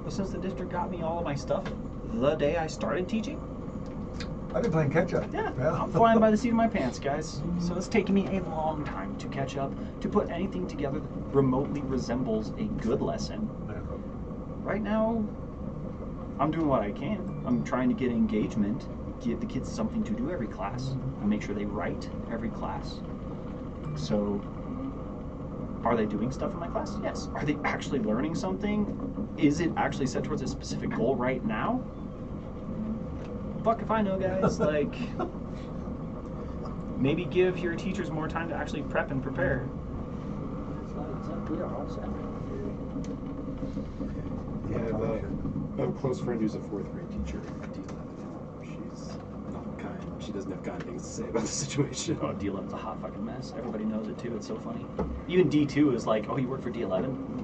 since the district got me all of my stuff the day I started teaching. I've been playing catch up. Yeah, I'm flying by the seat of my pants, guys. So it's taken me a long time to catch up, to put anything together that remotely resembles a good lesson. Right now, I'm doing what I can. I'm trying to get engagement, give the kids something to do every class, and make sure they write every class. So, are they doing stuff in my class? Yes. Are they actually learning something? Is it actually set towards a specific goal right now? Fuck if I know, guys. Like, maybe give your teachers more time to actually prep and prepare. We are all set. Yeah, I have a close friend who's a 4th grade teacher at D11. She's not kind. She doesn't have kind things to say about the situation. Oh, D11's a hot fucking mess. Everybody knows it too. It's so funny. Even D2 is like, oh, you work for D11?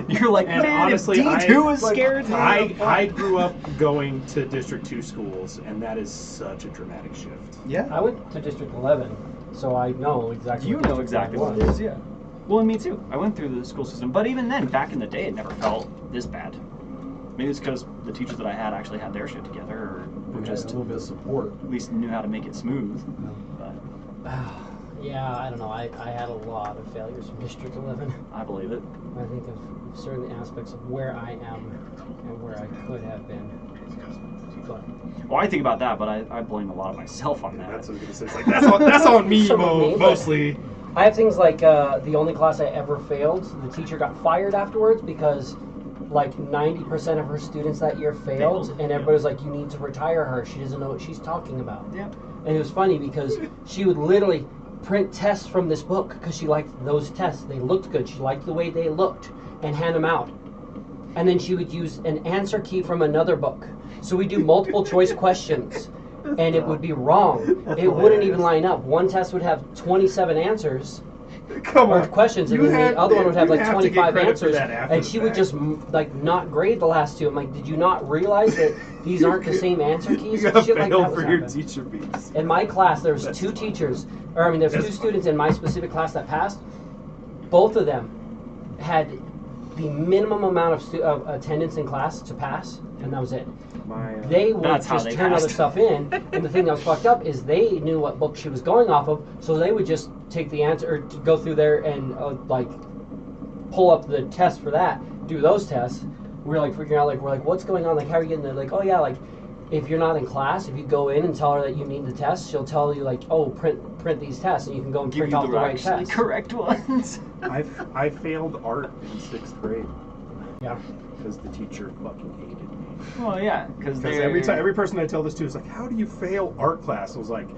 You're like, and man, honestly, D2 is scared. I grew up going to District 2 schools, and that is such a dramatic shift. Yeah. I went to District 11, so I know exactly You what know exactly what it is, yeah. Well, and me too. I went through the school system, but even then, back in the day, it never felt this bad. Maybe it's because the teachers that I had actually had their shit together, or were just a little bit of support. At least knew how to make it smooth. But yeah, I don't know. I had a lot of failures from District 11. I believe it. I think of certain aspects of where I am and where I could have been. But, well, I think about that, but I blame a lot of myself on that. That's what I was going to say. It's like, that's on me, mostly. I have things like the only class I ever failed, the teacher got fired afterwards because like 90% of her students that year failed, and everybody was like, you need to retire her. She doesn't know what she's talking about. Yeah. And it was funny because she would literally print tests from this book because she liked those tests. They looked good. She liked the way they looked, and hand them out. And then she would use an answer key from another book. So we do multiple choice questions, and it would be wrong. It wouldn't even line up. One test would have 27 answers. Or questions, and then the other one would have like 25 answers, and she would just like not grade the last two. I'm like, did you not realize that these aren't the same answer keys? You got Shit like failed that for your teacher beats. In my class, there was two teachers, or I mean, there's two students in my specific class that passed. Both of them had the minimum amount of attendance in class to pass, and that was it. They would just turn other stuff in, and the thing that was fucked up is they knew what book she was going off of, so they would just take the answer, or go through there and like pull up the test for that, do those tests. We're like freaking out, like we're like, what's going on? Like, how are you getting there? Like, oh yeah, like if you're not in class, if you go in and tell her that you need the test, she'll tell you like, oh, print these tests, and you can go and print off the right test. Correct ones. I failed art in 6th grade. Yeah. Because the teacher fucking hated me. Well, yeah, because every person I tell this to is like, how do you fail art class? I was like,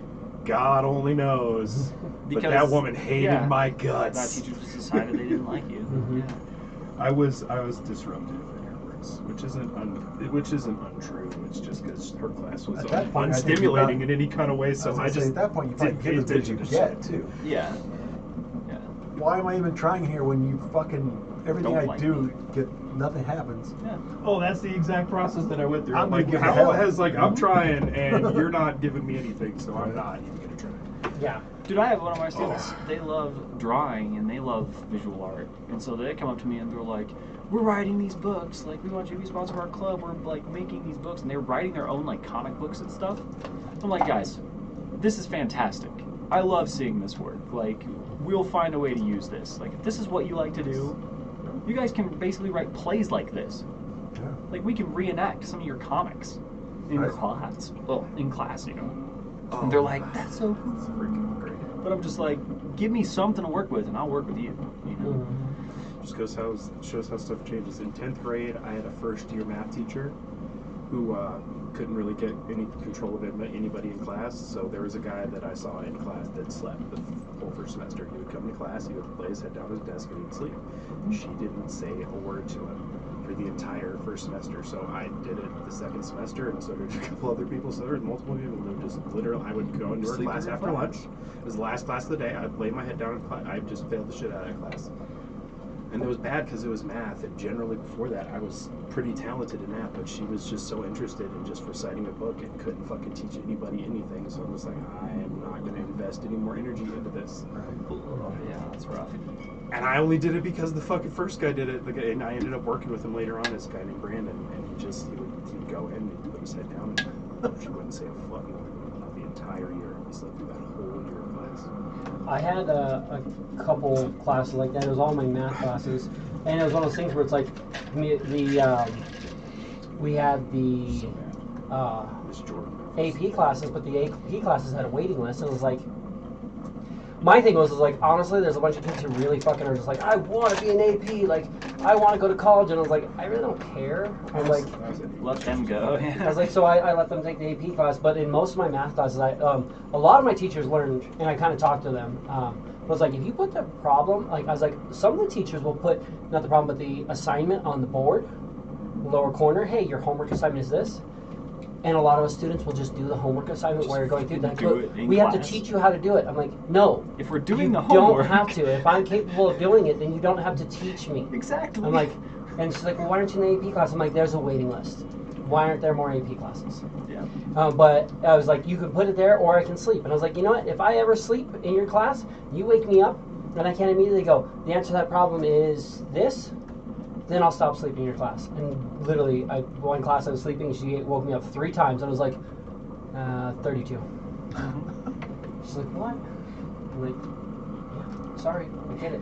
God only knows. But that woman hated my guts. That teacher just decided they didn't like you. Yeah. I was disruptive in her works, which isn't untrue. It's just because her class was unstimulating in any kind of way. So I just at that point you probably get attention to get too. Yeah. Why am I even trying here when you fucking everything I do get nothing happens? Yeah. Oh, that's the exact process that I went through. I'm like, gonna how has like I'm trying and you're not giving me anything, so I'm not even gonna try. Yeah. Dude, I have one of my students. They love drawing and they love visual art, and so they come up to me and they're like, "We're writing these books. Like, we want you to be sponsor of our club. We're like making these books," and they're writing their own like comic books and stuff. I'm like, guys, this is fantastic. I love seeing this work. Like, we'll find a way to use this. Like, if this is what you like to do, you guys can basically write plays like this. Yeah. Like, we can reenact some of your comics in class. Well, in class, you know. And they're like, that's so cool. It's freaking great. But I'm just like, give me something to work with, and I'll work with you. You know. Just shows how stuff changes. In 10th grade, I had a first-year math teacher who couldn't really get any control of anybody in class. So there was a guy that I saw in class that slept the whole first semester. He would come to class, he would lay his head down at his desk, and he'd sleep. She didn't say a word to him for the entire first semester. So I did it the second semester, and so did a couple other people. So there were multiple people who just literally, I would go into her class after lunch. It was the last class of the day. I'd lay my head down in class. I just failed the shit out of that class. And it was bad because it was math, and generally before that I was pretty talented in that, but she was just so interested in just reciting a book and couldn't fucking teach anybody anything, so I was like, I am not going to invest any more energy into this. Yeah, that's rough. And I only did it because the fucking first guy did it, and I ended up working with him later on, this guy named Brandon, and he'd go in and he'd put his head down, and she wouldn't say a fucking word the entire year. He slept through that whole year of class. I had a couple classes like that. It was all my math classes, and it was one of those things where it's like we had the AP classes, but the AP classes had a waiting list, and it was like, my thing was like, honestly, there's a bunch of kids who really fucking are just like, I want to be an AP, like, I want to go to college, and I was like, I really don't care. I was like, let them go. I was like, so I let them take the AP class, but in most of my math classes, a lot of my teachers learned, and I kind of talked to them. I was like, if you put the problem, like, I was like, some of the teachers will put, not the problem, but the assignment on the board, lower corner, hey, your homework assignment is this. And a lot of us students will just do the homework assignment while you're going through that. We have to teach you how to do it. I'm like, no. If we're doing the you homework, don't have to. If I'm capable of doing it, then you don't have to teach me. Exactly. I'm like, and she's like, well, why aren't you in the AP class? I'm like, there's a waiting list. Why aren't there more AP classes? Yeah. But I was like, you can put it there, or I can sleep. And I was like, you know what? If I ever sleep in your class, you wake me up, and I can immediately go, the answer to that problem is this. Then I'll stop sleeping in your class. And literally, one class I was sleeping, she woke me up 3 times. And I was like, 32. She's like, what? I'm like, yeah, sorry, I get it.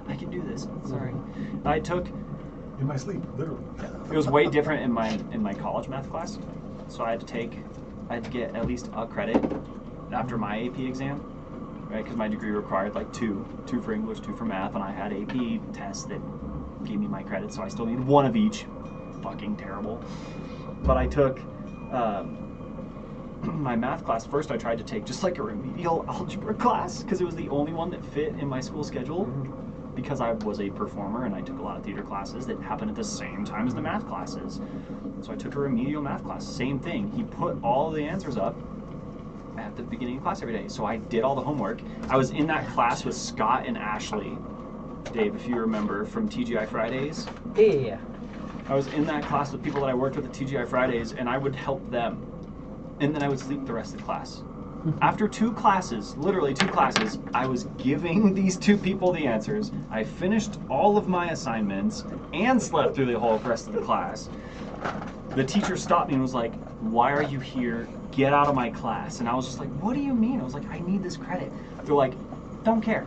I can do this. Sorry. I took. In my sleep, literally. It was way different in my college math class. So I had to get at least a credit after my AP exam, right? Because my degree required like two for English, 2 for math, and I had AP tests that gave me my credit, so I still needed 1 of each. Fucking terrible. But I took my math class first. I tried to take just like a remedial algebra class because it was the only one that fit in my school schedule. Because I was a performer and I took a lot of theater classes that happened at the same time as the math classes. So I took a remedial math class. Same thing. He put all the answers up at the beginning of class every day. So I did all the homework. I was in that class with Scott and Ashley. Dave, if you remember from TGI Fridays. Yeah. I was in that class with people that I worked with at TGI Fridays, and I would help them. And then I would sleep the rest of the class. After 2 classes, literally 2 classes, I was giving these 2 people the answers. I finished all of my assignments and slept through the whole rest of the class. The teacher stopped me and was like, why are you here? Get out of my class. And I was just like, what do you mean? I was like, I need this credit. They're like, don't care.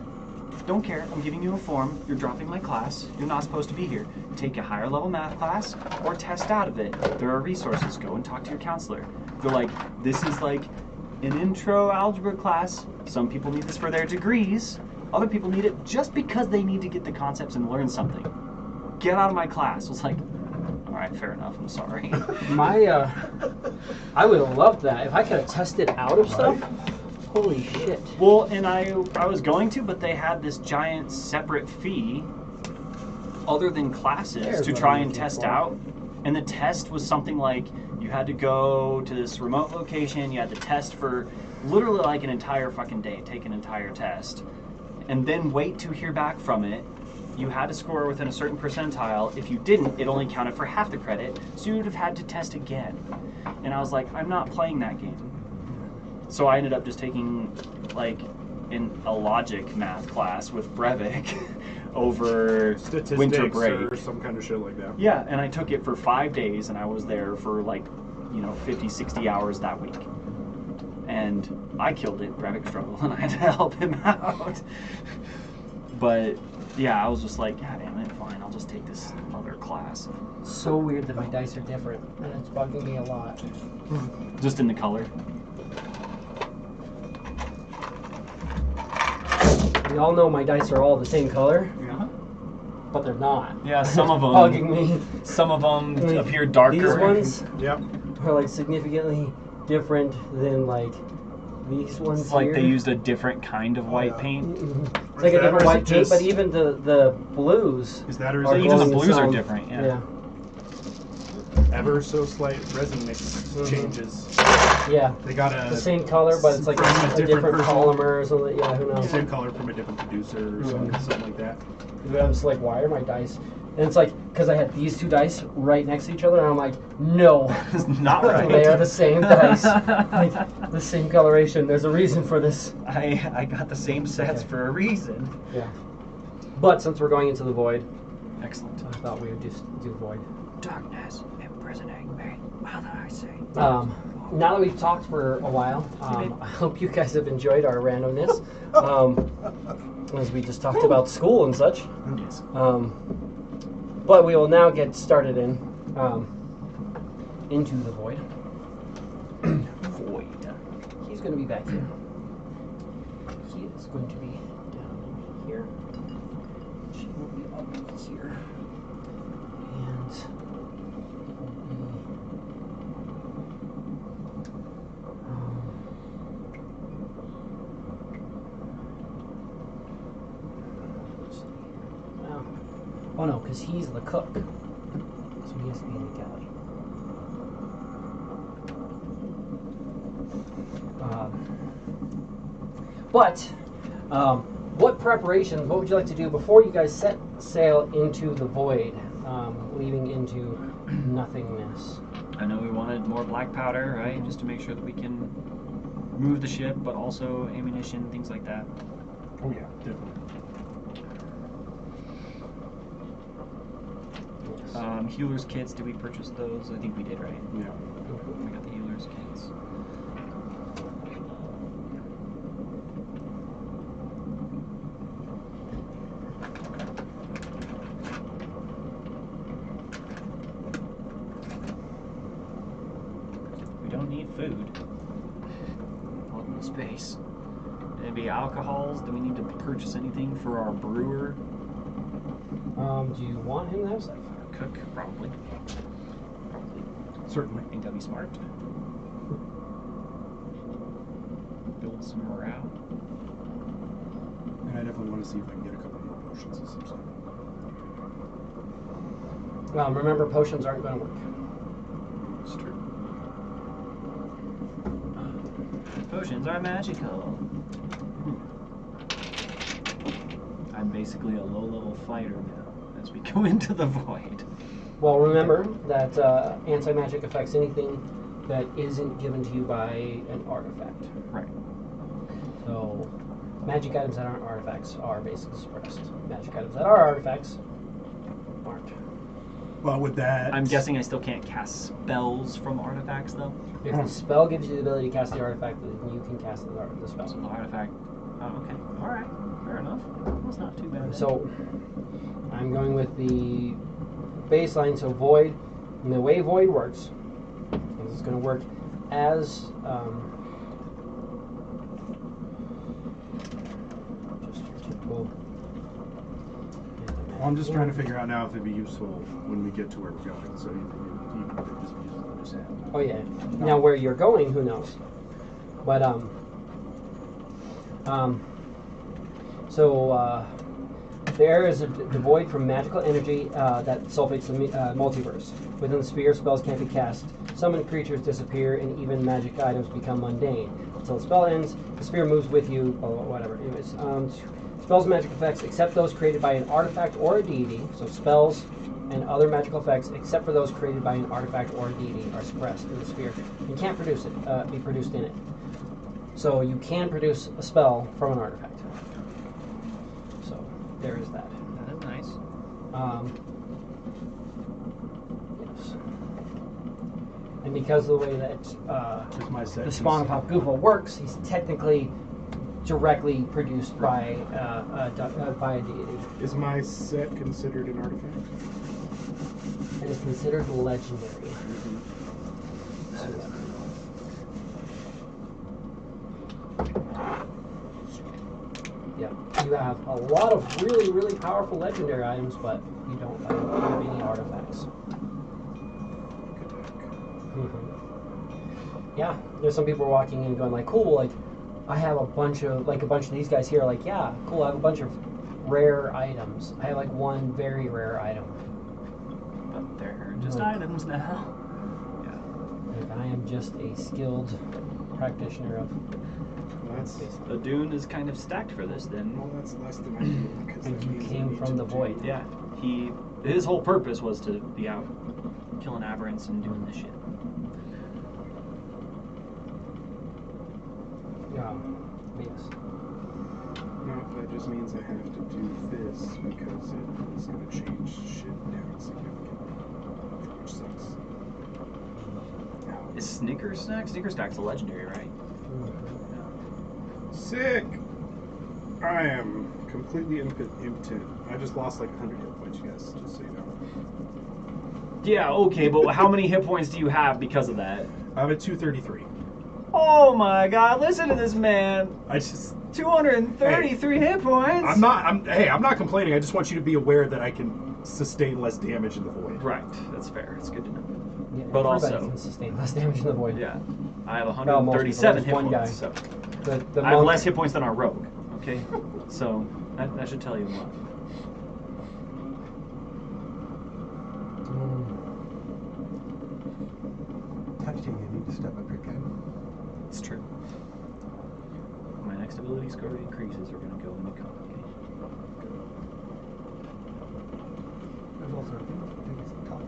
Don't care. I'm giving you a form. You're dropping my class. You're not supposed to be here. Take a higher level math class or test out of it. There are resources. Go and talk to your counselor. They're like, this is like an intro algebra class. Some people need this for their degrees. Other people need it just because they need to get the concepts and learn something. Get out of my class. I was like, all right, fair enough. I'm sorry. I would have loved that if I could have tested out of stuff. Holy shit. Well, and I was going to, but they had this giant separate fee other than classes to try and test out. And the test was something like you had to go to this remote location, you had to test for literally like an entire fucking day, take an entire test, and then wait to hear back from it. You had to score within a certain percentile. If you didn't, it only counted for half the credit, so you would have had to test again. And I was like, I'm not playing that game. So I ended up just taking like a logic math class with Brevik over Statistics winter break or some kind of shit like that. Yeah, and I took it for 5 days, and I was there for like, 50, 60 hours that week. And I killed it. Brevik struggled, and I had to help him out. But yeah, I was just like, God damn it, fine, I'll just take this other class. So weird that my dice are different, and it's bugging me a lot. Just in the color. We all know my dice are all the same color, Yeah. but they're not. Yeah, some of them. Bugging me. Some of them I mean, appear darker. These ones Yep. are like significantly different than like these ones. It's like here. they used a different kind of white paint. It's like a different white paint, but even the blues. Is that or is Or it even the glowing blues are some. different, yeah. ever so slight resin mix changes. Yeah. They got The same color, but it's like a different person. polymer or something. Yeah, who knows? Same color from a different producer or something like that. And I'm just like, why are my dice? And it's like, because I had these two dice right next to each other, and I'm like, no. It's not right. They are the same dice. Like, the same coloration. There's a reason for this. I got the same sets for a reason. Yeah. But since we're going into the void, Excellent. I thought we would just do void. Darkness imprisoning me. While I say. Now that we've talked for a while, I hope you guys have enjoyed our randomness. As we just talked about school and such. Yes. But we will now get started into the void. Void. He's going to be back here. He is going to be down here. She will be up here. And oh no, because he's the cook. So he has to be in the galley. What preparations, what would you like to do before you guys set sail into the void, leaving into nothingness? I know we wanted more black powder, right? Just to make sure that we can move the ship, but also ammunition, things like that. Oh yeah, definitely. Healer's kits, did we purchase those? I think we did, right? Yeah. We got the healer's kits. We don't need food. Not in space. Maybe alcohols? Do we need to purchase anything for our brewer? Do you want him to have stuff? Cook, probably. Certainly. I think that'd be smart. Build some morale. And I definitely want to see if I can get a couple more potions of some sort. Remember, potions aren't going to work. It's true. Potions are magical. I'm basically a low-level fighter now as we go into the void. Well, remember that anti-magic affects anything that isn't given to you by an artifact. Right. So, magic items that aren't artifacts are basically suppressed. Magic items that are artifacts aren't. Well, with that... I'm guessing I still can't cast spells from artifacts, though? If the spell gives you the ability to cast the artifact, then you can cast the spell. So the artifact... Oh, okay. Alright. Fair enough. That's not too bad. So, I'm going with the baseline, so void. And the way void works is it's going to work as just your typical. Well, I'm just trying to figure out now if it'd be useful when we get to where we're going. So even if it just be useful to just have. Oh yeah. Now where you're going, who knows? But there is a void from magical energy that sulfates the multiverse. Within the sphere, spells can't be cast. Summoned creatures disappear, and even magic items become mundane. Until the spell ends, the sphere moves with you, whatever. Anyways, spells and magic effects, except those created by an artifact or a deity. So spells and other magical effects, except for those created by an artifact or a deity, are suppressed in the sphere. You can't produce it, be produced in it. So you can produce a spell from an artifact. So there is that. That is nice. Yes. And because of the way that Here's my set. the Spawn Pop Goofo works, he's technically directly produced by a deity. Is my set considered an artifact? It is considered legendary. Yeah, you have a lot of really, really powerful legendary items, but you don't have any artifacts. Yeah, there's some people walking in going like, cool, like I have a bunch of these guys here, like, yeah, cool, I have a bunch of rare items. I have like one very rare item. But they're just items now. I am just a skilled practitioner of. Well, that's The Dune is kind of stacked for this then. well, that's less than ideal because And that you means I came need from to the do- void. Yeah, his whole purpose was to be out killing aberrants and doing this shit. Yes. No, that just means I have to do this because it is going to change shit down significantly, which sucks. Is Snicker Snack? Snicker Snack's a legendary, right? Sick! I am completely impotent. I just lost like 100 hit points, you guys, just so you know. Yeah, okay, but how many hit points do you have because of that? I'm at 233. Oh my god, listen to this man. I just... 233 hit points. I'm not complaining. I just want you to be aware that I can sustain less damage in the void. Right, that's fair. It's good to know. Yeah, But everybody also- can sustain less damage in the void. Yeah. I have No, most 137 hit people, points, there's one so The I have monk, less hit points than our rogue. Okay? So that should tell you a lot. Touching, you need to step up your game. It's true. My next ability score increases are going to go into complication. There's also a thing I think it's tough.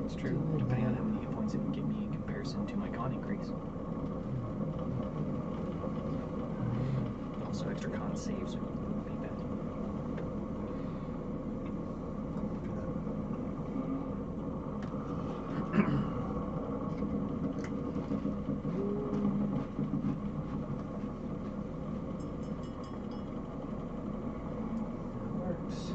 It's true. Depending on how many hit points it would give me in comparison to my con increase. Also, extra con saves would be bad. works.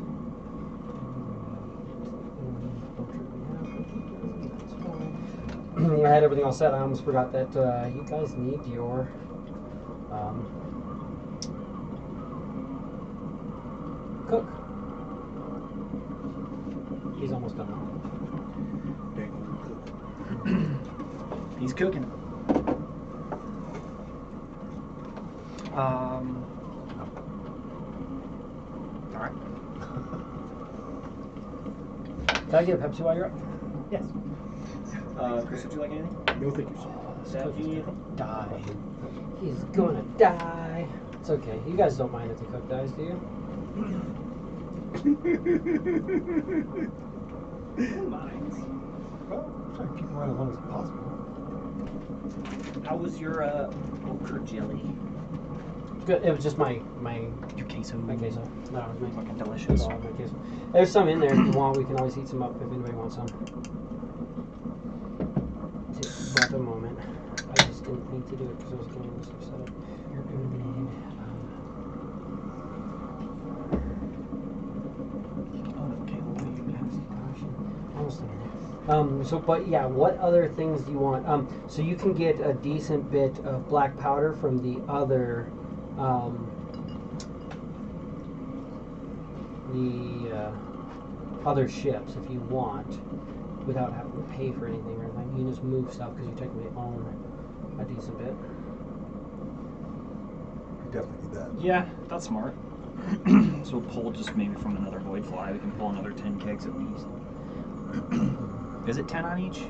I had everything all set. I almost forgot that you guys need your cook. He's almost done. He's cooking. Alright. Can I get a Pepsi while you're up? Yes. Chris, would you like anything? No, thank you, sir. Steph, you need anything? Die. He's gonna die. It's okay. You guys don't mind if the cook dies, do you? Who minds? Well, try to keep them around as long as possible. How was your ochre jelly? Good. It was just my Your queso. queso. No, it was my Fucking delicious. Oh, my queso. There's some in there if you want. We can always heat some up if anybody wants some. Take that a moment. I just didn't need to do it because I was getting this stuff set up. You're going to need. Almost done. So, but yeah, what other things do you want? So you can get a decent bit of black powder from the other, other ships if you want, without having to pay for anything or anything. You can just move stuff because you technically own a decent bit. You definitely need that. Yeah, that's smart. So we'll pull just maybe from another void fly. We can pull another 10 kegs at least. Is it 10 on each?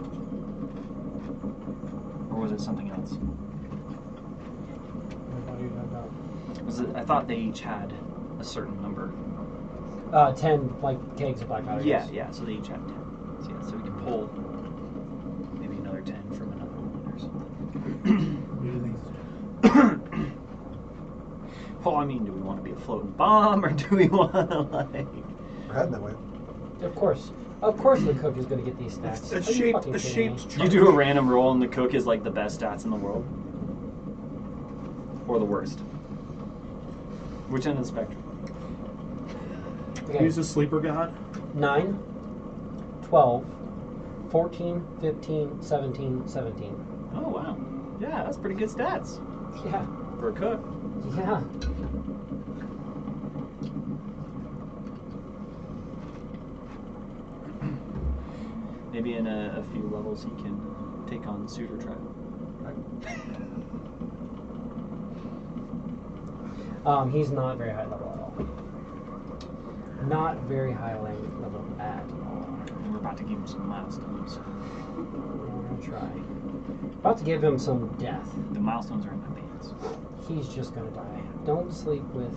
Or was it something else? Was it? I thought they each had a certain number. 10 like kegs of black powder. Yeah, yes. yeah. So they each had 10. So yeah, so we can pull maybe another 10 from another one or something. Well, I mean, do we want to be a floating bomb or do we want to like? We're heading that way. Of course the cook is going to get these stats. A Are you fucking kidding me? shaped You do a random roll and the cook is like the best stats in the world, or the worst. Which end of the spectrum? Okay. He's a sleeper god. 9, 12, 14, 15, 17, 17. Oh wow, yeah, that's pretty good stats Yeah. for a cook. Yeah. Maybe in a few levels he can take on the suitor tribe. He's not very high level at all. Not very high level at all. We're about to give him some milestones. We're gonna try. About to give him some death. The milestones are in my pants. He's just gonna die. Don't sleep with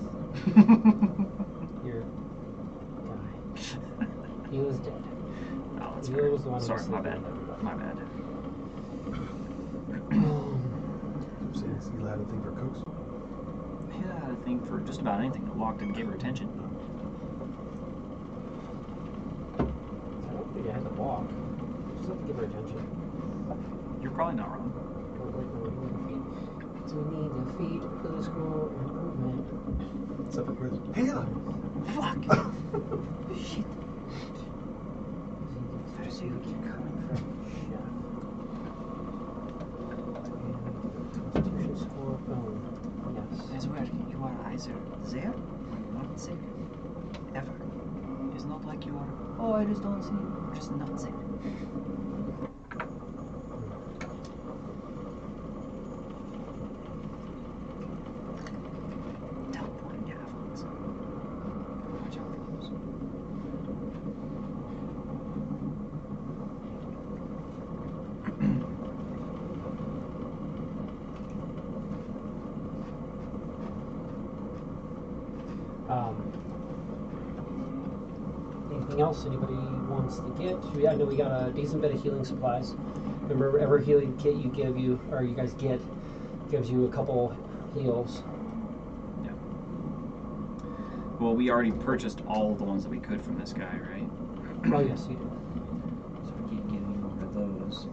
your guy. He was dead. Oh, that's He fair. was the one who Sorry, was my sleeping bad. with everybody. My bad. See, you had a thing for cooks. Yeah, I had a thing for just about anything that walked and gave her attention. I don't think I had to walk. Just have to give her attention. You're probably not wrong. Do we need the feet for the scroll improvement? Except for Chris. Hannah! Fuck! Shit. There's you coming from chef. Constitution score, boom. Yes. As well, you are either there or not there. Ever. It's not like you are, oh, I just don't see you. You're just not there. Teleporting halflings. Watch out for those. Anything else anybody wants to get? I know we got a decent bit of healing supplies. Remember, every healing kit you guys get, gives you a couple heals. Yeah. Well, we already purchased all the ones that we could from this guy, right? Oh yes, you do. So we keep getting over those.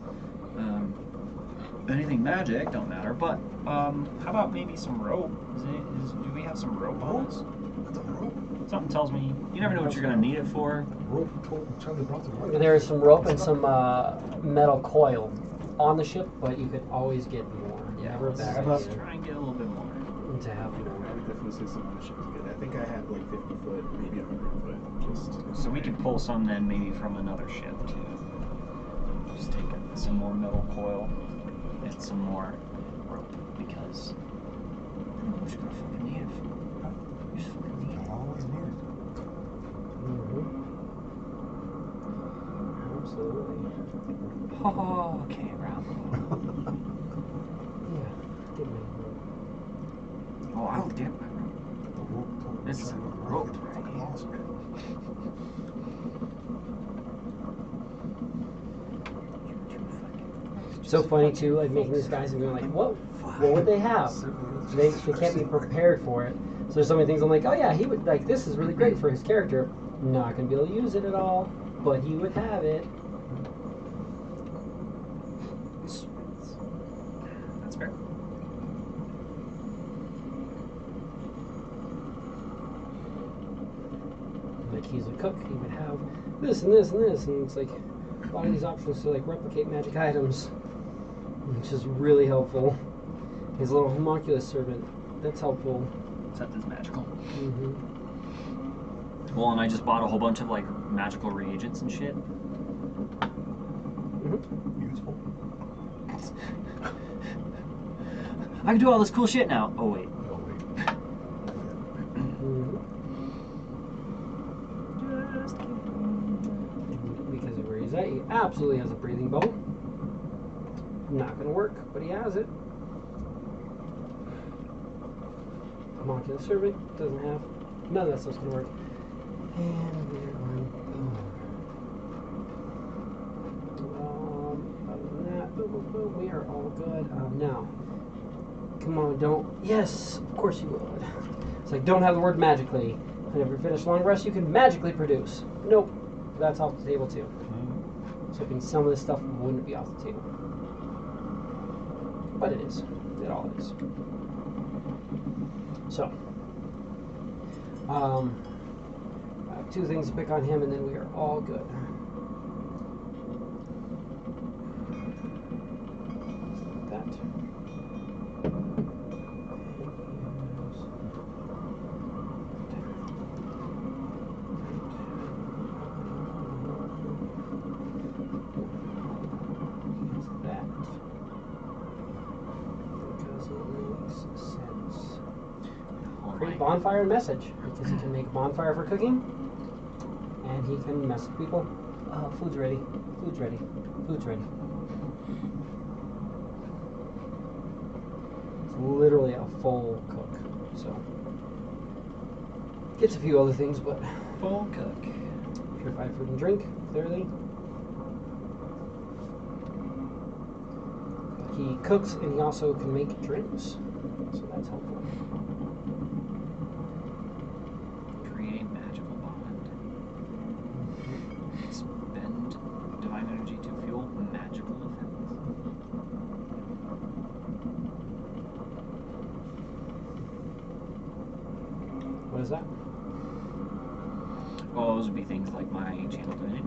Anything magic, don't matter. But how about maybe some rope? Do we have some rope on us? What's on the rope? Something tells me you never know what you're gonna need it for. Rope told Charlie brought the rope. There is some rope and some metal coil on the ship, but you could always get more. Never a bad Let's idea try and get a little bit more. to have I more. would definitely say some on the ship is good. I think I had like 50 foot, maybe 100 foot. Just So we can pull some then maybe from another ship too. Just take some more metal coil and some more rope because I don't know what you're gonna fucking need it for. You just fucking need it. Always needed. Absolutely. Oh, okay, Rambo. Yeah. Give me. Oh, I'll get my rope. The rope told It's Charlie brought the rope, rope. right? Fucking awesome. So funny too, like making these guys and being like, what would they have? They can't be prepared for it. So there's so many things I'm like, oh yeah, he would like this is really great for his character. Not gonna be able to use it at all, but he would have it. That's fair. Like he's a cook, he would have this and this and this, and it's like a lot of these options to like replicate magic items, which is really helpful. His little homunculus servant, that's helpful. Except it's magical. Mm-hmm. Well, and I just bought a whole bunch of like magical reagents and shit. Useful. I can do all this cool shit now. Oh wait. Oh, wait. Just kidding. Because of where he's at, he absolutely has a breathing bow. Not gonna work, but he has it. Homunculus servant doesn't have. None of that stuff's gonna work. And we're going. Other than that, boom, boom, boom, we are all good. Now, come on, don't. Yes, of course you would. It's like don't have the word magically. Whenever you finish long rest, you can magically produce. Nope, that's off the table too. So I think some of this stuff wouldn't be off the table, but it is. It all is. So, I have two things to pick on him, and then we are all good. That. That. Because it makes sense. Oh Create my. bonfire and message, because you can make bonfire for cooking and he can mess with people. Food's ready. Food's ready. Food's ready. It's literally a full cook. So gets a few other things, but Full cook. purified food and drink, clearly. He cooks and he also can make drinks, so that's helpful. Create magical bond. Spend divine energy to fuel magical effects. What is that? Well, those would be things like my channel divinity.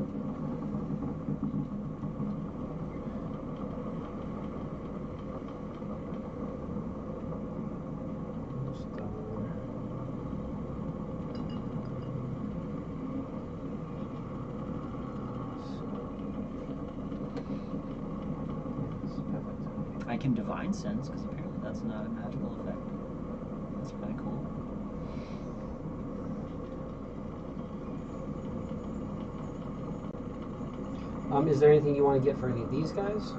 I can divine sense because apparently that's not a magical effect. That's kind of cool. Is there anything you want to get for any of these guys?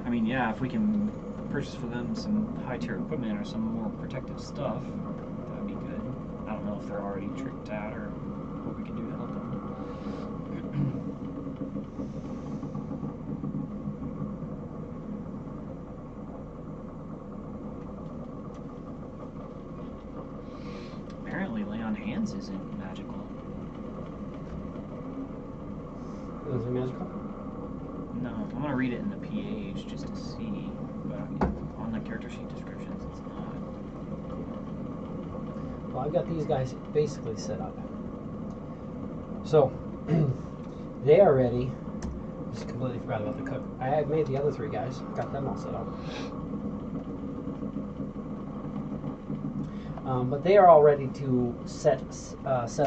I mean, yeah, if we can purchase for them some high-tier equipment or some more protective stuff, that'd be good. I don't know if they're already tricked out or what we can do to help them. Apparently, lay on hands isn't magical. Is it magical? No, I'm gonna read it in the page just to see, but on the character sheet descriptions, it's not. Well, I've got these guys basically set up. So, they are ready. Just completely forgot about the cook. I had made the other three guys. Got them all set up. But they are all ready to set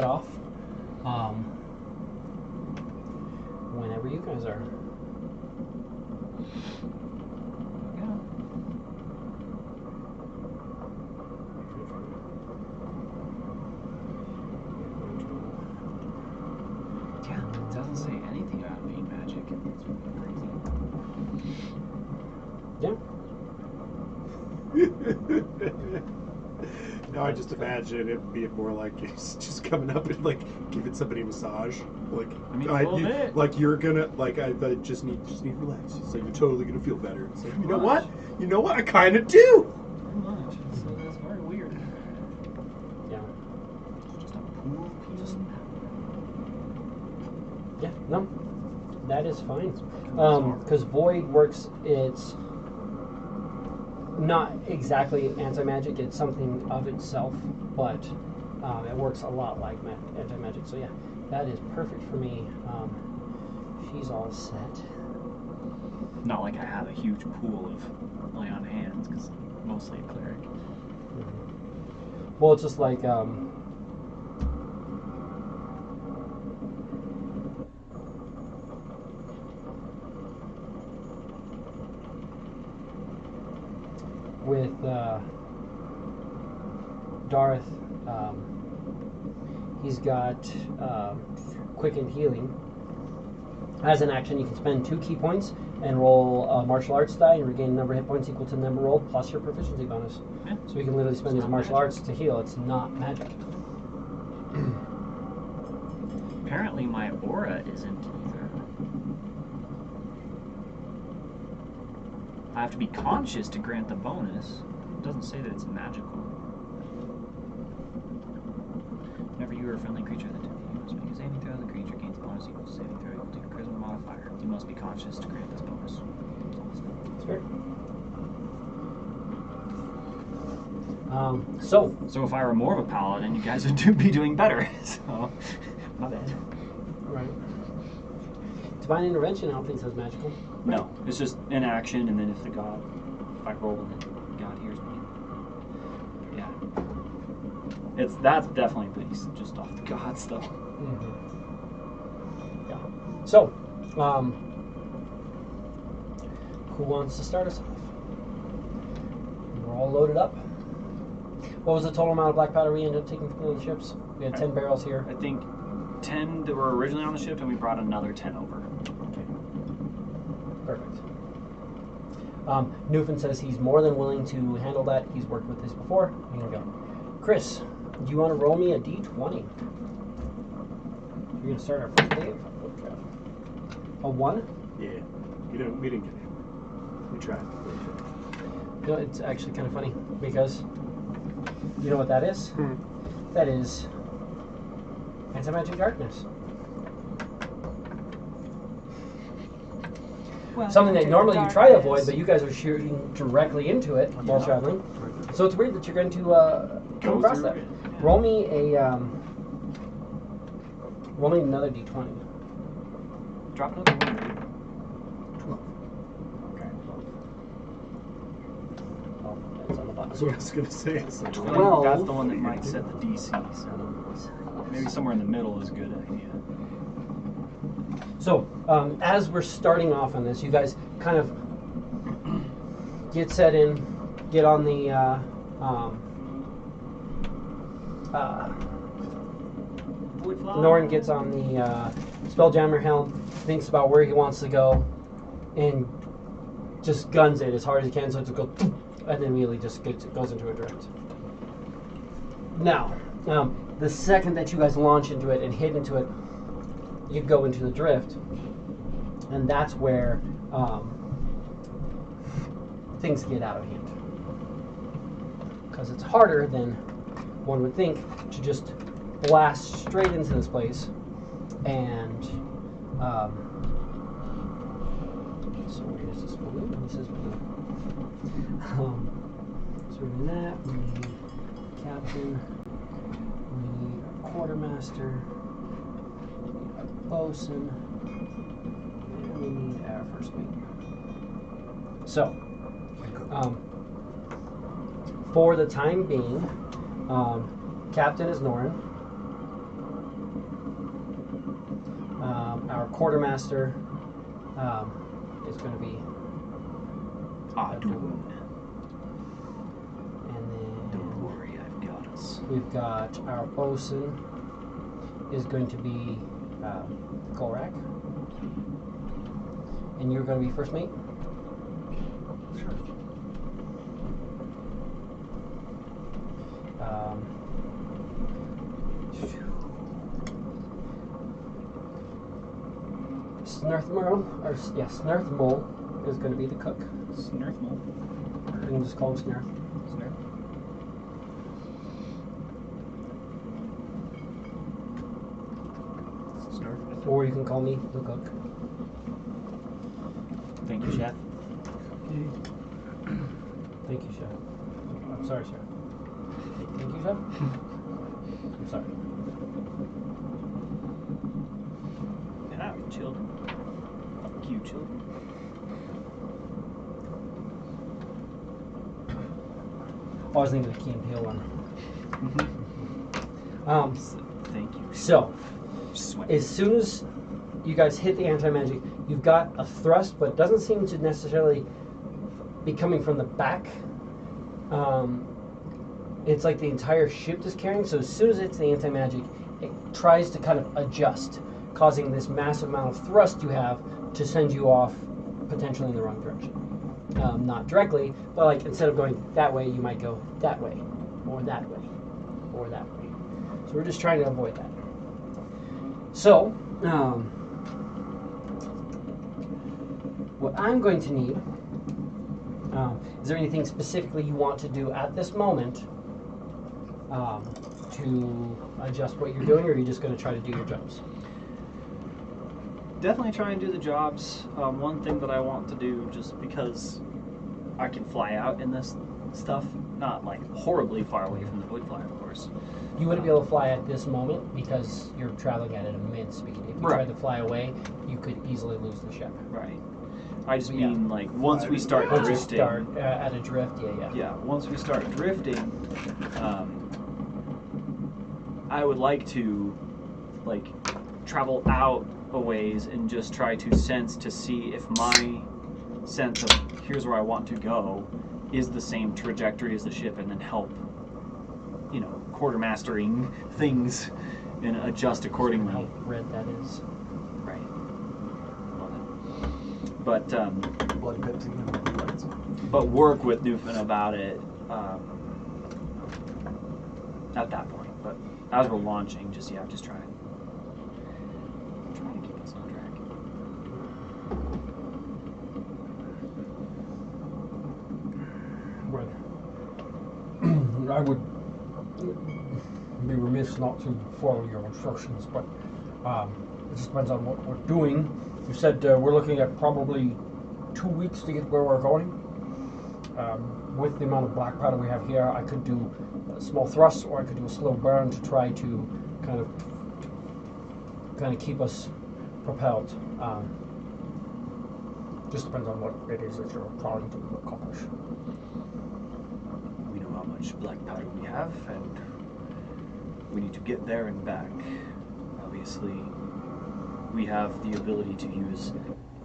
off. Whenever you guys are. Yeah, it doesn't say anything about it being magic. It's Yeah. Now I just imagine it being more like it's just coming up and like giving somebody a massage. Like I mean, a little bit. Like you're gonna like I just need to relax. It's like you're totally gonna feel better. It's like you know what? You know what? I kind of do. Pretty much. It's very weird. Yeah. It's just a pool piece. Yeah. No. That is fine. Because Void works. It's not exactly anti-magic, it's something of itself, but it works a lot like anti-magic. So yeah, that is perfect for me. She's all set. Not like I have a huge pool of lay on hands, because I'm mostly a cleric. Mm-hmm. Well, it's just like with Darth, he's got Quickened Healing. As an action, you can spend 2 key points and roll a martial arts die and regain a number of hit points equal to the number rolled plus your proficiency bonus. Yeah. So he can literally spend his martial arts to heal. It's not magic. Apparently my aura isn't either. I have to be conscious to grant the bonus. It doesn't say that it's magical. Whenever you or a friendly creature that attacks you must make a saving throw, the creature gains a bonus equal to saving throw equal to your charisma modifier. You must be conscious to grant this bonus. That's fair. So if I were more of a paladin, you guys would be doing better. So, my bad. Right. Divine Intervention, I don't think says magical. No, it's just an action, and then if I roll, and then God hears me. Yeah. That's definitely based just off the gods, though. Mm-hmm. Yeah. So, who wants to start us off? We're all loaded up. What was the total amount of black powder we ended up taking from the ships? We had 10 barrels here. I think 10 that were originally on the ship, and we brought another 10 over. Okay. Perfect. Newfin says he's more than willing to handle that. He's worked with this before. Here we go. Chris, do you want to roll me a d20? You're going to start our first wave. A 1? Yeah. We didn't get him. We tried. You know, it's actually kind of funny because you know what that is? That is anti-magic darkness. Well, Something that normally you try to avoid, darkness. but you guys are shooting directly into it while traveling. So it's weird that you're going to come across that. Roll me another d20. Drop another one. 12. Okay. Oh, that's on the bottom. That's what I was going to say. It's like, 12. That's the one that might set the DC. So maybe somewhere in the middle is a good idea. So, as we're starting off on this, you guys kind of get set in, get on the Norrin gets on the Spelljammer helm, thinks about where he wants to go, and just guns it as hard as he can, so it just goes, and then immediately just goes into a drift. Now, the second that you guys launch into it and hit into it, you go into the drift, and that's where things get out of hand. Because it's harder than one would think to just blast straight into this place, and so where is this balloon? This is balloon. So we're doing that. We need captain. We need our quartermaster. Bosun, and we need our first mate. So, for the time being, Captain is Norrin. Our quartermaster is going to be Adun. and then Don't worry, I've got us. we've got our bosun is going to be Gorak. And you're going to be first mate? Sure. Snurthmole is going to be the cook. Snurthmole. You can just call him Snurth. Or you can call me the cook. Thank you, Chef. Thank you, Chef. I'm sorry, Chef. Thank you, Chef. I'm sorry. Howdy, children. Fuck you, children. Oh, I was thinking of the Key and Peele one. Thank you. So, Sweat. as soon as you guys hit the anti-magic, you've got a thrust, but it doesn't seem to necessarily be coming from the back. It's like the entire ship is carrying, so as soon as it's the anti-magic, it tries to kind of adjust, causing this massive amount of thrust you have to send you off potentially in the wrong direction. Not directly, but like instead of going that way, you might go that way, or that way, or that way. So we're just trying to avoid that. So, what I'm going to need, is there anything specifically you want to do at this moment to adjust what you're doing, or are you just going to try to do your jobs? Definitely try and do the jobs. One thing that I want to do, just because I can fly out in this stuff, not like horribly far away from the wood flyer, of course. You wouldn't be able to fly at this moment because you're traveling at an immense speed. If you tried to fly away, you could easily lose the ship. Right. I just Yeah. mean like once we start Once you drifting. start at a drift, yeah. Yeah, once we start drifting, I would like to like travel out a ways and just try to sense to see if my sense of here's where I want to go is the same trajectory as the ship, and then help quartermastering things and adjust accordingly. How red that is. Right. Love it. But Blood Pepsi and lights. but work with Newfin about it at that point. But as we're launching, just try to keep us on track. Well, I would be remiss not to follow your instructions, but it just depends on what we're doing. You said we're looking at probably 2 weeks to get where we're going. With the amount of black powder we have here, I could do a small thrust, or I could do a slow burn to try to kind of keep us propelled. Just depends on what it is that you're trying to accomplish. We know how much black powder we have, and we need to get there and back. Obviously, we have the ability to use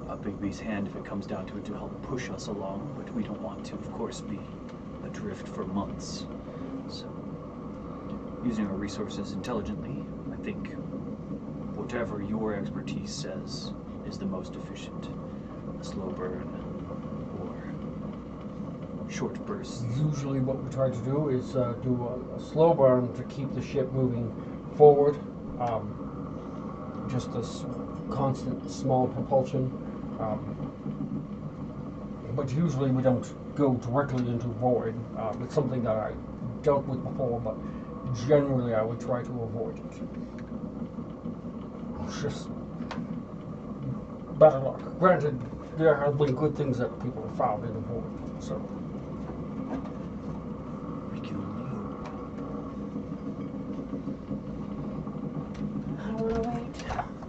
a Bigby's hand if it comes down to it to help push us along, but we don't want to, of course, be adrift for months. So, using our resources intelligently, I think whatever your expertise says is the most efficient. A slow burn or short bursts. Usually what we try to do is do a slow burn to keep the ship moving forward. Just a constant small propulsion. But usually we don't go directly into void. It's something that I dealt with before, but generally I would try to avoid it. It's just better luck. Granted, there have been good things that people have found in the void, so. We can only hope. I wanna wait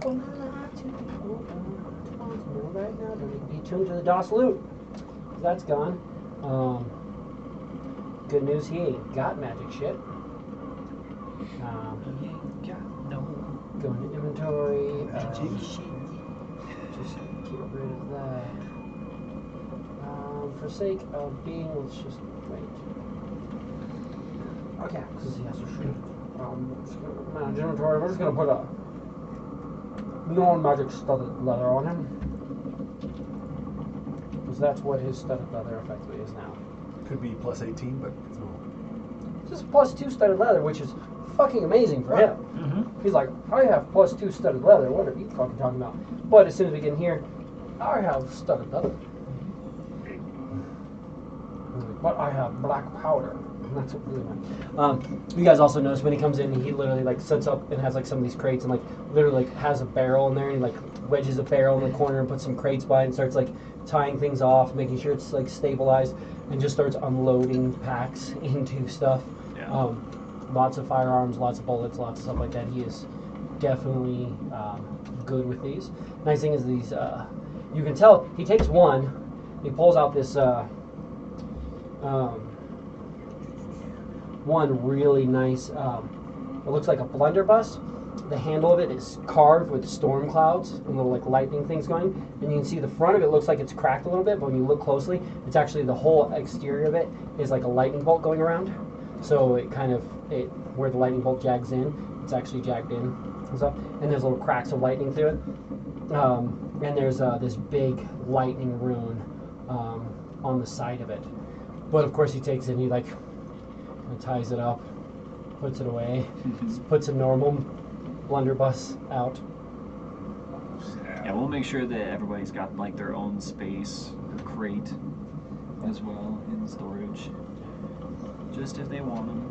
for my life to be over. Right now, don't need to be tuned to the DOS loot. That's gone. Good news, he ain't got magic shit. He ain't got no Go into inventory. magic shit. Just get rid of that. For sake of being, let's just wait. Okay, because he has a shield. Just gonna manage inventory. We're just gonna put a non-magic studded leather on him, because that's what his studded leather effectively is now. Could be plus 18, but it's not. Just +2 studded leather, which is fucking amazing for him. Mm-hmm. He's like, I have +2 studded leather. What are you fucking talking about? But as soon as we get in here, I have studded leather. But I have black powder. And that's what really meant. You guys also notice when he comes in, he literally like sets up and has like some of these crates and like literally like has a barrel in there and like wedges a barrel in the corner and puts some crates by and starts like tying things off, making sure it's like stabilized, and just starts unloading packs into stuff. Yeah. Lots of firearms, lots of bullets, lots of stuff like that. He is definitely good with these. Nice thing is these, you can tell, he takes one, he pulls out this one really nice, it looks like a blunderbuss. The handle of it is carved with storm clouds and little like lightning things going, and you can see the front of it looks like it's cracked a little bit, but when you look closely, it's actually the whole exterior of it is like a lightning bolt going around. So it kind of, where the lightning bolt jags in, it's actually jagged in and stuff, and there's little cracks of lightning through it. And there's this big lightning rune on the side of it. But of course he takes it and he like ties it up, puts it away, puts a normal blunderbuss out. Yeah, we'll make sure that everybody's got like their own space or crate as well in storage, just if they want them.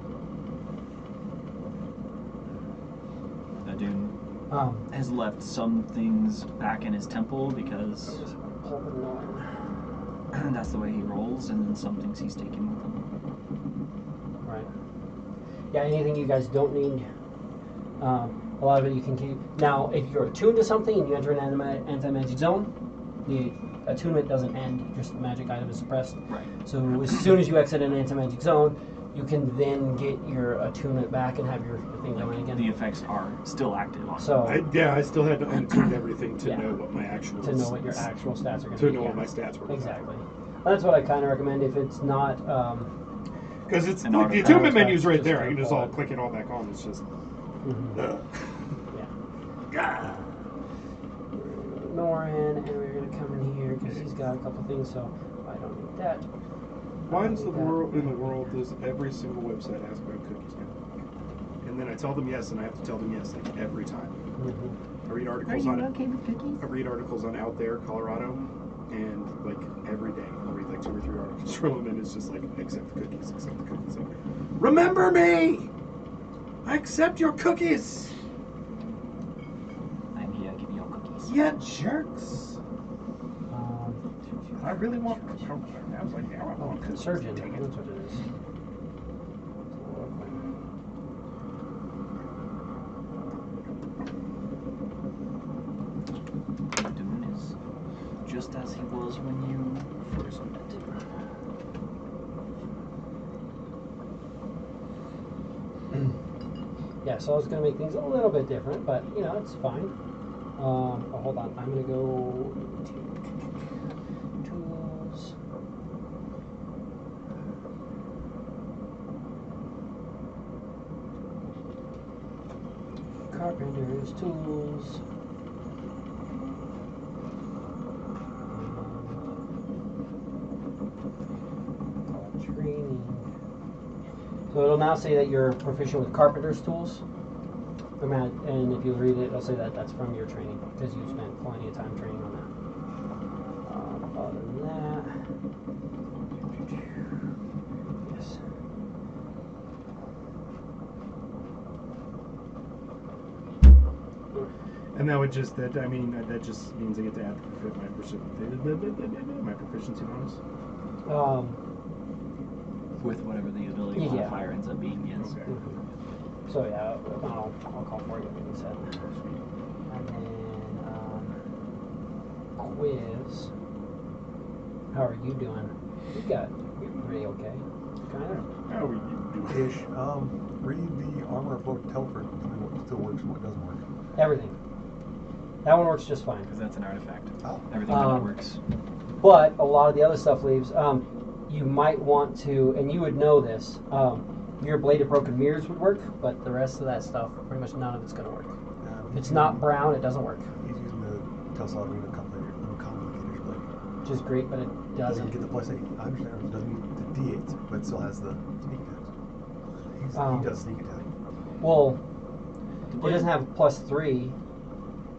Adun has left some things back in his temple because that's the way he rolls, and then some things he's taken with him. Right. Yeah, anything you guys don't need, a lot of it you can keep. Now, if you're attuned to something and you enter an anti-magic zone, the attunement doesn't end, just the magic item is suppressed. Right. So as soon as you exit an anti-magic zone, you can then get your attunement back and have your thing going again. The effects are still active on So I still had to untune everything to Yeah. know what my actual to know what your actual stats are going to be. know yeah. what my stats were. Exactly. That's what I kind of recommend if it's not Because it's An the artifact. attunement menu's right Just there. a I can just pod. all click it all back on. It's just. Yeah. Gah. Norin, and we're gonna come in here because he's got a couple things, so I don't need that. Why does the world does every single website ask about cookies now? And then I tell them yes, and I have to tell them yes like every time. I read articles on okay with cookies? I read articles on Out There, Colorado, and like every day I'll read like 2 or 3 articles from them, and it's just like accept the cookies, accept the cookies. Like, remember me! I accept your cookies. I'm here, give me your cookies. Yeah, jerks. I really want. I was like, yeah, I Oh, want surgeon. That's what it is. Dune is just as he was when you first met him. Yeah, so I was going to make things a little bit different, but you know, it's fine. Oh, hold on. I'm going to go to tools. Carpenter's tools. Training. So it'll now say that you're proficient with carpenter's tools. And if you read it, it'll say that that's from your training because you spent plenty of time training on that. Other than that, yes. And that would just that that just means I get to add my proficiency bonus. With whatever the ability Yeah. modifier ends up being, yes. Okay. So yeah, I'll call for you when you said. And then quiz. How are you doing? You're pretty okay. Kind of. How are you doing? Ish. Read the armor of Lord Telford. What still works and what doesn't work. Everything. That one works just fine. Because that's an artifact. Oh. Everything in it works. But a lot of the other stuff leaves. You might want to, and you would know this. Your blade of broken mirrors would work, but the rest of that stuff, pretty much none of it's going to work. If it's not brown, it doesn't work. He's using the Telsalvina complicated blade. Which is great, but it Doesn't doesn't. get the +8. I understand. It doesn't get the D8s, but it still has the sneak attacks. He does sneak attack. Well, it doesn't have +3.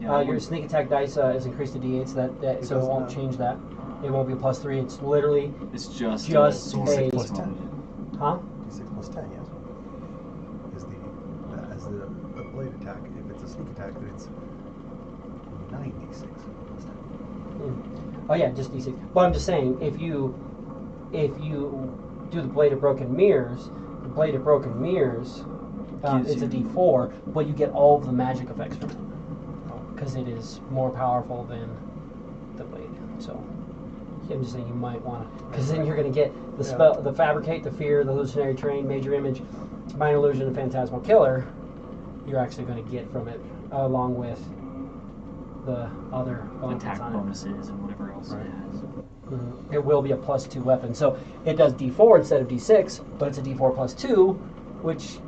Yeah, Your sneak attack dice is increased to D8, so that so it won't change that. It won't be +3. It's literally it's just a a sword a- plus +10. 1. huh? D6 +10, yes. As the blade attack. If it's a sneak attack, then it's 9d6 +10. Oh yeah, just D6. But I'm just saying, if you do the blade of broken mirrors, the blade of broken mirrors, it's a D4, but you get all of the magic effects from it because it is more powerful than the blade. So I'm just saying you might want to, because then you're going to get the spell, the fabricate, the fear, the hallucinatory terrain, major image, minor illusion, and phantasmal killer. You're actually going to get from it along with the other bonuses Attack on it. bonuses and whatever else Right. it has. It will be a +2 weapon. So it does D4 instead of D6, but it's a D4 +2, which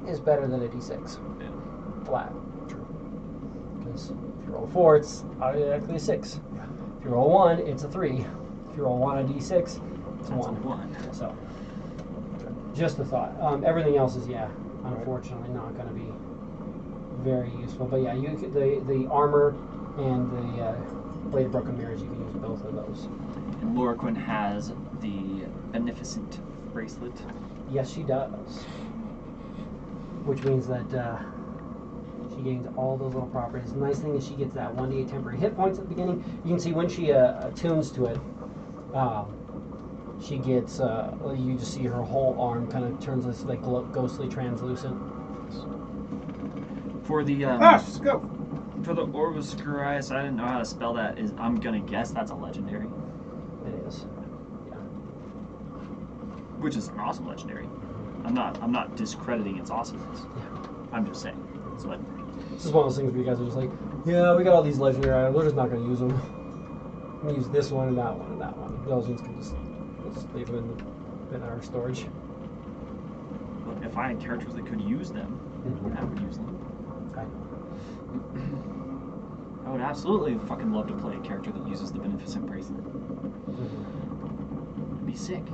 is better than a D6 Yeah. flat. Because if you roll a 4, it's automatically a 6. If you roll a 1, it's a 3. If you roll 1 on D6, it's a That's a 1. 1. So just a thought. Everything else is, unfortunately not going to be very useful. But yeah, the armor and the blade of broken mirrors, you can use both of those. And Lorquin has the beneficent bracelet. Yes, she does. Which means that she gains all those little properties. The nice thing is she gets that 1d8 temporary hit points at the beginning. You can see when she attunes to it, she gets, you just see her whole arm kind of turns this like ghostly translucent. For the Just go. for the Orvus Scurius, I didn't know how to spell that. I'm gonna guess that's a legendary, It is. Yeah. which is an awesome legendary. I'm not discrediting its awesomeness. I'm just saying it's legendary. This is one of those things where you guys are just like, yeah, we got all these legendary items, we're just not going to use them. I'm going to use this one and that one and that one. Those ones can just leave them in our storage. if I had characters that could use them, I would use them. Okay. I would absolutely fucking love to play a character that uses the Beneficent Bracelet. It'd be sick.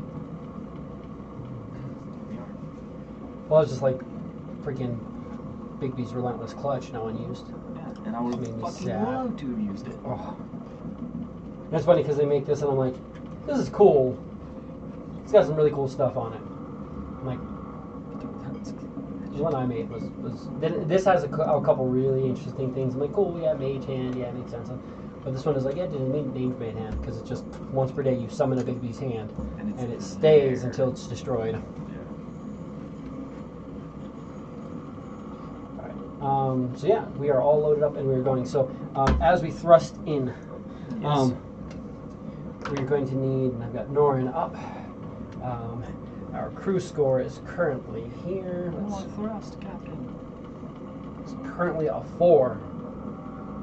Well, it's just like freaking Bigby's Relentless Clutch, no one used. Yeah, and I would have fucking loved to have used it. Oh. And it's funny because they make this and I'm like, this is cool. It's got some really cool stuff on it. I'm like, the one I made was this has a couple really interesting things. I'm like, cool, yeah, mage hand, yeah, it makes sense. But this one is like, yeah, it didn't mean mage hand because it's just once per day you summon a Bigby's hand and it stays until it's destroyed. So yeah, we are all loaded up and we're going. So as we thrust in, we're going to need, I've got Norin up. Our crew score is currently here. Thrust, Captain. It's currently a 4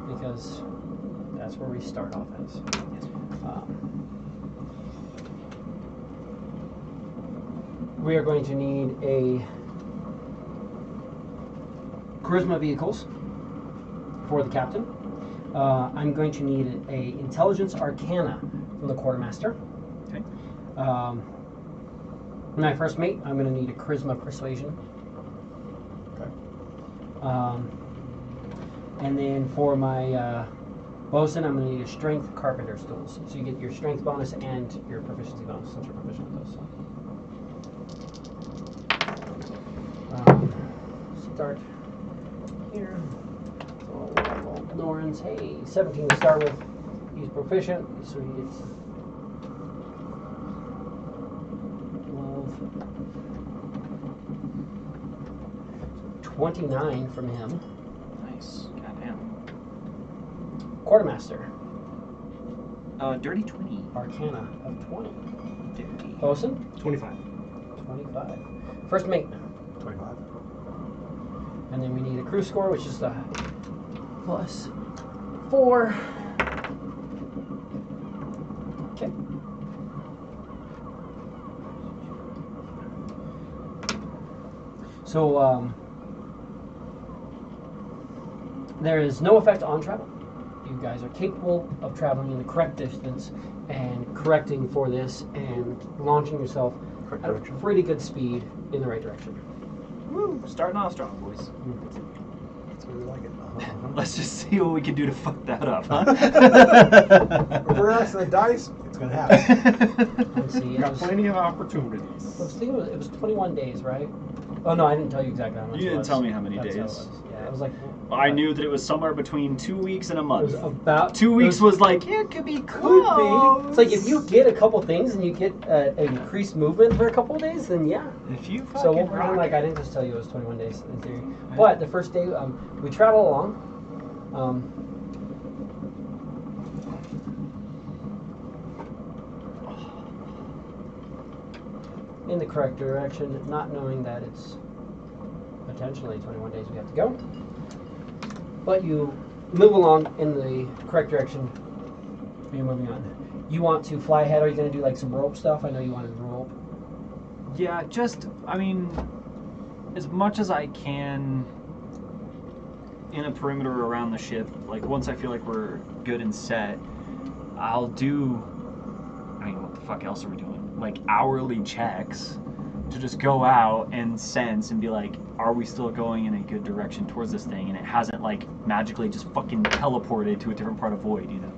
because that's where we start off as. We are going to need a charisma vehicles for the captain. I'm going to need a intelligence arcana from the quartermaster. Okay. My first mate, I'm going to need a charisma persuasion. Okay. And then for my bosun, I'm going to need a strength carpenter's tools. So you get your strength bonus and your proficiency bonus since you're proficient with those. So. Start here. So Norin's, hey, 17 to start with. He's proficient, so he gets 29 from him. Nice. Goddamn. Quartermaster. Dirty 20. Arcana of 20. Dirty. Bosun? 25. 25. First mate. 25. And then we need a crew score, which is plus 4. Okay. So, there is no effect on travel. You guys are capable of traveling in the correct distance and correcting for this and launching yourself at a pretty good speed in the right direction. Woo! Starting off strong, boys. That's what we like it. Let's just see what we can do to fuck that up, huh? If we're asking the dice, it's going to happen. Let's see. You got plenty of opportunities. I was thinking it was 21 days, right? Oh no, I didn't tell you exactly how much. You it didn't was. tell me how many That's days. How it was. Yeah, it was like. I knew that it was somewhere between 2 weeks and a It month. was about 2 weeks was like, yeah, it could be close. Could be. It's like if you get a couple things and you get an increased movement for a couple of days, then yeah. If you fucking So we'll rock pretend like it. I didn't just tell you it was 21 days in theory. But the first day, we travel along. In the correct direction, not knowing that it's potentially 21 days we have to go. But you move along in the correct direction. You're moving on. You want to fly ahead? Are you going to do like some rope stuff? I know you wanted rope. Yeah, just, I mean, as much as I can in a perimeter around the ship, like once I feel like we're good and set, I'll do, I mean, what the fuck else are we doing? Like hourly checks to just go out and sense and be like, are we still going in a good direction towards this thing? And it hasn't like magically just fucking teleported to a different part of Void, you know?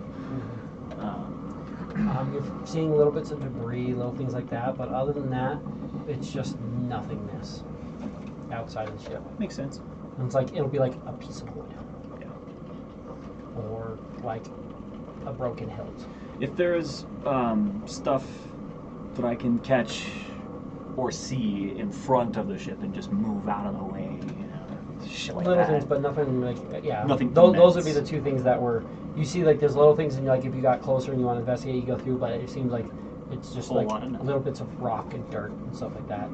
You're seeing little bits of debris, little things like that, but other than that, it's just nothingness outside of the ship. Makes sense. And it's like, it'll be like a piece of wood. Yeah. Or like a broken hilt. If there's stuff that I can catch or see in front of the ship and just move out of the way, you know, shit like Little that. things, but nothing like, yeah. Nothing Those would be immense. the two things that were, you see like there's little things and like if you got closer and you want to investigate, you go through, but it seems like it's just Whole like lot of nothing. little bits of rock and dirt and stuff like that.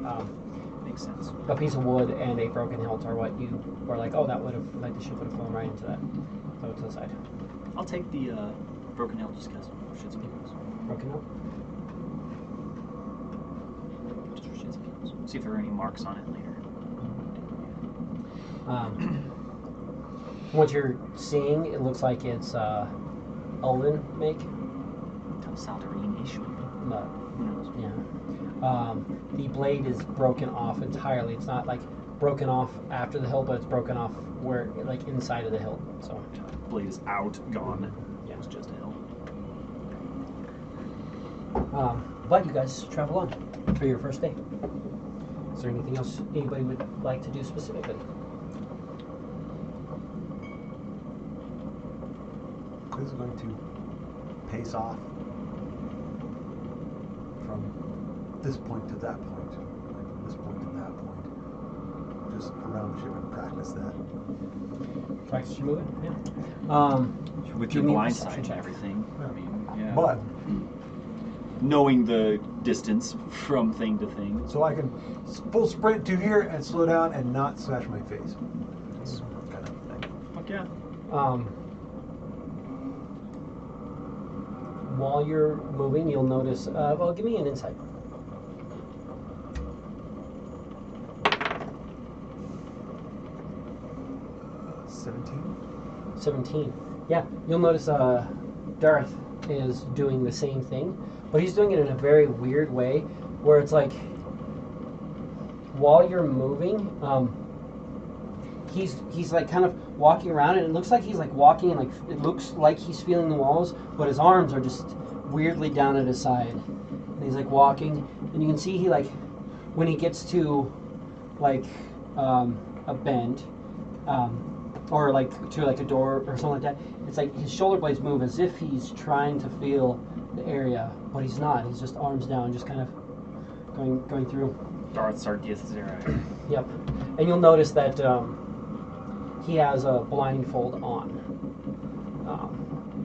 Makes sense. A piece of wood and a broken hilt are what you were like, oh, that would have, like the ship would have flown right into that. Throw it to the side. I'll take the broken hilt just because shits and giggles. Broken hilt? Just for shits and giggles. See if there are any marks on it later. What you're seeing, it looks like it's Elven make. Saldarine-ish. But, Who knows? yeah. The blade is broken off entirely. It's not like broken off after the hilt, but it's broken off where, like, inside of the hilt. So, Blade is out, gone. Yeah. It was just a hill. but you guys travel on for your first day. Is there anything else anybody would like to do specifically? This is going to pace off from this point to that point, and from this point to that point, just around the ship and practice that. Practice your movement? Yeah. With give your me a blind perception sight check. and everything. I mean, yeah. But knowing the distance from thing to thing. so I can full sprint to here and slow down and not smash my face. That's kind of thing. Fuck yeah. While you're moving, you'll notice. Well, give me an insight. 17. 17. Yeah, you'll notice Darth is doing the same thing, but he's doing it in a very weird way, where it's like while you're moving, he's like kind of walking around, and it looks like he's like walking, and like it looks like he's feeling the walls, but his arms are just weirdly down at his side, and he's like walking, and you can see he like when he gets to like a bend. Or like to like a door or something like that, it's like his shoulder blades move as if he's trying to feel the area, but he's not. He's just arms down, just kind of going through. Darth Sargeras. Yep. And you'll notice that he has a blindfold on,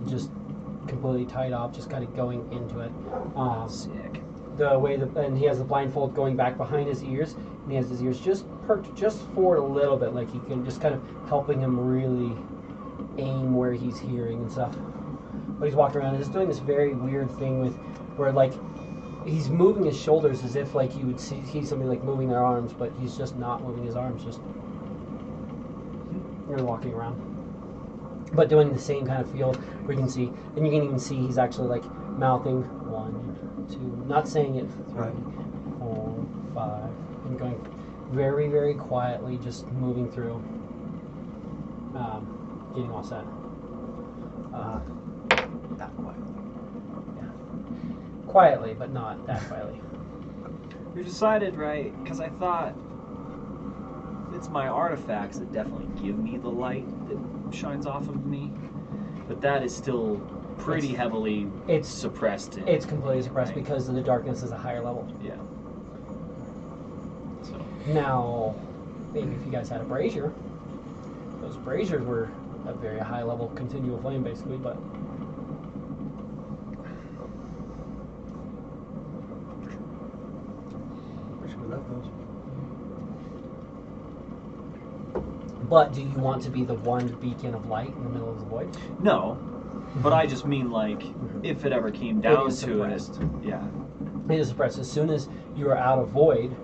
just completely tied off, just kind of going into it. Sick. The way and he has the blindfold going back behind his ears, and he has his ears just perked just forward a little bit, like he can just kind of helping him really aim where he's hearing and stuff. But he's walking around and just doing this very weird thing with where like he's moving his shoulders as if like you would see somebody like moving their arms, but he's just not moving his arms, just you're walking around. But doing the same kind of feel where you can see, and you can even see he's actually like mouthing 1, 2, not saying it, 3, 4, 5, and going very, very quietly, just moving through, getting all set. Not quite. Yeah. Quietly, but not that quietly. You decided, right? Because I thought it's my artifacts that definitely give me the light that shines off of me, but that is still pretty heavily suppressed. It's completely suppressed right? because the darkness is a higher level. Yeah. So Now, maybe if you guys had a brazier, those braziers were a very high level continual flame basically, but Wish we left those. But do you want to be the one beacon of light in the middle of the void? no, but I just mean like if it ever came down is to it, suppressed. yeah. It is suppressed. As soon as you are out of void,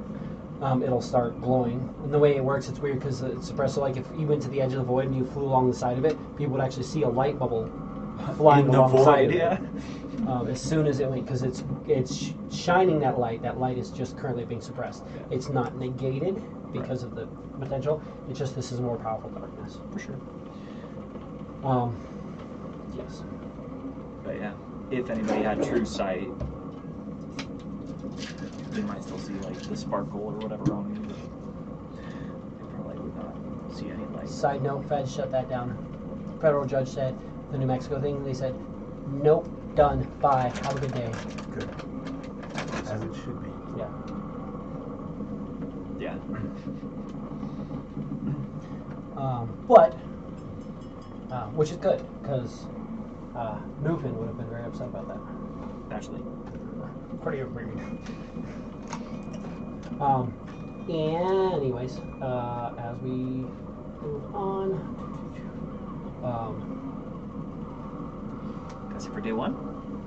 it'll start glowing. And the way it works, it's weird because it's suppressed. So like if you went to the edge of the void and you flew along the side of it, people would actually see a light bubble flying In the along the side void, of it. As soon as it went, because it's shining that light is just currently being suppressed. Yeah. It's not negated because of the potential. It's just this is more powerful darkness. For sure. Yes. But yeah, if anybody had true sight, they might still see like the sparkle or whatever on me. They probably would not see any light. Side note, Fed shut that down. Federal judge said the New Mexico thing. They said, nope, done. Bye. Have a good day. Good. As it should be. Yeah. Yeah. But which is good because Newfin would have been very upset about that. Actually. Pretty agreed. Anyways, as we move on, That's it for day one.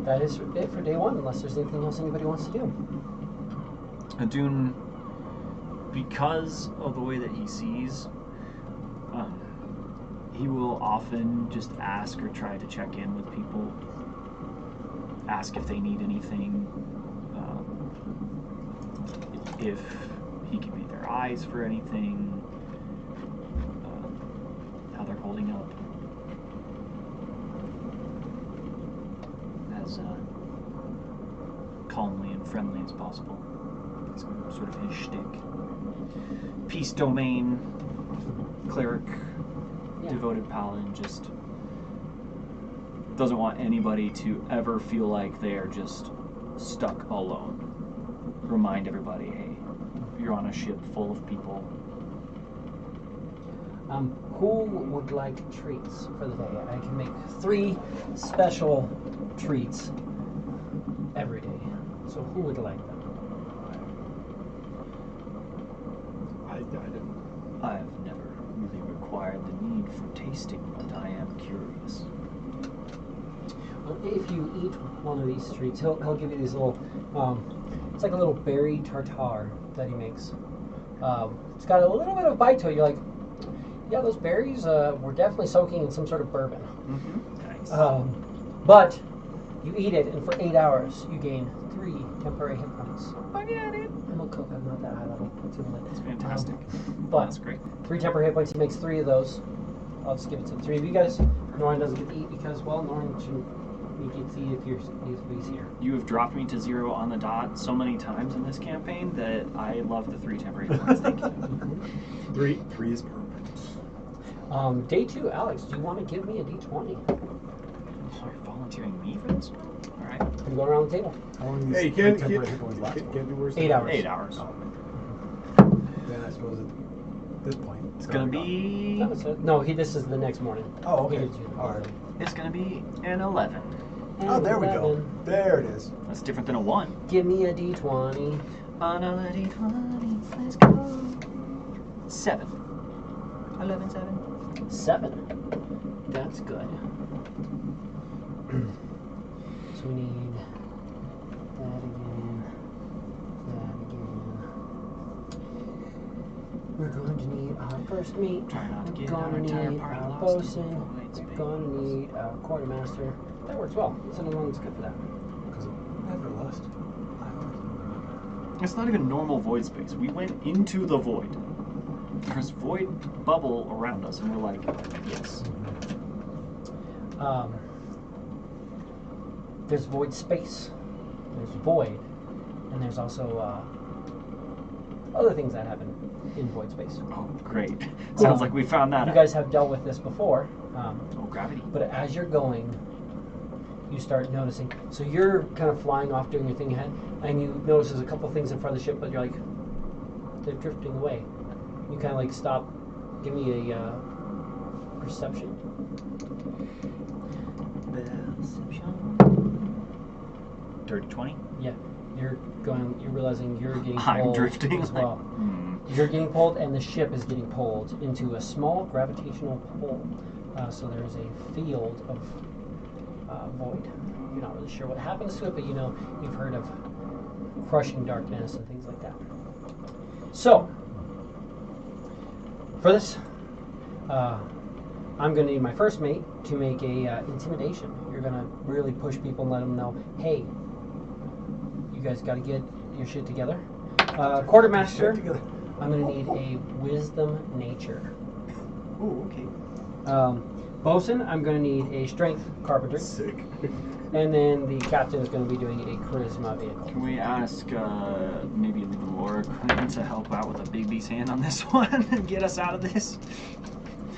that is it for day one. Unless there's anything else anybody wants to do. Adun, because of the way that he sees, He will often just ask or try to check in with people, ask if they need anything, if he can be their eyes for anything, how they're holding up. As calmly and friendly as possible. It's sort of his shtick. Peace domain, cleric, devoted paladin, just doesn't want anybody to ever feel like they're just stuck alone. Remind everybody, hey, you're on a ship full of people. Who would like treats for the day? I can make 3 special treats every day. So who would like them? I didn't. I've never really required the need for tasting, but I am curious. Well, if you eat one of these treats, he'll give you these little, it's like a little berry tartare that he makes. It's got a little bit of bite to it. You're like, yeah, those berries were definitely soaking in some sort of bourbon. Nice. But you eat it, and for 8 hours, you gain 3 temporary hit points. I get it. I'm a cook. I'm not that high level. That's fantastic. But That's great. 3 temporary hit points. He makes 3 of those. I'll just give it to the 3 of you guys. Norrin doesn't get to eat because, well, Norrin shouldn't get to eat if he's here. You have dropped me to 0 on the dot so many times in this campaign that I love the 3 temporary points. Thank you. 3 is perfect. Day 2, Alex, do you want to give me a D20? Oh, you're volunteering me for this one? All right. I'm going around the table. How long Hey, is can't temporary hit points last? do worse. 8 hours. 8 hours. Then I suppose at this point It's gonna be. No, this is the next morning. Oh, He okay. gives you- All right. It's gonna be an 11. Oh, there we go. 11. There it is. That's different than a 1. Give me a D20. Another D20. Let's go. 7. 11, 7. 7. That's good. So we need that again. That again. We're going to need our first meat. Try not to We're get going our to entire need party our lost bosun. in the void space. We're going to need our quartermaster. That works well. That's another one that's good for that. Because of Everlust. It's not even normal void space. We went into the void. There's void bubble around us, and we're like, yes. There's void space. There's void. And there's also other things that happen in void space. Oh, great. Sounds like we found that You out. guys have dealt with this before. Oh, gravity. But as you're going, you start noticing. So you're kind of flying off doing your thing ahead, and you notice there's a couple things in front of the ship, but you're like, they're drifting away. You kind of like stop. Give me a perception. Dirty 20. Yeah, you're realizing you're getting I'm pulled drifting. as well. You're getting pulled, and the ship is getting pulled into a small gravitational pull. So there is a field of void. You're not really sure what happens to it, but you know you've heard of crushing darkness and things like that. So for this, I'm going to need my first mate to make a intimidation. You're going to really push people and let them know, hey, you guys got to get your shit together. Quartermaster, I'm going to need a wisdom nature. Oh, okay. Bosun, I'm going to need a strength carpentry. Sick. And then the captain is going to be doing a charisma vehicle. Can we ask maybe Laura Quinn to help out with a big B's hand on this one and get us out of this?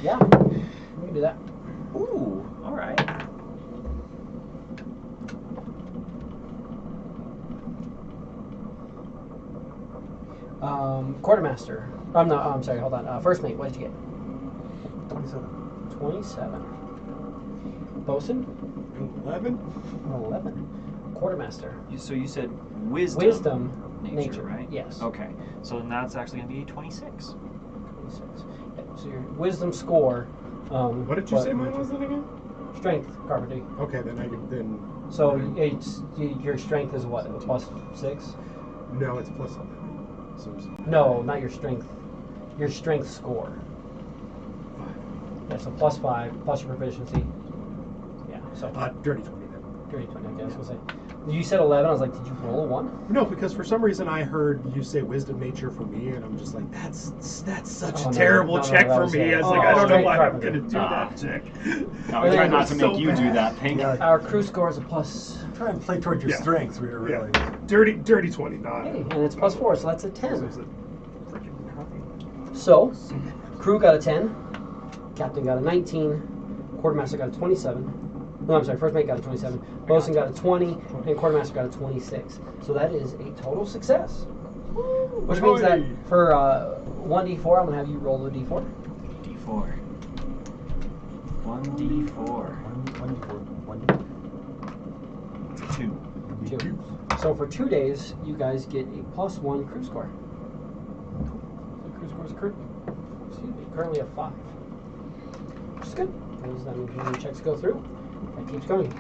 Yeah, we can do that. Ooh, all right. Quartermaster. I'm sorry, hold on. First mate, what did you get? 27. 27. Bosun? 11. 11. Quartermaster. So you said wisdom. Wisdom nature, right? Yes. Okay. So then that's actually going to be 26. 26. Yeah, so your wisdom score. What did you but say mine was then again? Strength carpentry. Okay, then I can then. So your strength is what? A +6? No, it's plus 11. So No, not your strength. Your strength score. 5. That's a +5 plus your proficiency. Yeah, so Dirty 20 then. dirty 20. Okay, I was gonna say. You said 11. I was like, did you roll a 1? No, because for some reason I heard you say wisdom nature for me, and I'm just like, that's such Oh, a no, terrible no, check that for was me. it. I was like, Oh, I don't know straight why I'm carpenter. gonna do that check. No, we try not to So make you bad. do that, Pink. Yeah. Our crew score is a plus. Try and play towards your Yeah. strengths, really. Yeah. Dirty 20, not. Hey, and it's +4, so that's a 10. It's a freaking copy. So, crew got a 10, captain got a 19, quartermaster got a 27. No, I'm sorry, first mate got a 27, bosun got a 20, and quartermaster got a 26. So that is a total success. Which means that for 1d4, I'm going to have you roll the d4. D4. 1d4. One. 2. 2. So for 2 days, you guys get a +1 crew score. The crew score is currently a 5. Which is good. That means when the checks go through, that keeps going.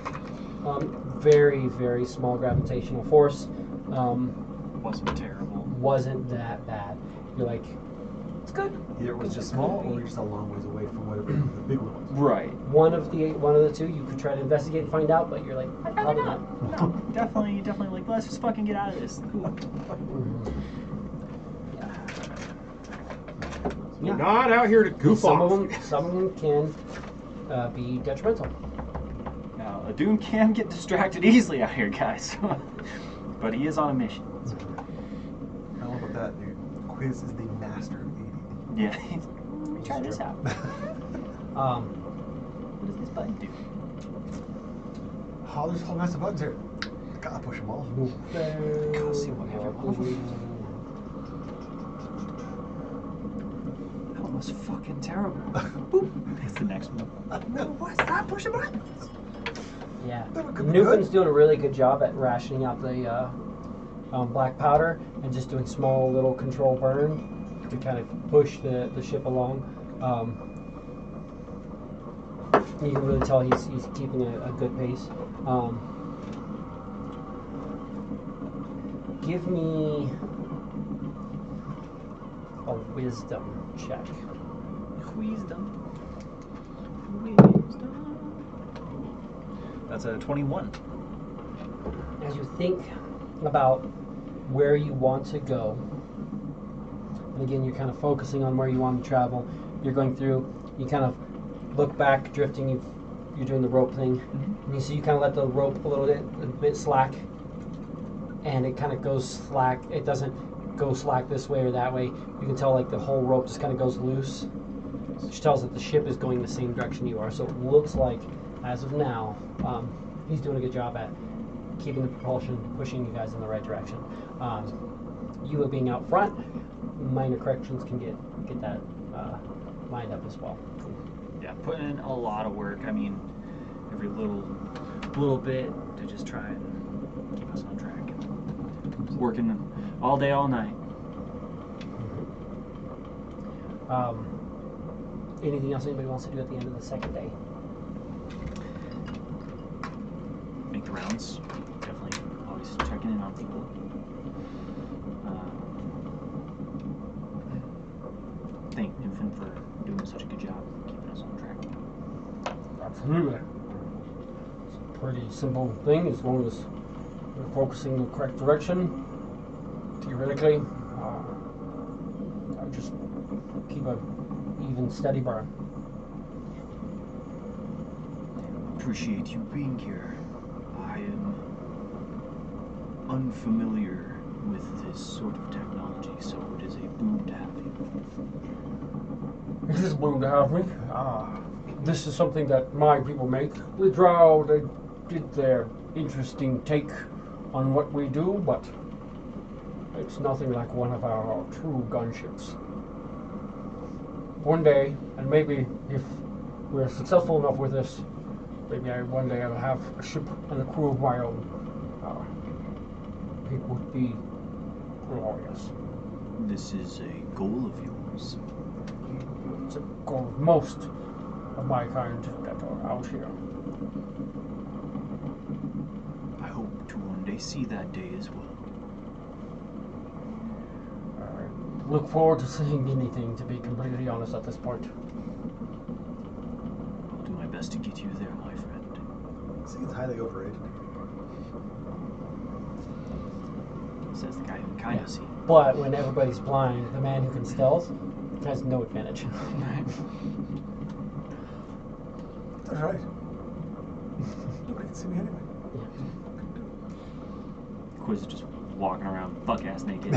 Very, very small gravitational force. Wasn't terrible. Wasn't that bad. You're like, it's good. Either it was just small, or just a long ways away from whatever the big one was. Right. One of the two, you could try to investigate and find out, but you're like, probably not. No, definitely like, let's just fucking get out of this. Cool. Yeah. Not out here to goof Some off. of them can be detrimental. Now, a Doom can get distracted easily out here, guys. But he is on a mission. I don't know about that, dude. Quiz is the master of eating. Yeah. Try this out. Um, What does this button do? Oh, there's a whole mess of buttons here. Gotta push them all. Go see what That one was fucking terrible. Boop. That's the next one. No, what's that? Push a button. Yeah. That could be Nuken's good. doing a really good job at rationing out the black powder and just doing small little control burn to kind of push the ship along. You can really tell he's keeping a good pace. Give me a wisdom check. Wisdom. That's a 21. As you think about where you want to go, and again, you're kind of focusing on where you want to travel. You're going through. You kind of look back, drifting. You're doing the rope thing, and you see you kind of let the rope a bit slack, and it kind of goes slack. It doesn't go slack this way or that way. You can tell like the whole rope just kind of goes loose, which tells that the ship is going the same direction you are. So it looks like, as of now, he's doing a good job at keeping the propulsion, pushing you guys in the right direction. You being out front, minor corrections can get that lined up as well. Yeah, putting in a lot of work. I mean, every little bit to just try and keep us on track. Working all day, all night. Anything else anybody wants to do at the end of the second day? Make the rounds. Definitely always checking in on people. Thank Infant for doing such a good job keeping us on track. Absolutely. It's a pretty simple thing as long as you're focusing in the correct direction. Theoretically, just keep a even steady burn. Appreciate you being here. I am unfamiliar with this sort of technology, so it is a boon to have you. It is a boon to have me. This is something that my people make. The Drow, they did their interesting take on what we do, but it's nothing like one of our true gunships. One day, and maybe if we're successful enough with this, maybe one day I'll have a ship and a crew of my own. It would be glorious. This is a goal of yours. It's a goal of most of my kind that are out here. I hope to one day see that day as well. I look forward to seeing anything, to be completely honest, at this point. best to get you there, my friend. Seems highly overrated. Says the guy who can kind of see. But when everybody's blind, the man who can stealth has no advantage. That's right. Nobody can see me anyway. Quiz is just walking around buck-ass naked.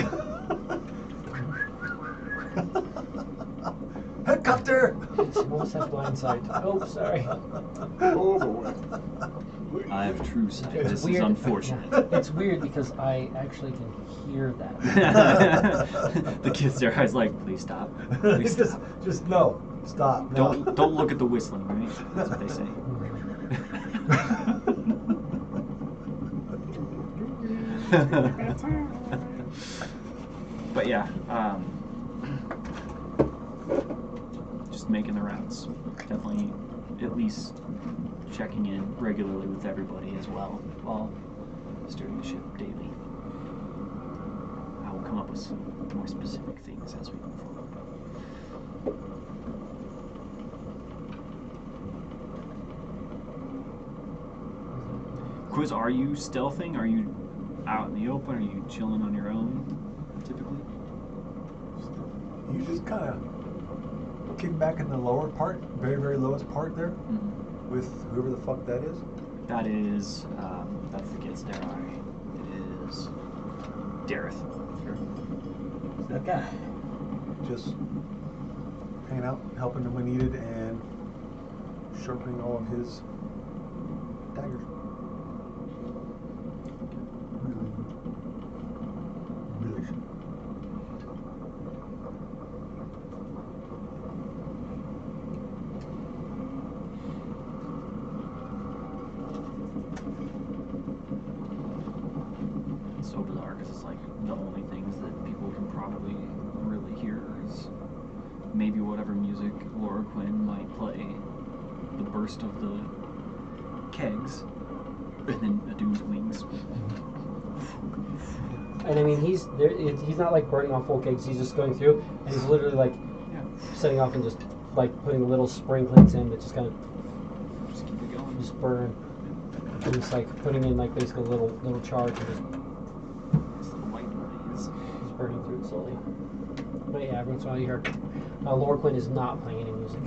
Helicopter! She almost has blind sight. Oh, sorry. Oh boy. I have true sight. This is Weird. unfortunate. It's weird because I actually can hear that. The kid there, I was like, please stop. Please stop. just no. Stop. No. Don't look at the whistling, right? That's what they say. But yeah, just making the rounds. Definitely at least checking in regularly with everybody as well while steering the ship daily. I will come up with some more specific things as we move forward. Quiz, are you stealthing? Are you out in the open? Are you chilling on your own, typically? You just kind of kick back in the lower part, very, very lowest part there, with whoever the fuck that is. That is, that's the kid's It is Dareth. That guy. Just hanging out, helping him when needed, and sharpening all of his daggers. Really should. It's so bizarre because it's like the only things that people can probably really hear is maybe whatever music Laura Quinn might play, the burst of the kegs, and then a dude's wings. And I mean, he's not like burning off full cakes. He's just going through, and he's literally like setting off and just like putting little sprinklings in that just kind of Just keep it going. just burn. And just like putting in like basically a little charge and just This little white blaze. burning through it slowly. But yeah, every once in a while you hear Laura Quinn is not playing any music.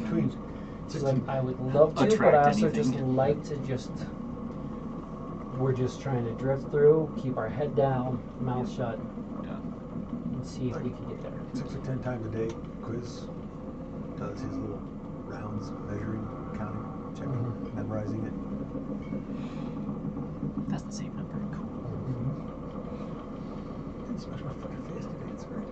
She's like, I would love to, but Attract I also anything. just like to just. We're just trying to drift through, keep our head down, mouth shut, Yeah. and see if we can get there. 6 or 10 times a day, Quiz does his little rounds, measuring, counting, checking, memorizing it. That's the same number. Cool. Didn't smash my fucking face today, it's great.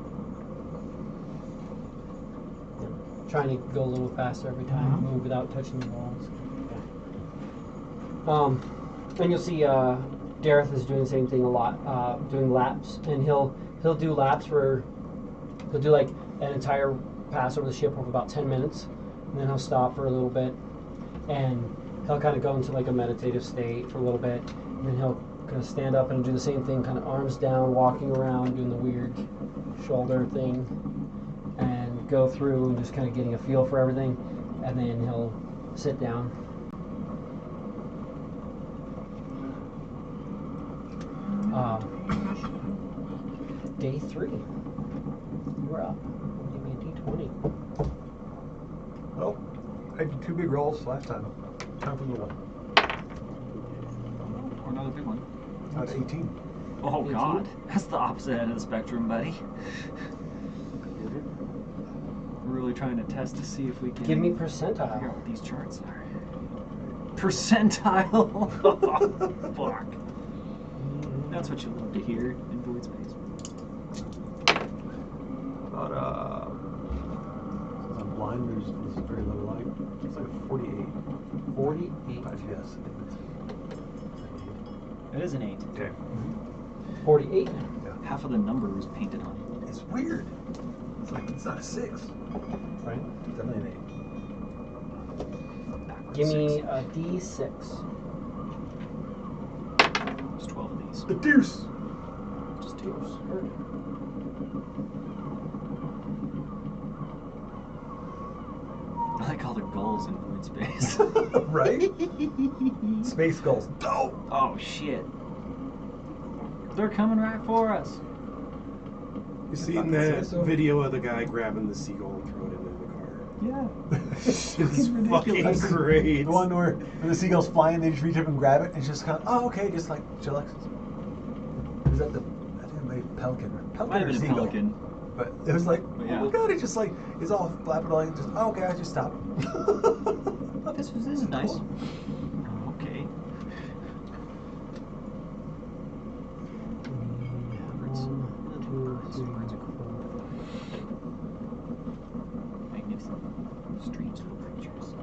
Trying to go a little faster every time, move without touching the walls. And you'll see Dareth is doing the same thing a lot, doing laps, and he'll do laps where he'll do like an entire pass over the ship of about 10 minutes, and then he'll stop for a little bit, and he'll kind of go into like a meditative state for a little bit, and then he'll kind of stand up and do the same thing, kind of arms down, walking around, doing the weird shoulder thing, and go through and just kind of getting a feel for everything, and then he'll sit down. Day 3. You're up. Give me a D20. Well, I did 2 big rolls last time. Time for the one. Or another big one. Not 18. Oh 18? God, that's the opposite end of the spectrum, buddy. We're really trying to test to see if we can Give me figure percentile. out what these charts are. Percentile. Oh, fuck. That's what you love to hear in void space. About, since I'm blind, there's this very low light. It's like 48. 48. Yes. It is an 8. Okay. 48. Half of the number was painted on it. It's weird. It's like, it's not a 6. Right. It's definitely an Backwards Give me 6. a D6. There's 12 of these. 8. The deuce! Just 2. like all the gulls in Void Space. Right? Space gulls. Dope! Oh shit. They're coming right for us. You seen that video of the guy grabbing the seagull and throwing it into the car? Yeah. It's fucking ridiculous. great. The one where when the seagull's flying, they just reach up and grab it, and it's just kind of, oh, okay, just like chillax. Is that the, I think it might be pelican. Pelican Might have or been a seagull. pelican. But it was like, Yeah. oh my god, it's just like, it's all flapping all, just, oh, okay, I just stopped. Oh, this is nice. Cool. Oh, okay. Magnificent. Strange little creatures.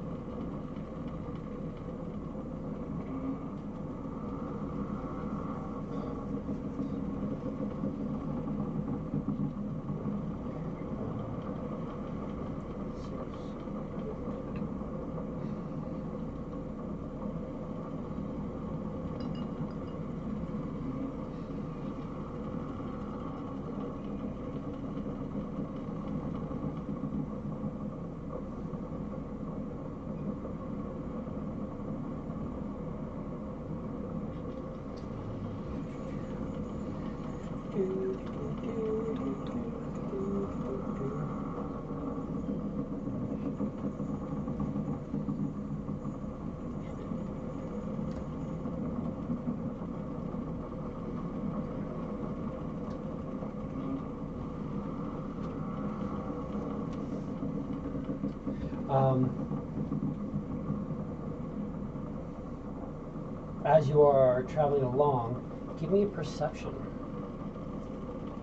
As you are traveling along, give me a perception.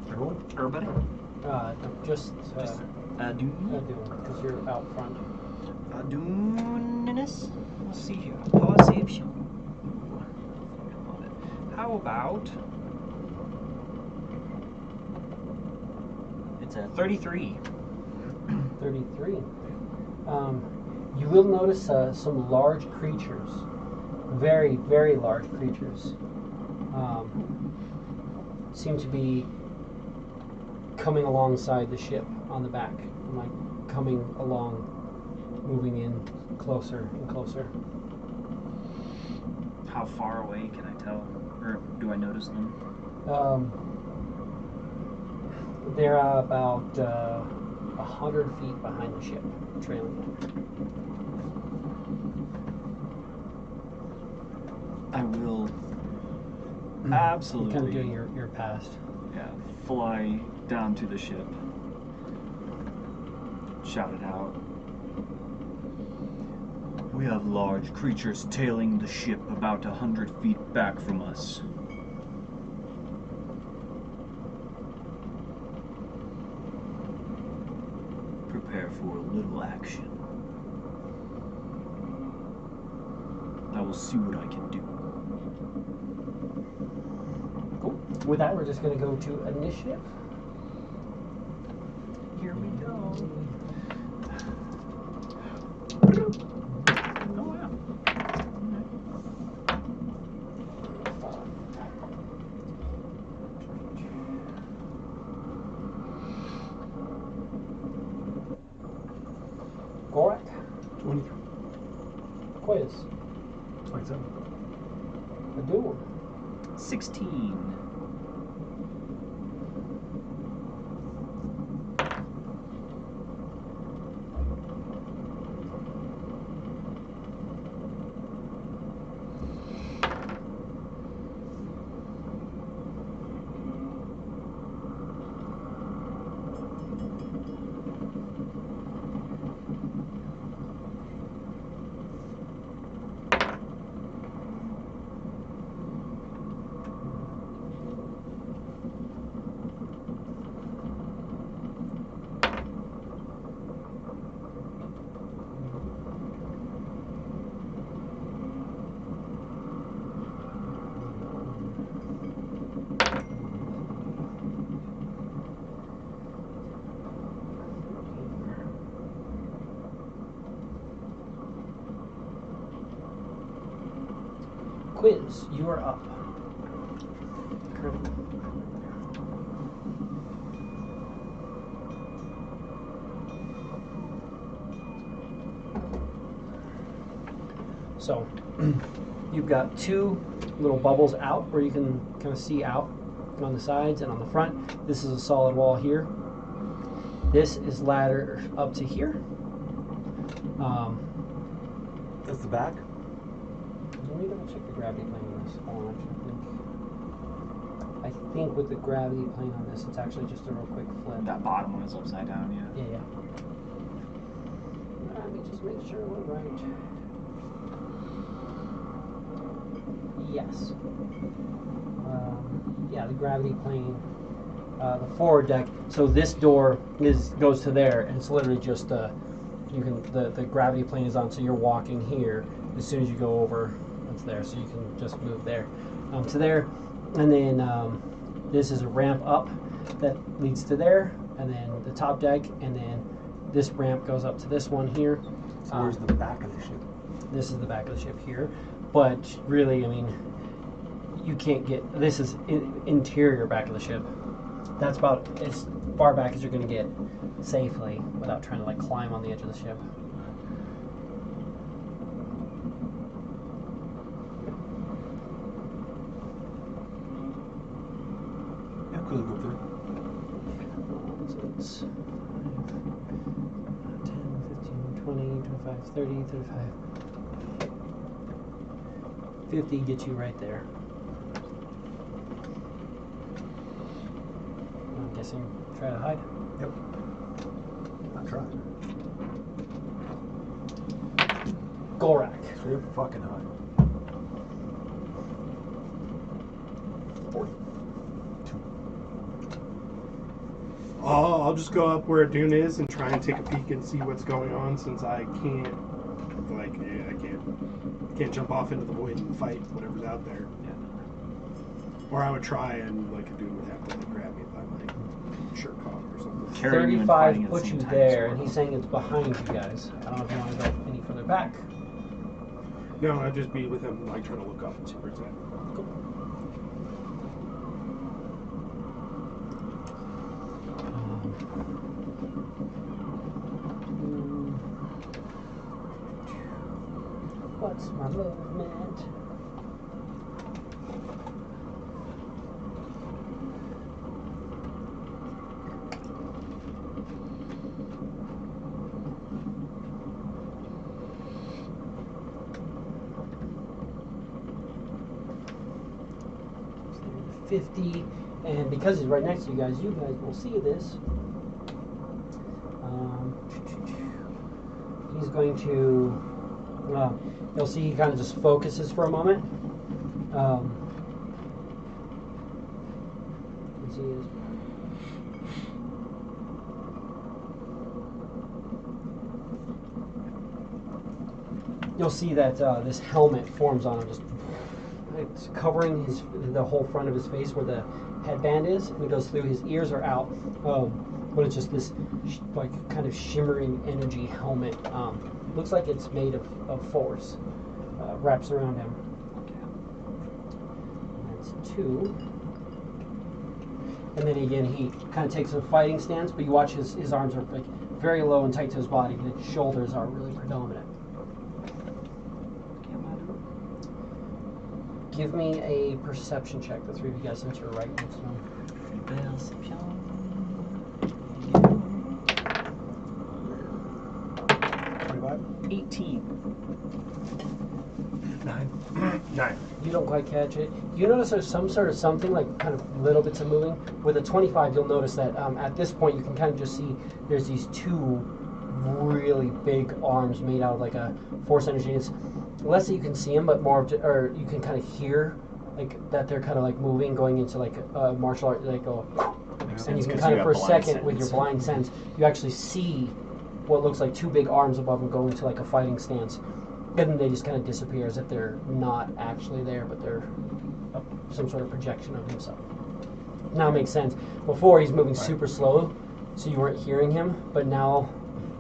Everyone? Everybody? Just because you're out front. Aduninus? Let's see here. Perception. How about... It's a 33. 33. You will notice some large creatures. Very, very large creatures. Seem to be coming alongside the ship on the back. Like coming along, moving in closer and closer. How far away can I tell? Or do I notice them? They're about 100 feet behind the ship, trailing it. I will You're absolutely kind of doing your past. fly down to the ship. Shout it out. We have large creatures tailing the ship about 100 feet back from us. Prepare for a little action. I will see what I can do. Cool. With that, we're just going to go to initiative. Here we go. Oh, yeah. Gorak, 23. Quiz, 27. Adu, 16. Quiz, you are up. So you've got two little bubbles out where you can kind of see out on the sides and on the front. This is a solid wall here. This is ladder up to here. That's the back. Let me double check the gravity plane on this. Hold on, I think with the gravity plane on this, it's actually just a real quick flip. That bottom one is upside down, yeah. Yeah. Let me just make sure we're right. Yes. Yeah, the gravity plane, the forward deck. So this door goes to there, and it's literally just the gravity plane is on. So you're walking here. As soon as you go over, it's there. So you can just move there to there, and then this is a ramp up that leads to there, and then the top deck, and then this ramp goes up to this one here. So where's the back of the ship? This is the back of the ship here, but really, I mean, you can't get, this is interior back of the ship. That's about as far back as you're going to get safely without trying to like climb on the edge of the ship. Yeah, could go through. So it's 10, 15, 20, 25, 30, 35, 50 gets you right there. I'm guessing try to hide. Yep. I'll try. Gorak. So you're fucking high. 42. I'll just go up where Dune is and try and take a peek and see what's going on, since I can't, like, I can't jump off into the void and fight whatever's out there. Yeah. Or I would try and, like, a Dune would have to, like, grab me by my shirt collar or something. Carrying you and 35 fighting at the puts same you time, there, sort and of. he's saying it's behind you guys. I don't know if you want to go any further back. No, I'd just be with him, like, trying to look up and see where it's at. What's my movement? So 50, and because he's right next to you guys will see this. He's going to, you'll see he kind of just focuses for a moment. Let's see his, you'll see that this helmet forms on him, just it's covering the whole front of his face where the headband is, and it goes through. His ears are out, but it's just this like kind of shimmering energy helmet. Looks like it's made of force. Wraps around him. That's 2. And then again, he kind of takes a fighting stance, but you watch his arms are like very low and tight to his body, and his shoulders are really predominant. Give me a perception check, the three of you guys, since you're right next to him. 25? 18. 9. You don't quite catch it. You notice there's some sort of something, like kind of little bits of moving. With a 25, you'll notice that at this point you can kind of just see there's these 2 really big arms made out of like a force energy. It's less that you can see them, but more of, or you can kind of hear like that they're kind of like moving, going into like a martial art, like go, and you can kind of for a second with your blind sense, you actually see what looks like 2 big arms above them go into like a fighting stance. And then they just kind of disappear as if they're not actually there, but they're some sort of projection of himself. Now it makes sense. Before he's moving super slow, so you weren't hearing him, but now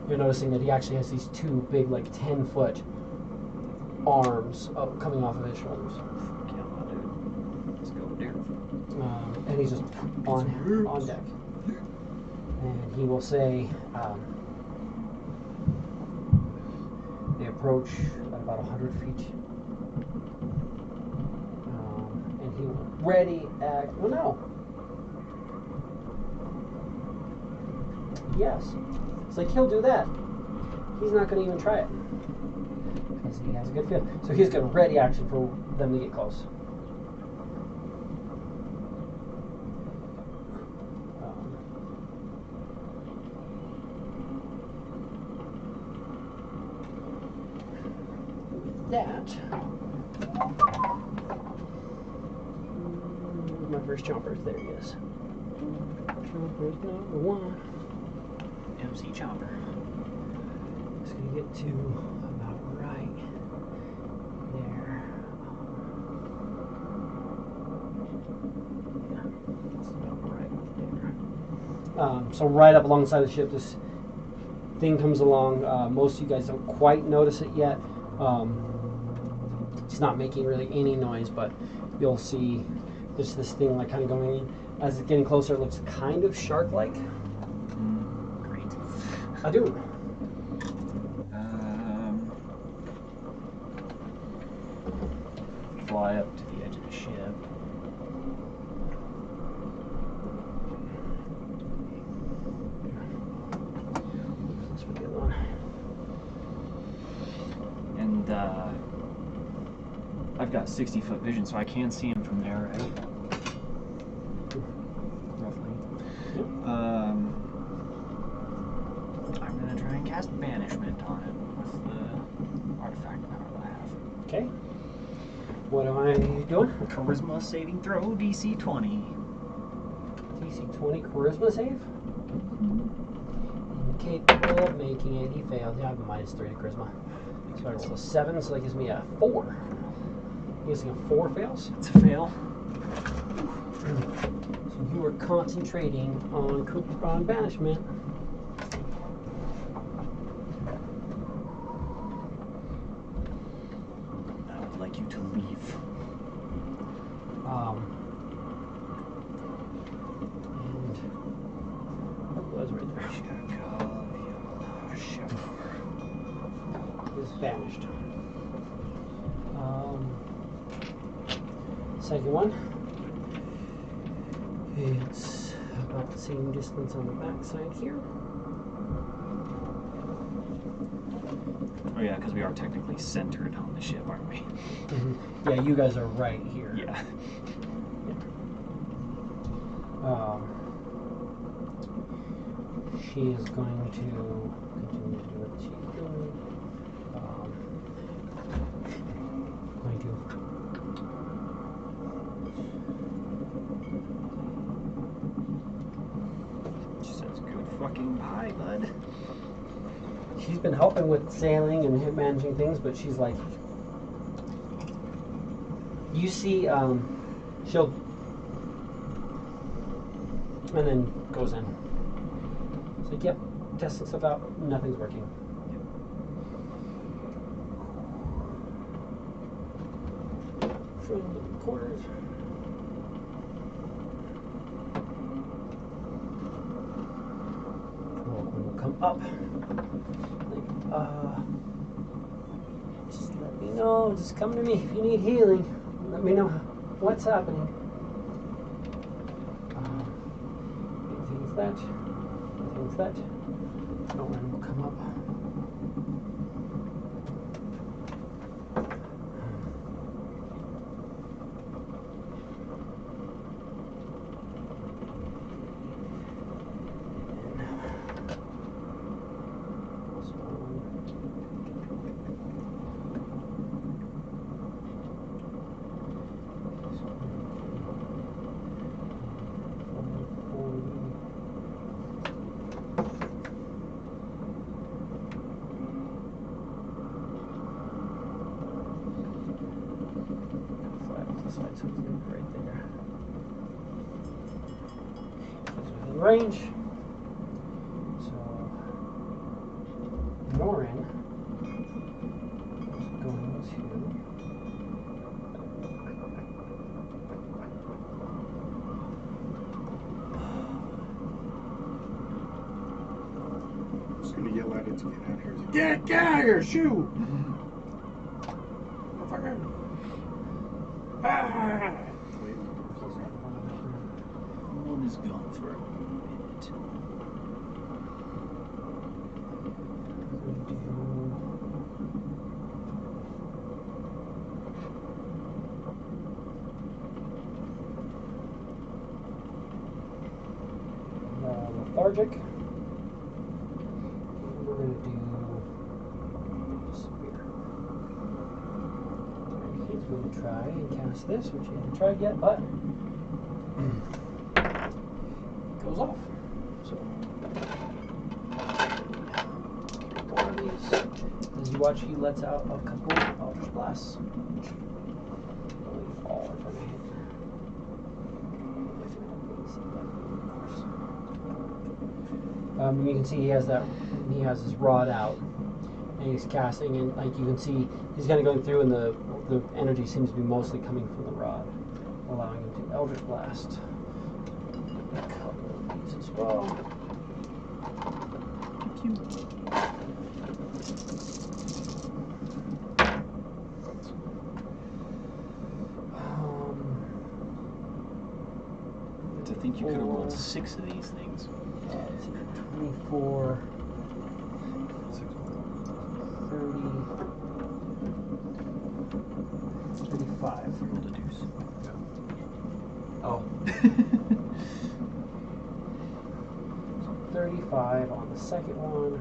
you're noticing that he actually has these 2 big, like 10-foot arms coming off of his shoulders. Let's go, dude. And he's just on deck. And he will say, they approach at about 100 feet. And he will ready act. Well, no. Yes. It's like he'll do that. He's not going to even try it. Because he has a good feel. So he's got a ready action for them to get close. That. My first chompers. There he is. Chompers number 1. MC Chomper. Just gonna get to about right there. Yeah, it's about right there. So right up alongside the ship, this thing comes along. Most of you guys don't quite notice it yet. It's not making really any noise, but you'll see there's this thing like kind of going in. As it's getting closer, it looks kind of shark-like. Great. I do. Fly up to the edge of the ship. That's for the other one. And I've got 60-foot vision, so I can see him from there, right? Roughly. I'm gonna try and cast banishment on it with the artifact power that I have. Okay. What am I doing? Charisma saving throw, DC 20. DC 20 charisma save? Capable of making it. He failed. Yeah, I have a -3 to charisma. So I roll a 7, so that gives me a 4. Using a 4 fails. It's a fail. So you are concentrating on banishment. I would like you to leave. And it was right there. Is banished. Second one. It's about the same distance on the back side here. Oh yeah, because we are technically centered on the ship, aren't we? Yeah, you guys are right here. Yeah. She is going to continue to do what she's doing. Going to. She says, "Good fucking pie, bud." She's been helping with sailing and managing things, but she's like, you see, she'll, and then goes in. It's like, yep, testing stuff out, nothing's working. From the quarters. Will come up. Just let me know. Just come to me if you need healing. Let me know what's happening. Anything's that. Anything's that. No one will come up. So it's right there. It's within range. So Norin is going to I'm just gonna yell at it to get out of here. Get out of here! Shoot! One is gone for a minute. Lethargic. We're going to do Spear. He's going to try and cast this, which he hasn't tried yet, but goes off. So, one of these. As you watch, he lets out a couple of Eldritch Blasts. Only fall if I'm hit. You can see he has his rod out, and he's casting, and like you can see, he's kind of going through, and the energy seems to be mostly coming from the rod, allowing him to Eldritch Blast. A couple of these as well. To think you could have rolled 6 of these things. 24, 30, 35. Rolled a deuce. Oh. 35 on the second one.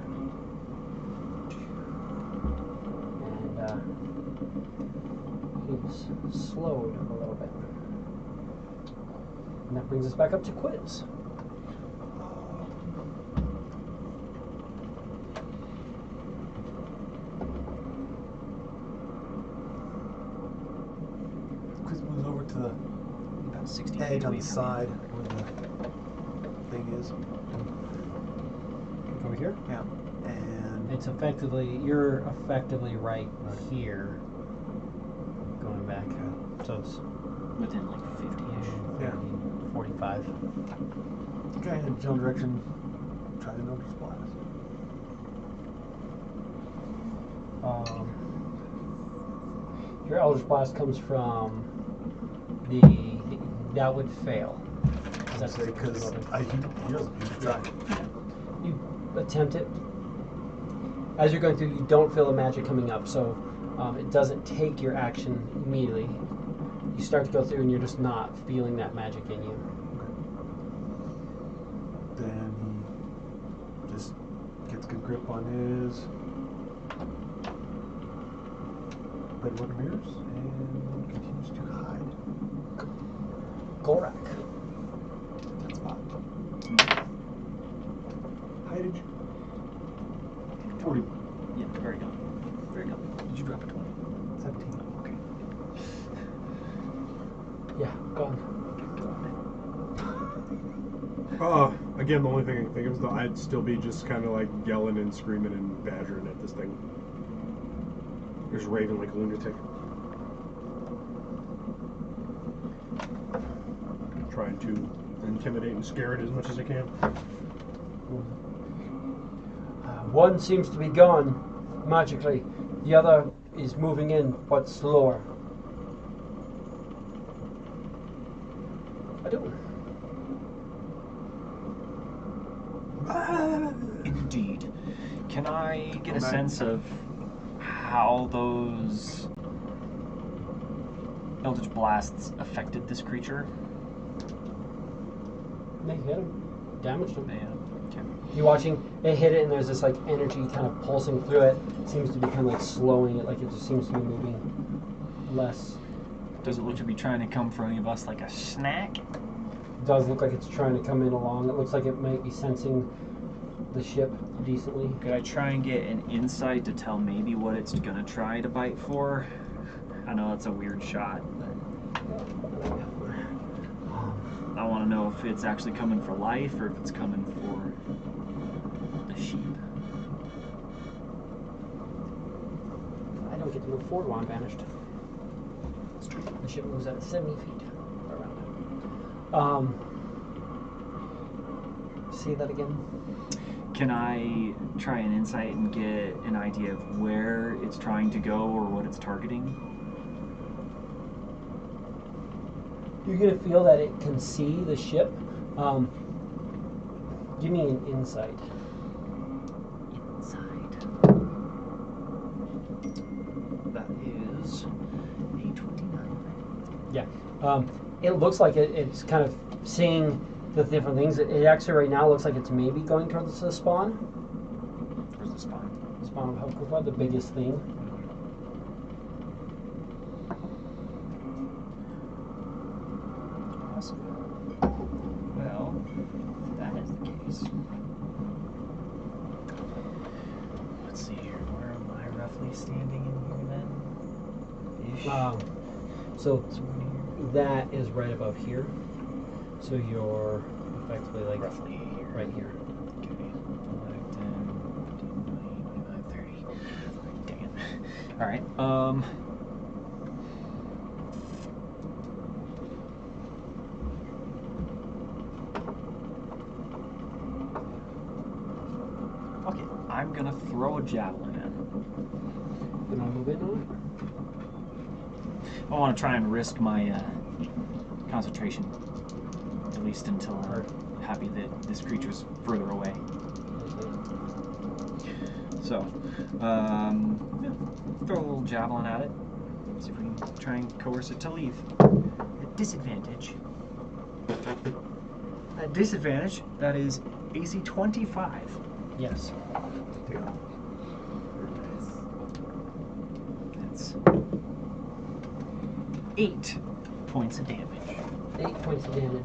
And he's slowed a little bit. And that brings us back up to Quiz. Quiz moves over to the About 60 edge feet on away the from side where the thing is. Over here? Yeah. And It's you're effectively right here. Going back. So it's you. Within like 50-ish. yeah. 45. Okay, in general direction, try to notice blast. Your Eldritch Blast comes from that would fail. Because he doesn't try. You attempt it. As you're going through, you don't feel the magic coming up, so it doesn't take your action immediately. You start to go through, and you're just not feeling that magic in you. Then he just gets good grip on his Bedwater Mirrors and continues to hide. Gorak. That spot. Hidage. 40. Yeah, very good. Very good. Did you drop a 20? 17. Okay. Yeah, gone. Again, the only thing I can think of is that I'd still be just kind of like yelling and screaming and badgering at this thing. Just raving like a lunatic. Trying to intimidate and scare it as much as I can. One seems to be gone magically. The other is moving in, but slower. I do. Indeed. Can I get a sense of how those Eldritch Blasts affected this creature? They hit him. Damaged him. Yeah. Okay. You're watching it hit it, and there's this like energy kind of pulsing through it. Seems to be kind of like slowing it, like it just seems to be moving less. Does it look to be trying to come for any of us like a snack? It does look like it's trying to come in along. It looks like it might be sensing the ship decently. Could I try and get an insight to tell maybe what it's gonna try to bite for? I know it's a weird shot, but I want to know if it's actually coming for life or if it's coming for the sheep. I don't get to move forward while I'm vanished. The ship moves at 70 feet around. Say that again. Can I try an insight and get an idea of where it's trying to go or what it's targeting? You're gonna feel that it can see the ship. Give me an insight. Inside. That is a 29. Yeah. It looks like it's kind of seeing the different things. It actually right now looks like it's maybe going towards the spawn. Where's the spawn? Spawn of Hokova, the biggest thing. Awesome. Well, if that is the case. Let's see here. Where am I roughly standing in here then? Ish. So that is right above here. So you're effectively like Roughly here. right here. Okay. 5, 10, 15, 20, 25, 30. Dang it. Alright. Okay, I'm gonna throw a javelin in. Can I move in on I want to try and risk my concentration, at least until I'm happy that this creature's further away. So, yeah, throw a little javelin at it. See if we can try and coerce it to leave. At disadvantage. At disadvantage, that is AC 25. it? Yes. That's 8 points of damage. 8 points of damage.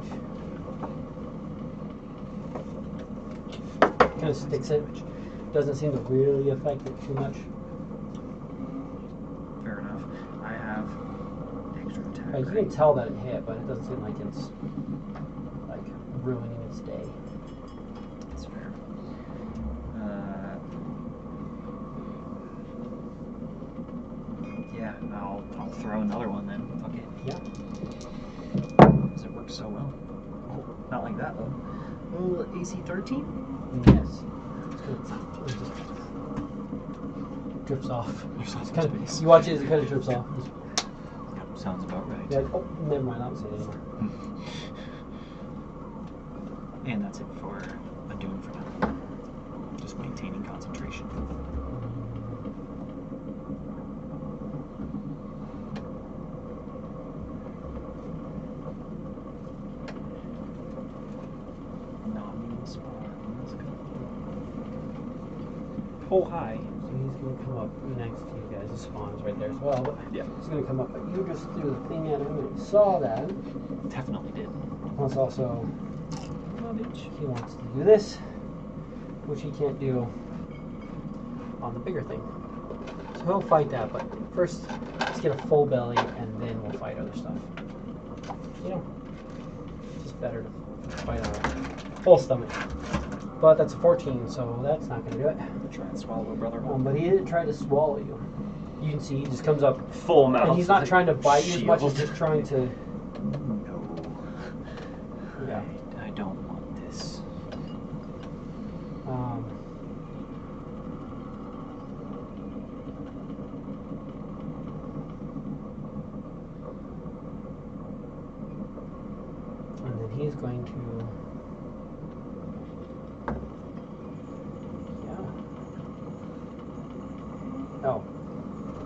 Kind of sticks it. Doesn't seem to really affect it too much. Fair enough. I have extra attack. You can tell that it hit, but it doesn't seem like it's like ruining its day. That's fair. Yeah, I'll throw another one then. Fuck it. Yeah. Because it works so well. Oh, not like that though. Well, AC 13? Yes. It just drifts off. There's lots of Kind space. of, you watch it as it kind of drifts off. Yep, sounds about right. You're like, oh, never mind, I don't see it anymore. And that's it for a Dune for now. Just maintaining concentration. Oh, hi. So he's going to come up next to you guys. The spawn's right there as well. But Yeah. he's going to come up, but you just threw the thing at him and he saw that. Definitely did. Plus also, he wants to do this, which he can't do on the bigger thing. So he'll fight that, but first, let's get a full belly and then we'll fight other stuff. You know, it's just better to fight on a full stomach. But that's a 14, so that's not going to do it. Try and swallow, brother. But he didn't try to swallow you. You can see he just comes up Full mouth. and he's not trying to bite you as much as Shield. just trying to. No. Yeah. I don't want this. And then he's going to. Oh.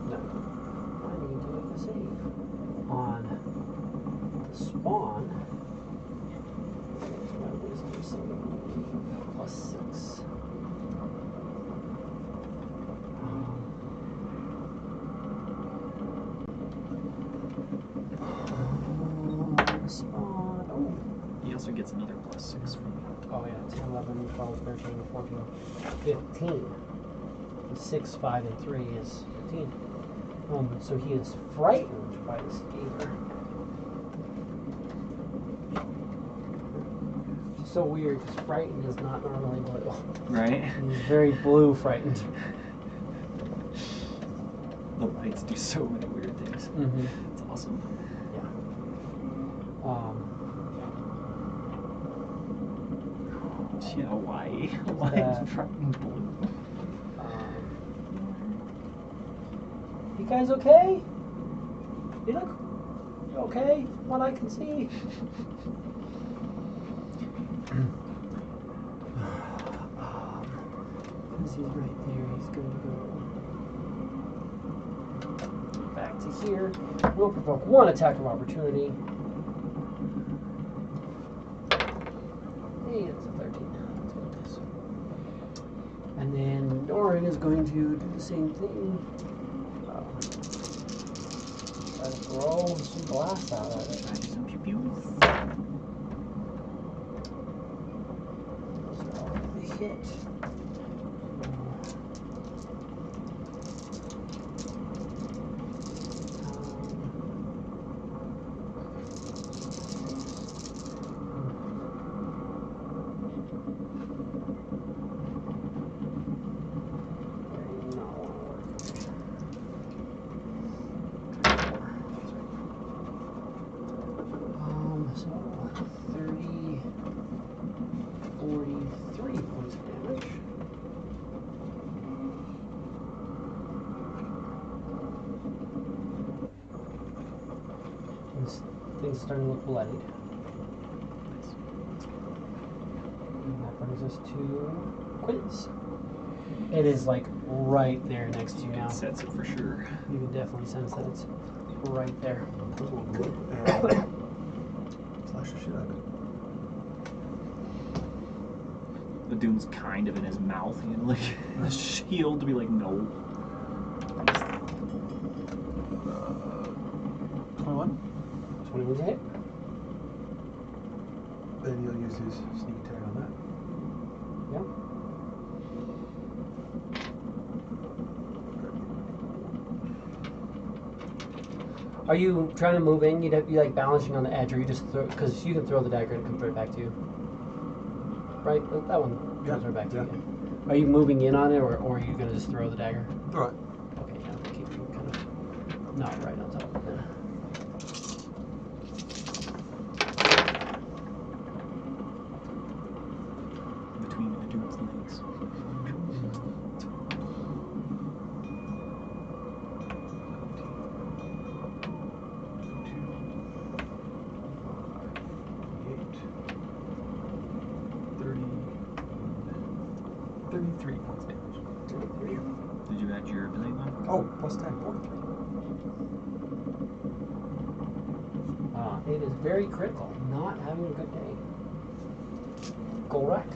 No. I need to make a save. On the spawn. Where's my wisdom save? +6. Spawn. Oh. He also gets another +6 from me. Oh yeah, 10, 11, 12, 13, 14, 15. 6, 5, and 3 is 15. So he is frightened by this gator. So weird, because frightened is not normally blue. Right? He's very blue frightened. The lights do so many weird things. Mm-hmm. It's awesome. Yeah. Yeah, why? Why that- is frightened blue? You guys okay? You look You okay? What I can see. Because he's right there, he's going to go back to here. We'll provoke one attack of opportunity. Hey, it's a 13. That's what it is. And then Doran is going to do the same thing. Try to throw some blast out at it. Some pew pews. Hit. So 30, 43 points of damage. This thing's starting to look bloodied. And that brings us to Quince. It is like right there next to you now. It sets it for sure. You can definitely sense that it's right there. Slash the shit out of it. The dune's kind of in his mouth, and like the shield to be like, no. 21. 21's a hit. Then he'll use his sneak attack on that. Yeah. Are you trying to move in? You'd have to be like balancing on the edge, or you just throw, because you can throw the dagger and it comes right back to you. Right? That one comes right back to you. Are you moving in on it, or are you going to just throw the dagger? Alright. Okay, yeah, keep you kind of not right on top of it. Between the dude's legs. 33 points damage. Did you add your ability one? Oh, plus 10, 43. It is very critical. Not having a good day. Golrak.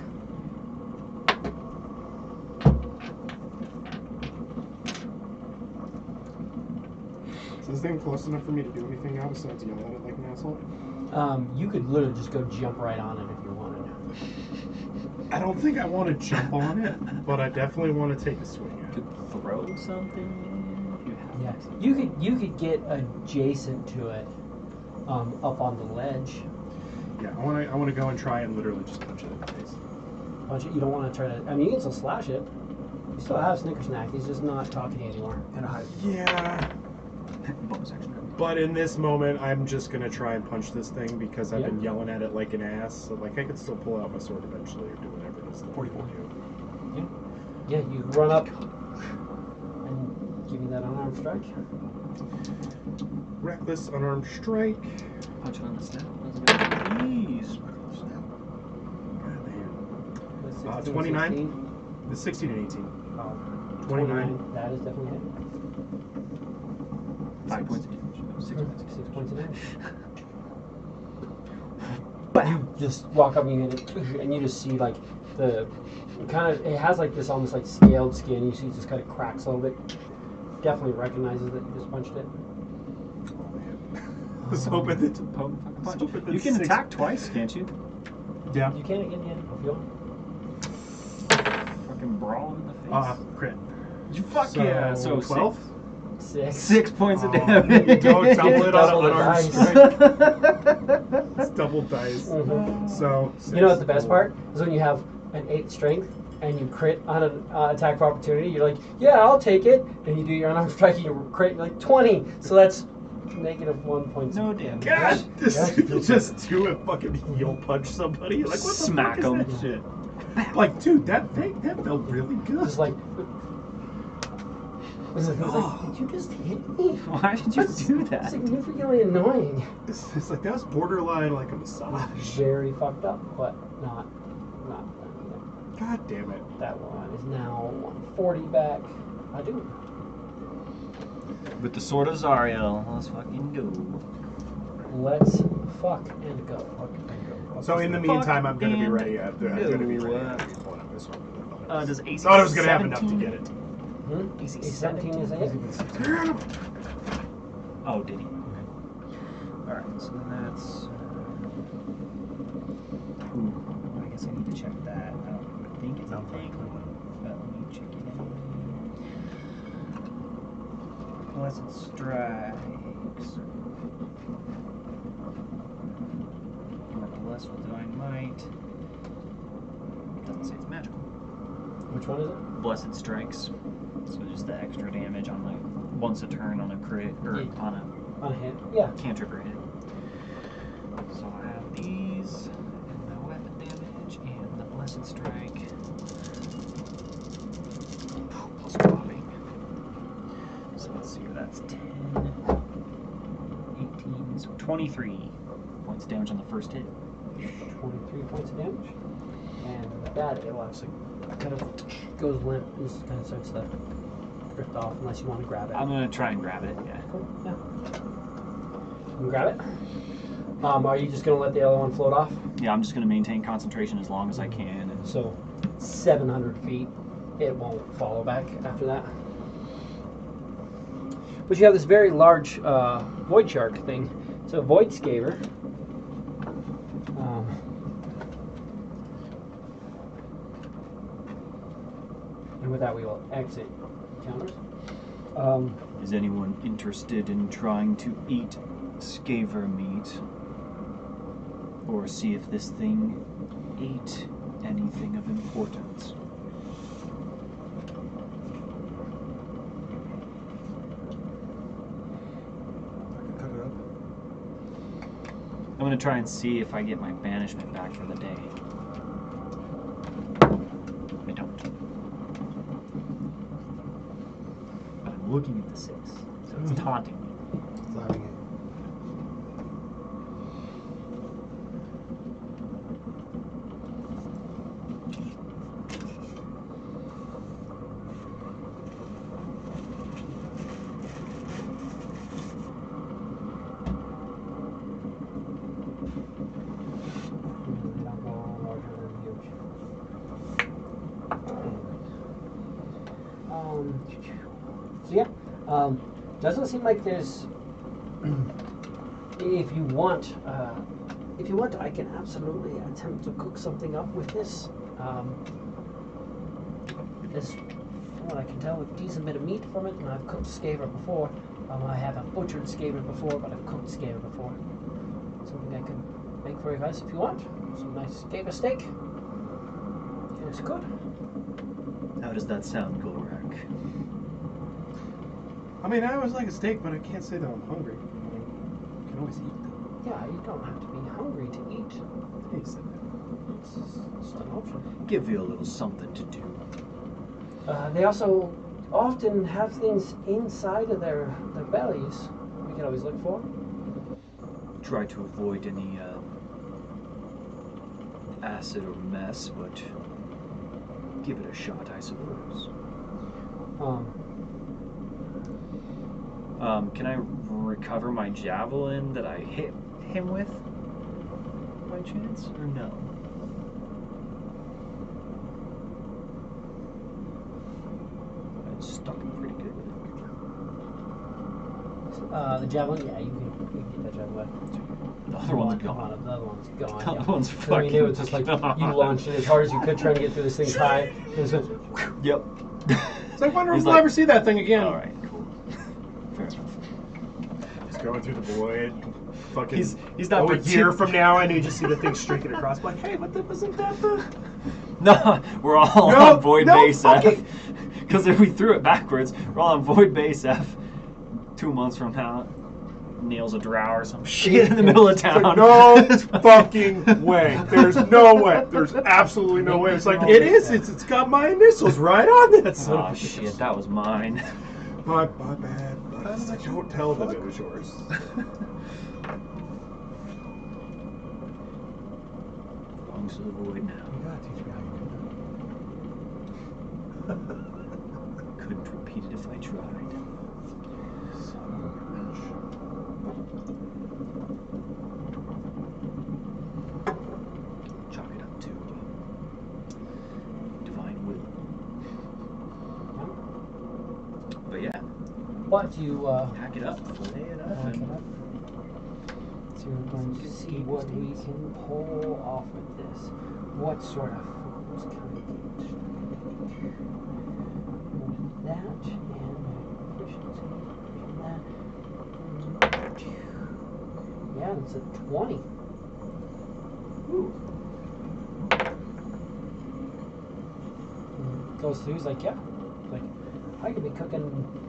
Is this thing close enough for me to do anything now besides yell at it like an asshole? You could literally just go jump right on it if you wanted. I don't think I want to jump on it, but I definitely want to take a swing at it. Could throw something if you have Yeah, to. you could get adjacent to it, up on the ledge. Yeah, I want to go and try and literally just punch it in the face. Punch it. You don't want to try to. I mean, you can still slash it. You still have Snickersnack. He's just not talking to you anymore. And a hide. Yeah, Bonus action. but in this moment, I'm just gonna try and punch this thing because I've Yeah. been yelling at it like an ass. So like I could still pull out my sword eventually or do whatever it is. 44. Yeah, you run up and give me that unarmed strike. Reckless unarmed strike. Punch it on the snap. Let's go. Please. That's 29? 16. It's 16 and 18. Oh, 29. That is definitely hit. 5 points of damage. 6 points. 6 points of damage. You just walk up and you hit it, and you just see like the kind of, it has like this almost like scaled skin. You see it just kind of cracks a little bit. Definitely recognizes that you just punched it. I was hoping that Punch. You can attack twice, can't you? Yeah. You can again, yeah, if you want. Fucking brawl in the face. Crit. You fuck yeah. So 12? 6 points of Oh, damage. Don't double it on Double the unarmed dice. strike. It's double dice. Mhm. So You know what the best part is when you have an 8 strength and you crit on an attack for opportunity. You're like, yeah, I'll take it, and you do your unarmed strike and you crit. You're like 20. So that's -1 point. No damage. God, Yeah. you just do a fucking heel punch somebody. You're like, what the Smack fuck is 'em. that shit? Like, dude, that felt really good. Just like was like, did you just hit me? Why did you do that? Significantly annoying. It's like that was borderline like a massage. Very fucked up, but not. God damn it. That one is now 140 back. I do. With the sword of Zariel, let's fucking go. Let's fuck and go. So in the meantime, I'm going to be and ready. I'm going to be ready. go. Pulling up this one. Does AC Thought I was going to have enough to get it. AC A17 is it? Oh, did he? Okay. Alright, so that's... ooh, I guess I need to check that. I don't think it's a thing, but let me check it anyway. Blessed Strikes. Or blessed with Divine Might. It doesn't say it's magical. Which one is it? Blessed Strikes. So just the extra damage on like once a turn on a crit or Yeah. on On a hit. Yeah. a cantrip or hit. So I have these and the weapon damage and the Blessed Strike. Plus dropping. So let's see, that's 10, 18, so 23 points of damage on the first hit. 23 points of damage. And that it looks like kind of goes limp and just kind of starts to drift off unless you want to grab it. I'm gonna try and grab it, yeah. Cool. Yeah. You can grab it. Are you just gonna let the other one float off? Yeah, I'm just gonna maintain concentration as long as I can. And So 700 feet, it won't follow back after that. But you have this very large void shark thing. It's a void scaver. And with that, we will exit counters. is anyone interested in trying to eat scaver meat? Or see if this thing ate anything of importance? I can cut it up. I'm gonna try and see if I get my banishment back for the day. I don't. But I'm looking at the 6, so it's taunting me. Flapping it. They don't go larger than huge. So yeah, doesn't seem like there's. If you want, I can absolutely attempt to cook something up with this. This, from what I can tell, a decent bit of meat from it, and I've cooked scaver before. I haven't butchered scaver before, but I've cooked scaver before. Something I could make for you guys if you want. Some nice scaver steak. It's good. How does that sound, Golrak? I mean, I always like a steak, but I can't say that I'm hungry. I can always eat them. Yeah, you don't have to be hungry to eat. Hey, said that. It's just an option. Give you a little something to do. They also often have things inside of their bellies we can always look for. Try to avoid any acid or mess, but give it a shot, I suppose. Can I recover my javelin that I hit him with, by chance, or no? I stuck him pretty good with it. The javelin, yeah, you can get that javelin. The other one's Come gone. on, the other one's gone. The other one's I mean, fucking it was just like you launched it as hard as you could, trying to get through this thing's high. And it went, Yep. So I wonder He's if we'll like, ever see that thing again. Alright, cool. Fair enough. Just going through the void. Fucking He's not a year from now, and you just see the thing streaking across. Like, hey, wasn't that the? No, we're all No, on void no, base F. fucking- Because if we threw it backwards, we're all on void base F. 2 months from now, nails a drow or some shit in the middle of town. No fucking way. There's no way. There's absolutely no way. It's like it is. It's got my initials right on it. Oh shit, that was mine. My bad. Don't tell them it was yours. Belongs to the void now. You gotta teach me how you do Couldn't repeat it if I tried. that. Son of a bitch. Chalk it up to divine will. But yeah, But you hack it up, fillet it up, hack and it up. So we're going to see what we can pull off with this. What sort of foods can we get? That and efficiency and that. Yeah, it's a 20. ooh, Goes through. He's like, yeah. Like, I could be cooking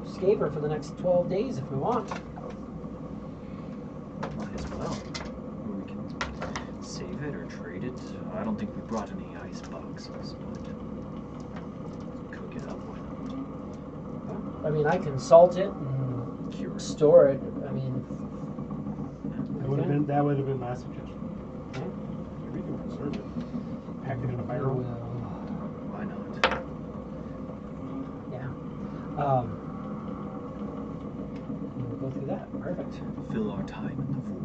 scaver for the next 12 days if we want. might as well. Or we can save it or trade it. I don't think we brought any ice boxes, but cook it up, why not? I mean, I can salt it and Cure it. store it. I mean, That would have been my suggestion. yeah. Maybe you can preserve it. Pack it in a I barrel. will. Why not? Yeah. We'll go through that. Perfect. Fill our time in the void.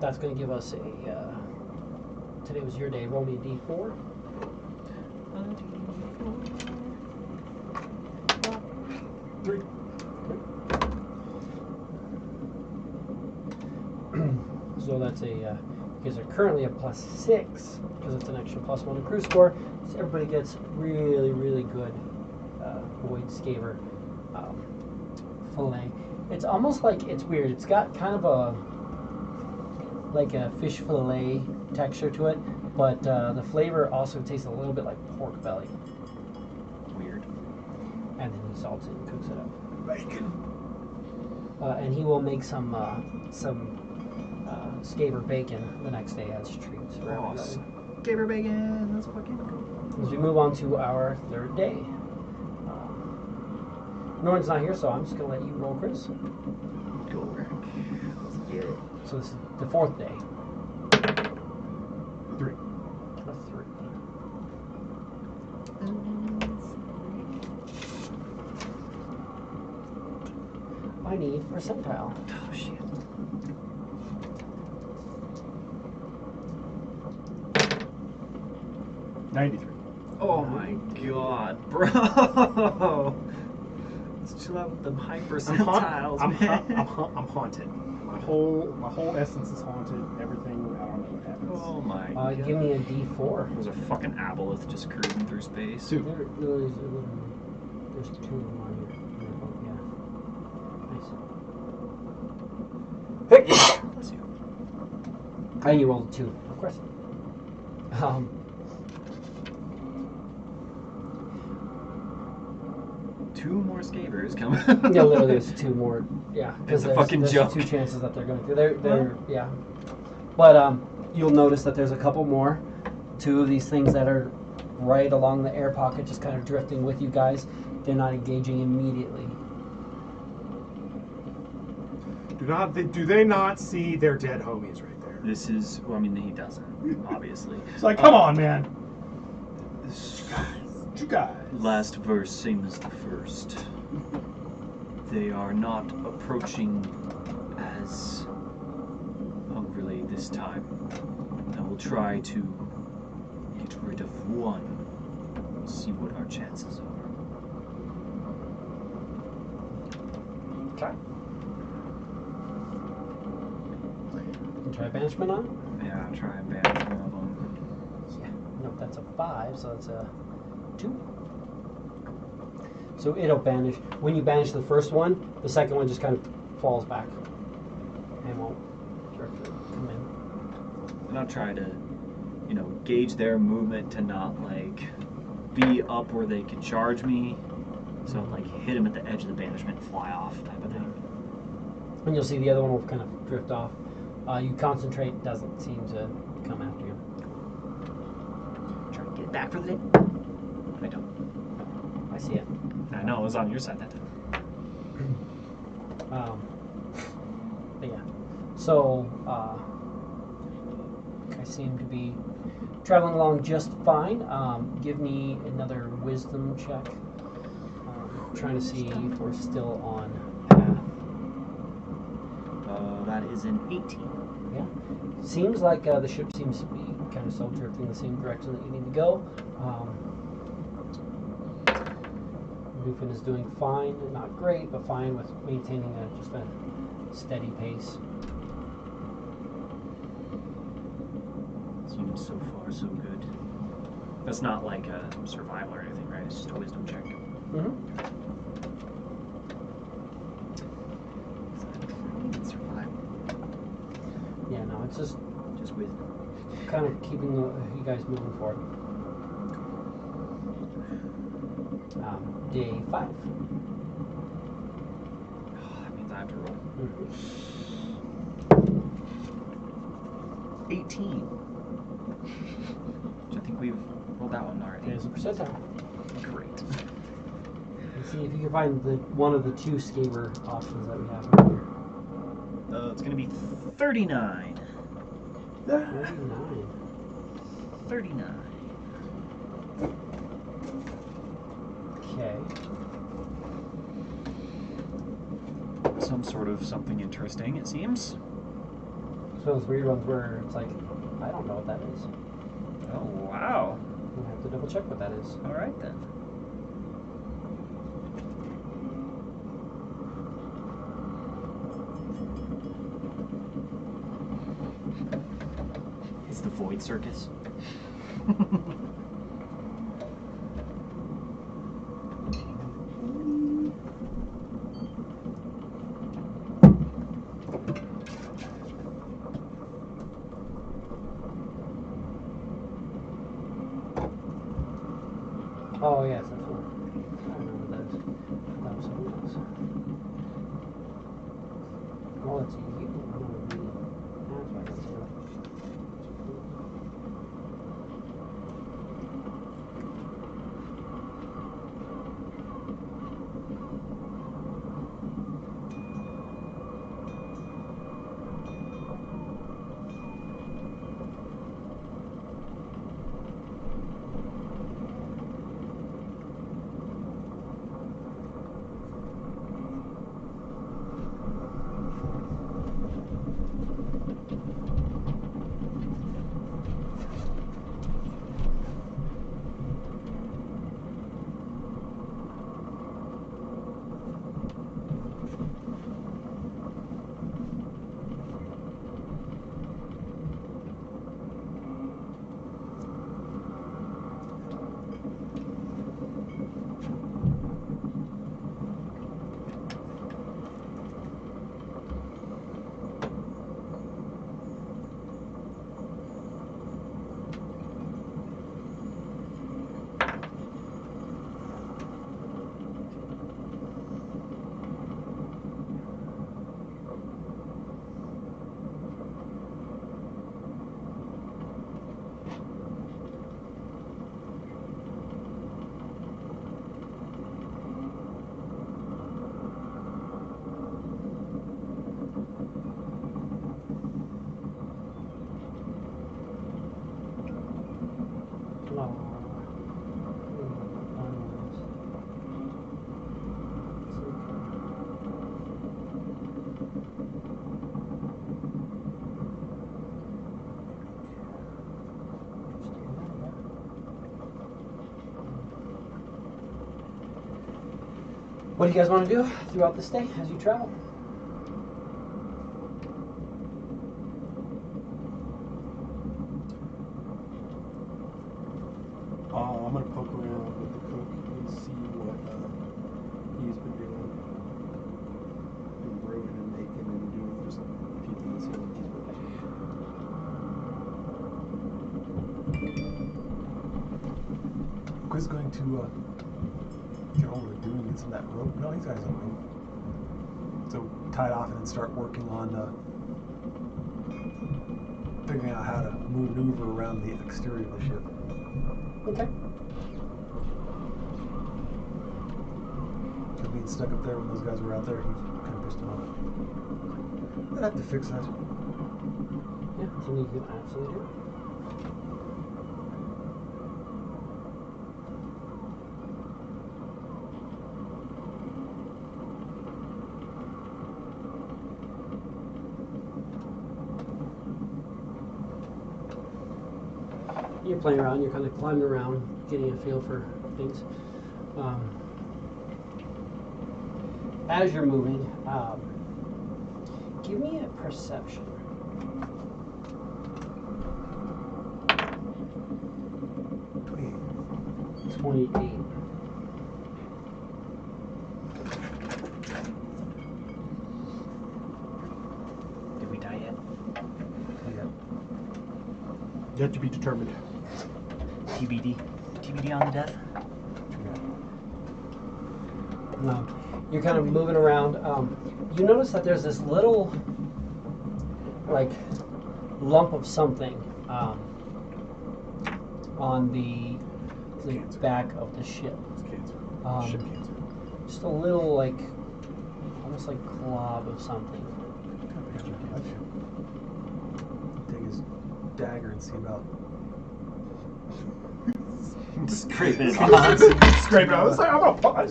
That's going to give us a. Today was your day. Roll me a d4. Three. So that's a. You guys are currently a +6 because it's an extra +1 in crew score. So everybody gets really, really good void scaver fillet. It's almost like it's weird. It's got kind of a like a fish fillet texture to it, but the flavor also tastes a little bit like pork belly. Weird. And then he salts it and cooks it up. Bacon. And he will make some scaver bacon the next day as treats for everybody. Awesome. Gaber bacon, that's fucking cool. As we move on to our third day. Norton's not here, so I'm just going to let you roll, Chris. Go Rick. Let's get it. So this is the fourth day. 3. A 3. I need percentile. Oh shit. Oh my god, bro! Let's chill out with them high percentiles, man. I'm haunted. My whole essence is haunted. Everything. I don't know what happens. Oh my god. Give me a D4. There's a fucking aboleth just cruising through space. Two. There's 2 of them on here. Nice. Bless you. And you rolled a 2, of course. Two more scavers coming. Yeah, literally, there's 2 more. Yeah, It's a there's, fucking there's joke. 2 chances that they're going through. They're yeah. But you'll notice that there's a couple more. 2 of these things that are right along the air pocket, just kind of drifting with you guys. They're not engaging immediately. Do they not see their dead homies right there? This is, well, I mean, he doesn't, obviously. It's like, come on, man. You guys. Last verse, same as the first. They are not approaching as hungrily this time. I will try to get rid of one. We'll see what our chances are. Okay. You try banishment on? Yeah, I'll try and banish one of them. Yeah. Nope, that's a 5, so that's a 2. So it'll banish. When you banish the first one, the second one just kind of falls back and won't directly come in. And I'll try to, gauge their movement to not, be up where they can charge me. So, hit them at the edge of the banishment and fly off type of thing. And you'll see the other one will kind of drift off. You concentrate, doesn't seem to come after you. Try to get it back for the day. I don't. I see it. I no, it was on your side that time. But yeah. So, I seem to be traveling along just fine. Give me another wisdom check. Trying to see if we're still on path. That is an 18. Yeah. Seems like the ship seems to be kind of still drifting the same direction that you need to go. Lupin is doing fine, not great, but fine with maintaining just a steady pace. Seems so far so good. That's not like a survival or anything, right? It's just a wisdom check. Mm-hmm. Survival. Yeah, no, it's just wisdom. kind of keeping you guys moving forward. Day 5. That means I have to roll. Mm-hmm. 18. Which I think we've rolled that one already. There's a percentile. Great. Let's see if you can find one of the 2 scaver options that we have here. It's going to be 39. 39. 39. Okay. Some sort of something interesting, it seems. So those weird ones where it's like, I don't know what that is. Oh, wow. We'll have to double check what that is. All right, then. It's the Void Circus. Oh, yes, that's one. I remember those. That was something else. Oh, it's you. No, me. That's why that's what. What do you guys want to do throughout this day as you travel? I'm gonna poke around with the cook and see what he's been doing, and brewing and making and doing just a few things here that he's working on. Chris going to get over to doing some of that rope. No, he's got his own rope. So tie it off and then start working on figuring out how to maneuver around the exterior of the ship. Okay. Because being stuck up there when those guys were out there, he kind of pissed him off. I'd have to fix that. Yeah, I think you can absolutely do it. You're playing around, you're kind of climbing around, getting a feel for things. As you're moving, give me a perception. 28. Did we die yet? Yet to be determined. TBD. TBD on the death? You're kind of moving around. You notice that there's this little, like, lump of something on the back of the ship. It's cancer. Ship cancer. Just a little, like, almost like glob of something. Take his dagger and see about. Scraping it off. Scrape it out. It's like, I'm a That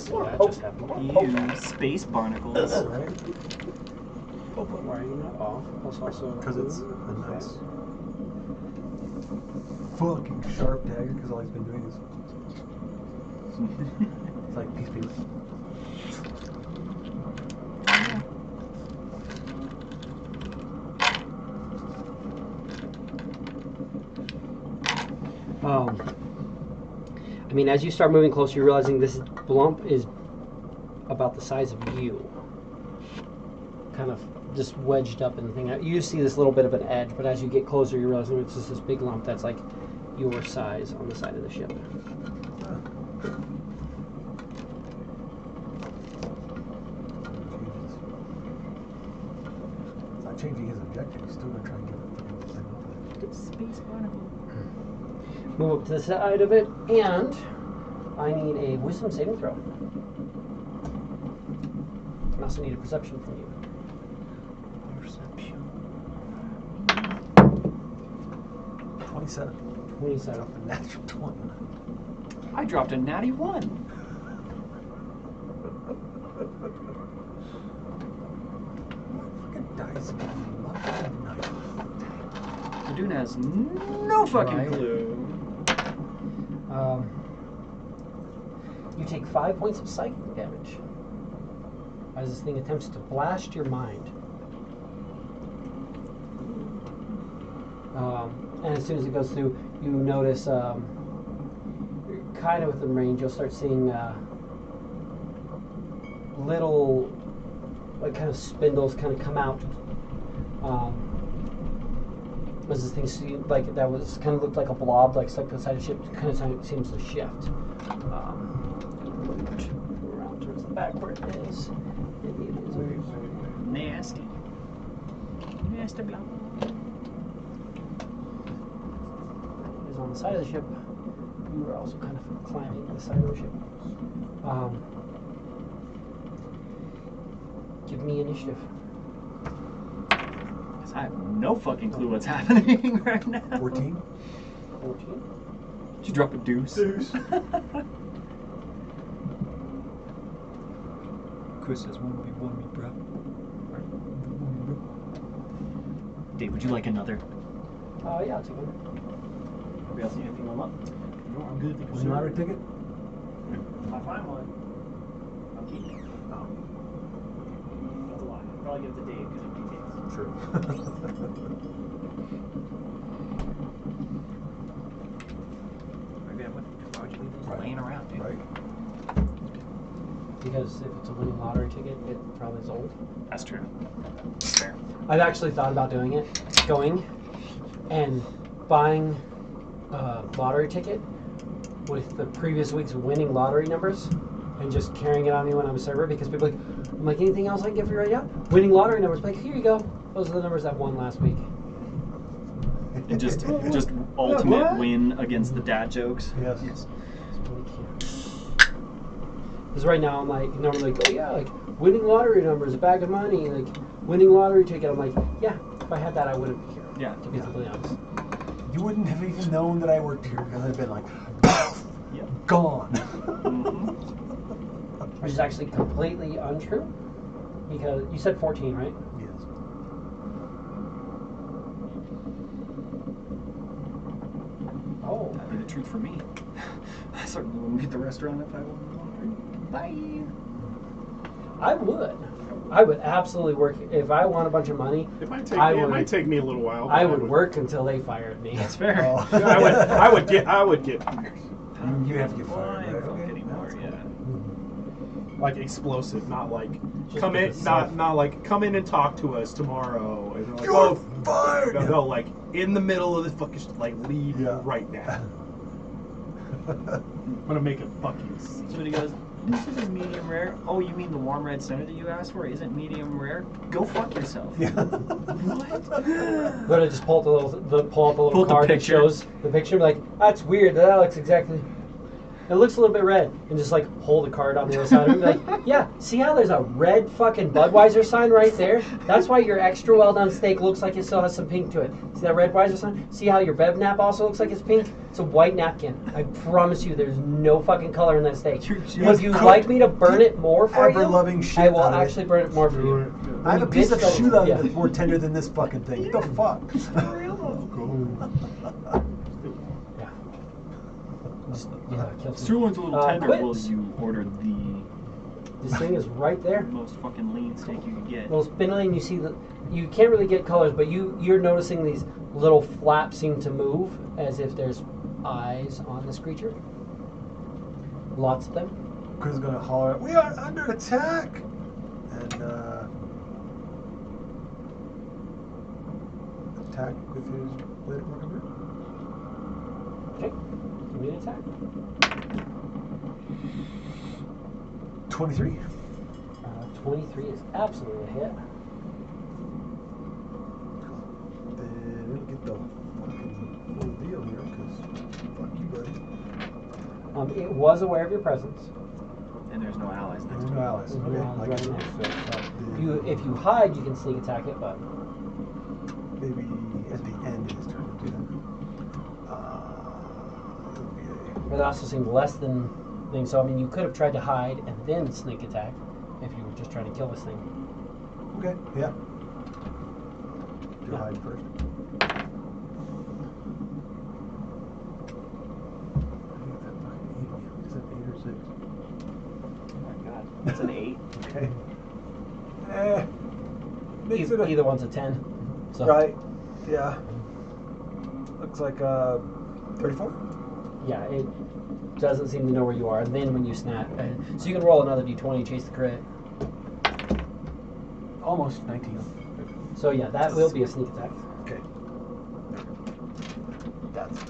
just happened. You space barnacles. Right? Why are you not off? Plus also Because it's a nice, fucking sharp dagger. Because all he's been doing is. It's like peace people. I mean, as you start moving closer, you're realizing this lump is about the size of you. Kind of just wedged up in the thing. You see this little bit of an edge, but as you get closer, you're realizing it's just this big lump that's like your size on the side of the ship. It's not changing his objective. He's still going to try and get the thing off of it. Space barnacle. Move up to the side of it, and I need a wisdom saving throw. I also need a perception from you. Perception. 27. 27. A natural 20. I dropped a natty 1. Fucking dice. Verdun has no fucking Right. clue. You take 5 points of psychic damage as this thing attempts to blast your mind. And as soon as it goes through, you notice kind of within range, you'll start seeing little, like, kind of spindles kind of come out. As this thing like that was kind of looked like a blob, like stuck to the side of the ship, kind of seems to shift. Around towards the back where it is. Maybe it is over here. Nasty. Nasty blob. It is on the side of the ship. You are also kind of climbing the side of the ship. Give me initiative. I have no fucking clue what's happening right now. 14. 14. Did you drop a deuce? Chris says 1v1 me, bro. Dave, would you like another? Yeah, I'll take one. Anybody else need anything on up? No, I'm good. Was the lottery ticket? I'll find one. I'll keep it. Oh, That's a lie. I'll probably give it to Dave because of details. sure. Maybe I wouldn't. Why would you leave those Right. laying around, dude? Right. Because if it's a winning lottery ticket, it probably is old. That's true. Fair. I've actually thought about doing it, going and buying a lottery ticket with the previous week's winning lottery numbers and just carrying it on me when I'm a server because people are like, I'm like, anything else I can get for you right now? Winning lottery numbers. Like, here you go. Those are the numbers that won last week. And just ultimate What? win against the dad jokes. Yes. Yes. It's really cute. Because right now I'm like, normally like, oh yeah, like winning lottery numbers, a bag of money, like winning lottery ticket. I'm like, yeah, if I had that, I wouldn't be here. Yeah. To be completely honest. You wouldn't have even known that I worked here because I'd been like, Yep. gone. Mhm. Which is actually completely untrue. Because you said 14, right? Yes. Oh. That'd be the truth for me. I certainly wouldn't be at the restaurant if I won the lottery. Bye. I would. I would absolutely work. If I won a bunch of money, It might take me a little while. But I would work until they fired me. That's fair. Oh. I would get fired. You have to get fired, Fine, right? fuck Okay, anymore, that's yeah. Like explosive, not like Just come in, because not like come in and talk to us tomorrow. And they're like, You're oh, fired! No, like in the middle of the fucking like leave Yeah. right now. I'm gonna make a fucking scene. Somebody goes, this is medium rare. Oh, you mean the warm red center that you asked for isn't medium rare? Go fuck yourself. Yeah. What? But I just pull up the Pull little up the card that picture. shows the picture. And be like, that's weird. That looks exactly. It looks a little bit red, and just like hold the card on the other side of it. And be like, yeah. See how there's a red fucking Budweiser sign right there? That's why your extra well done steak looks like it still has some pink to it. See that red Budweiser sign? See how your bev nap also looks like it's pink? It's a white napkin. I promise you, there's no fucking color in that steak. You're just Would you cooked like me to burn it more for you? ever-loving shit I will out of it. actually burn it more for you. I have a piece of Bitch, shoe leather yeah. that's more tender than this fucking thing. What the fuck? Yeah. Just, yeah, kills me. Sirloin's a little tender. quit. Well, you ordered the This thing is right there. most fucking lean steak you could get. Little spindling. You see that you can't really get colors, but you're noticing these little flaps seem to move as if there's eyes on this creature. Lots of them. Chris is gonna holler out, "We are under attack!" And attack with his blade of working. Okay. Give me an attack. 23. 23 is absolutely a hit. Then it'll get the fucking full deal here, because fuck you, buddy. It was aware of your presence. And there's no allies next There's to no it. allies. There's Okay, no allies I right get next to it. it. So if you hide, you can sneak attack it, but Maybe at the end of his turn to do that. Okay. it also seemed less than thing. So I mean, you could have tried to hide and then sneak attack if you were just trying to kill this thing. Okay, yeah. Do Yeah. hide first. Is that 8 or 6? Oh my god. That's an 8. Okay. Makes it a, Either one's a 10. So right. Yeah. Looks like 34. yeah, it doesn't seem to know where you are. And then when you snap, so you can roll another d20 chase the crit. Almost 19. So yeah, that will be a sneak attack. Okay. That's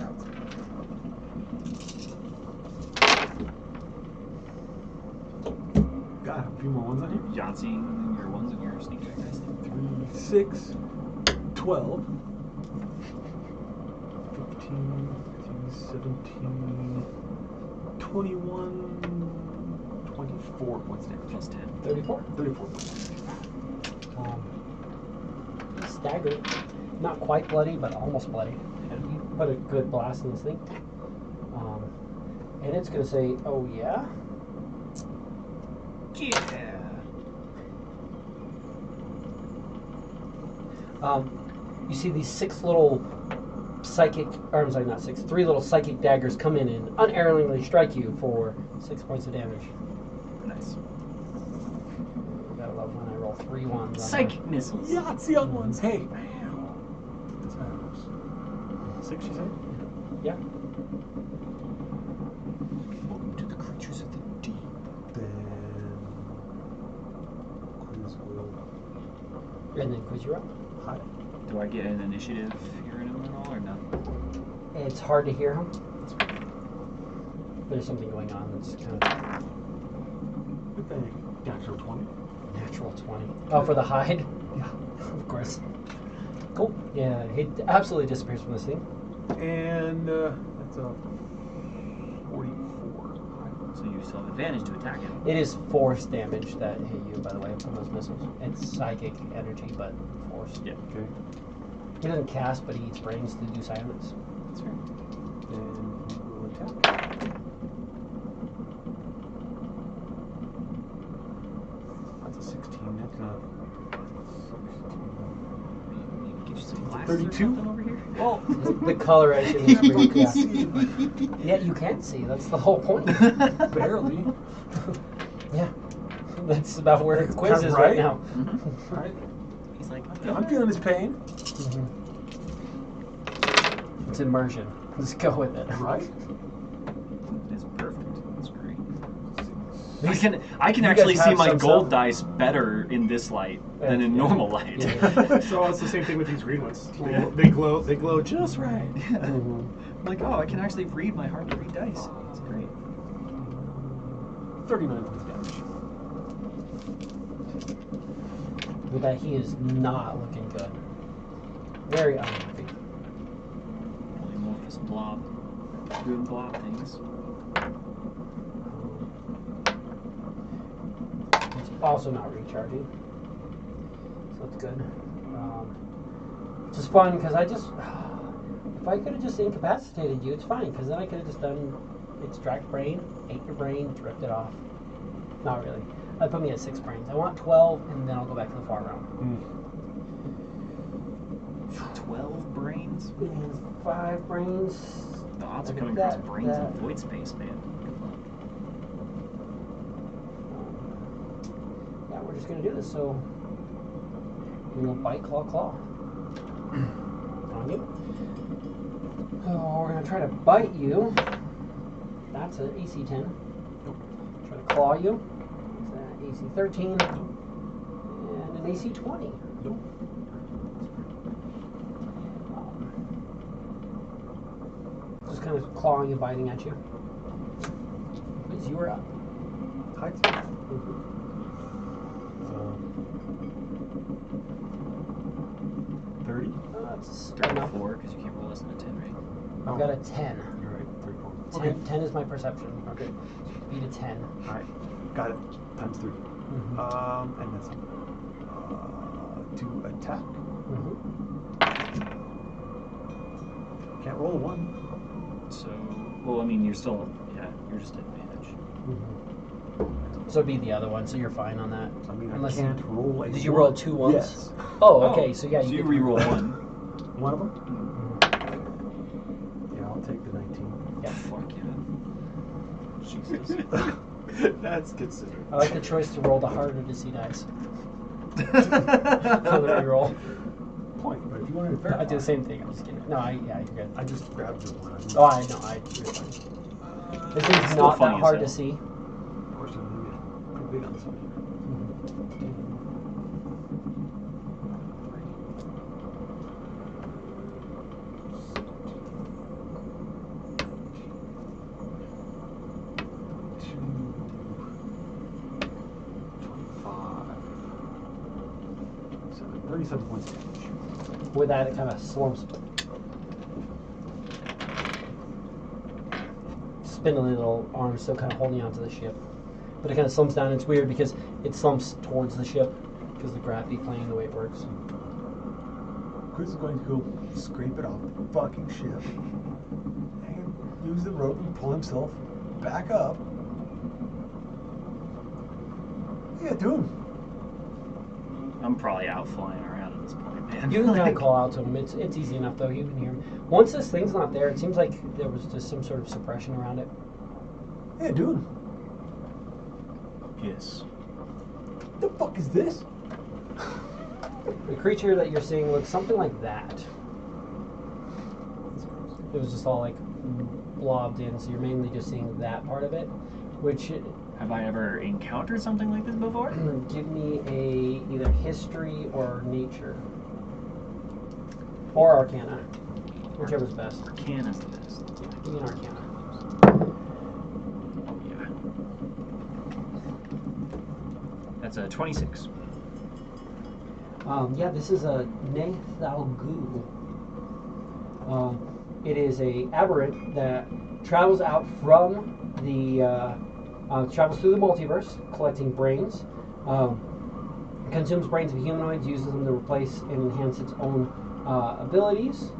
got a few more ones on here. Yahtzee, your ones and your sneak attack dice. 3, 6, 12, 15, 17, 21, 24 points damage. Plus 10. 34. 34 points. Staggered. Not quite bloody, but almost bloody. Put a good blast in this thing. And it's going to say, oh yeah? Yeah. You see these 6 little psychic, or I'm sorry, not 6, 3 little psychic daggers come in and unerringly strike you for 6 points of damage. Nice. Gotta love when I roll 3 ones. Psychic missiles. Yahtzee on ones. Hey. This matters. 6, you said? Yeah. Welcome to the creatures of the deep. Then Quiz will And then quiz you up. hide. Do I get an initiative here in a minute or no? It's hard to hear him. There's something going on that's kind of With a natural 20. natural 20. Oh, for the hide? Yeah. Of course. Cool. Yeah, he absolutely disappears from this thing. And that's a 44. So you still have advantage to attack it. It is force damage that hit you, by the way, from those missiles. It's psychic energy, but force. Yeah. Okay. He doesn't cast, but he eats brains to do silence. That's fair. And we'll attack. That's a 16. That's not. Maybe get you some It's a glasses or 32? something over here. Oh, The coloration is pretty can yeah. see. Yeah, you can't see. That's the whole point. Barely. Yeah. That's about where the quiz is Right? right now. Mhm. All right. He's like, I'm feeling his pain. It's immersion. Let's go with it. Right. It's perfect. That's great. These- I can you actually guys see have my some gold stuff. dice better in this light than in Yeah. normal light. Yeah. So it's the same thing with these green ones. They glow just right. Yeah. Mhm. I'm like, oh, I can actually read my hard to read dice. It's great. 39 points damage. With that, he is not looking good. Very unhappy. Polymorphous blob. Doing blob things. It's also not recharging. So it's good. It's just fun because I just. If I could have just incapacitated you, it's fine because then I could have just done extract brain, ate your brain, ripped it off. Not really. That put me at 6 brains. I want 12 and then I'll go back to the far round. 12 brains? And 5 brains. The odds are Look coming at across that, brains that. in void space, man. Good luck. Yeah, we're just gonna do this. So we will bite, claw, claw. On you. Oh, we're gonna try to bite you. That's an AC 10. Try to claw you. Is that AC 13? And an AC 20. Nope. Just kind of clawing and biting at you. Please, you are up. Height. Mhm. So 30. That's enough. 34, because you can't roll less than a 10, right? I've got a 10. You're right. 34. 10, Okay. 10 is my perception. Okay. Beat a 10. All right. Got it. Times 3. Mm-hmm. And that's to attack. Mm-hmm. Can't roll a 1. So, well, I mean, you're still, yeah, you're just at advantage. Mm-hmm. So it'd be the other one, so you're fine on that. I mean, Unless I can't roll a Did you 1. roll 2 ones? Yes. Oh, okay, so yeah, So you get- re-roll one. One of them? Mhm. Yeah, I'll take the 19. Yeah. Fuck yeah. Jesus. That's considered. I like the choice to roll the harder to see dice. For the reroll. Point, but if you want to verify. I do the same thing, I'm just kidding. No, yeah, you're good. I just grabbed the one. Oh, I know, you're fine. This thing's Still not funny that as hard hell. to see. Unfortunately, yeah. Pretty big on this one. So 37 points damage. With that, it kind of slumps. Spindly little arms still kind of holding onto the ship. But it kind of slumps down. It's weird because it slumps towards the ship because the gravity playing the way it works. Chris is going to go scrape it off the fucking ship and use the rope and pull himself back up. Yeah, do him. I'm probably out flying around at this point, man. You can kind of call out to him. It's easy enough though. You can hear him. Once this thing's not there, it seems like there was just some sort of suppression around it. Yeah, do him. Yes. The fuck is this? The creature that you're seeing looks something like that. It was just all like blobbed in, so you're mainly just seeing that part of it. Which Have I ever encountered something like this before? give me a either history or nature or arcana, whichever's best. Arcana's the best. Give me an arcana. Oh yeah. That's a 26. Yeah, this is a Nethalgu. It is a aberrant that travels out from the It travels through the multiverse, collecting brains. Consumes brains of humanoids, uses them to replace and enhance its own abilities.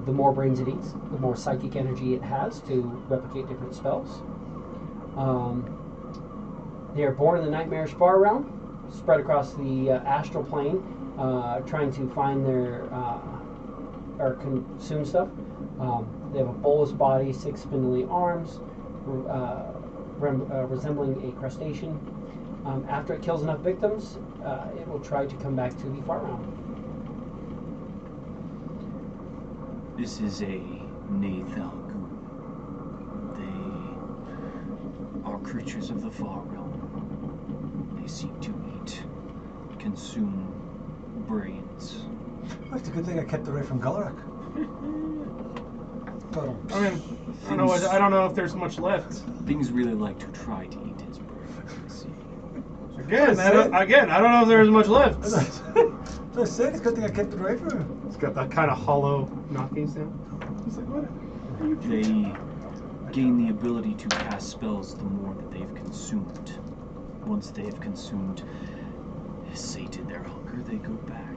The more brains it eats, the more psychic energy it has to replicate different spells. They are born in the nightmarish far realm, spread across the astral plane, trying to find their or consume stuff. They have a bulbous body, 6 spindly arms, resembling a crustacean. After it kills enough victims, it will try to come back to the far realm. This is a Nathalgu. They are creatures of the far realm. They seek to eat, consume brains. That's a good thing I kept away from Gulrak. I mean, I don't know if there's much left. Things really like to try to eat his brains. Again, I don't know if there's much left. So I said it's a good thing I kept it away from him. It's got that kind of hollow knocking sound. He's like, what are you doing? They gain the ability to cast spells the more that they've consumed. Once they have consumed, sated their hunger, they go back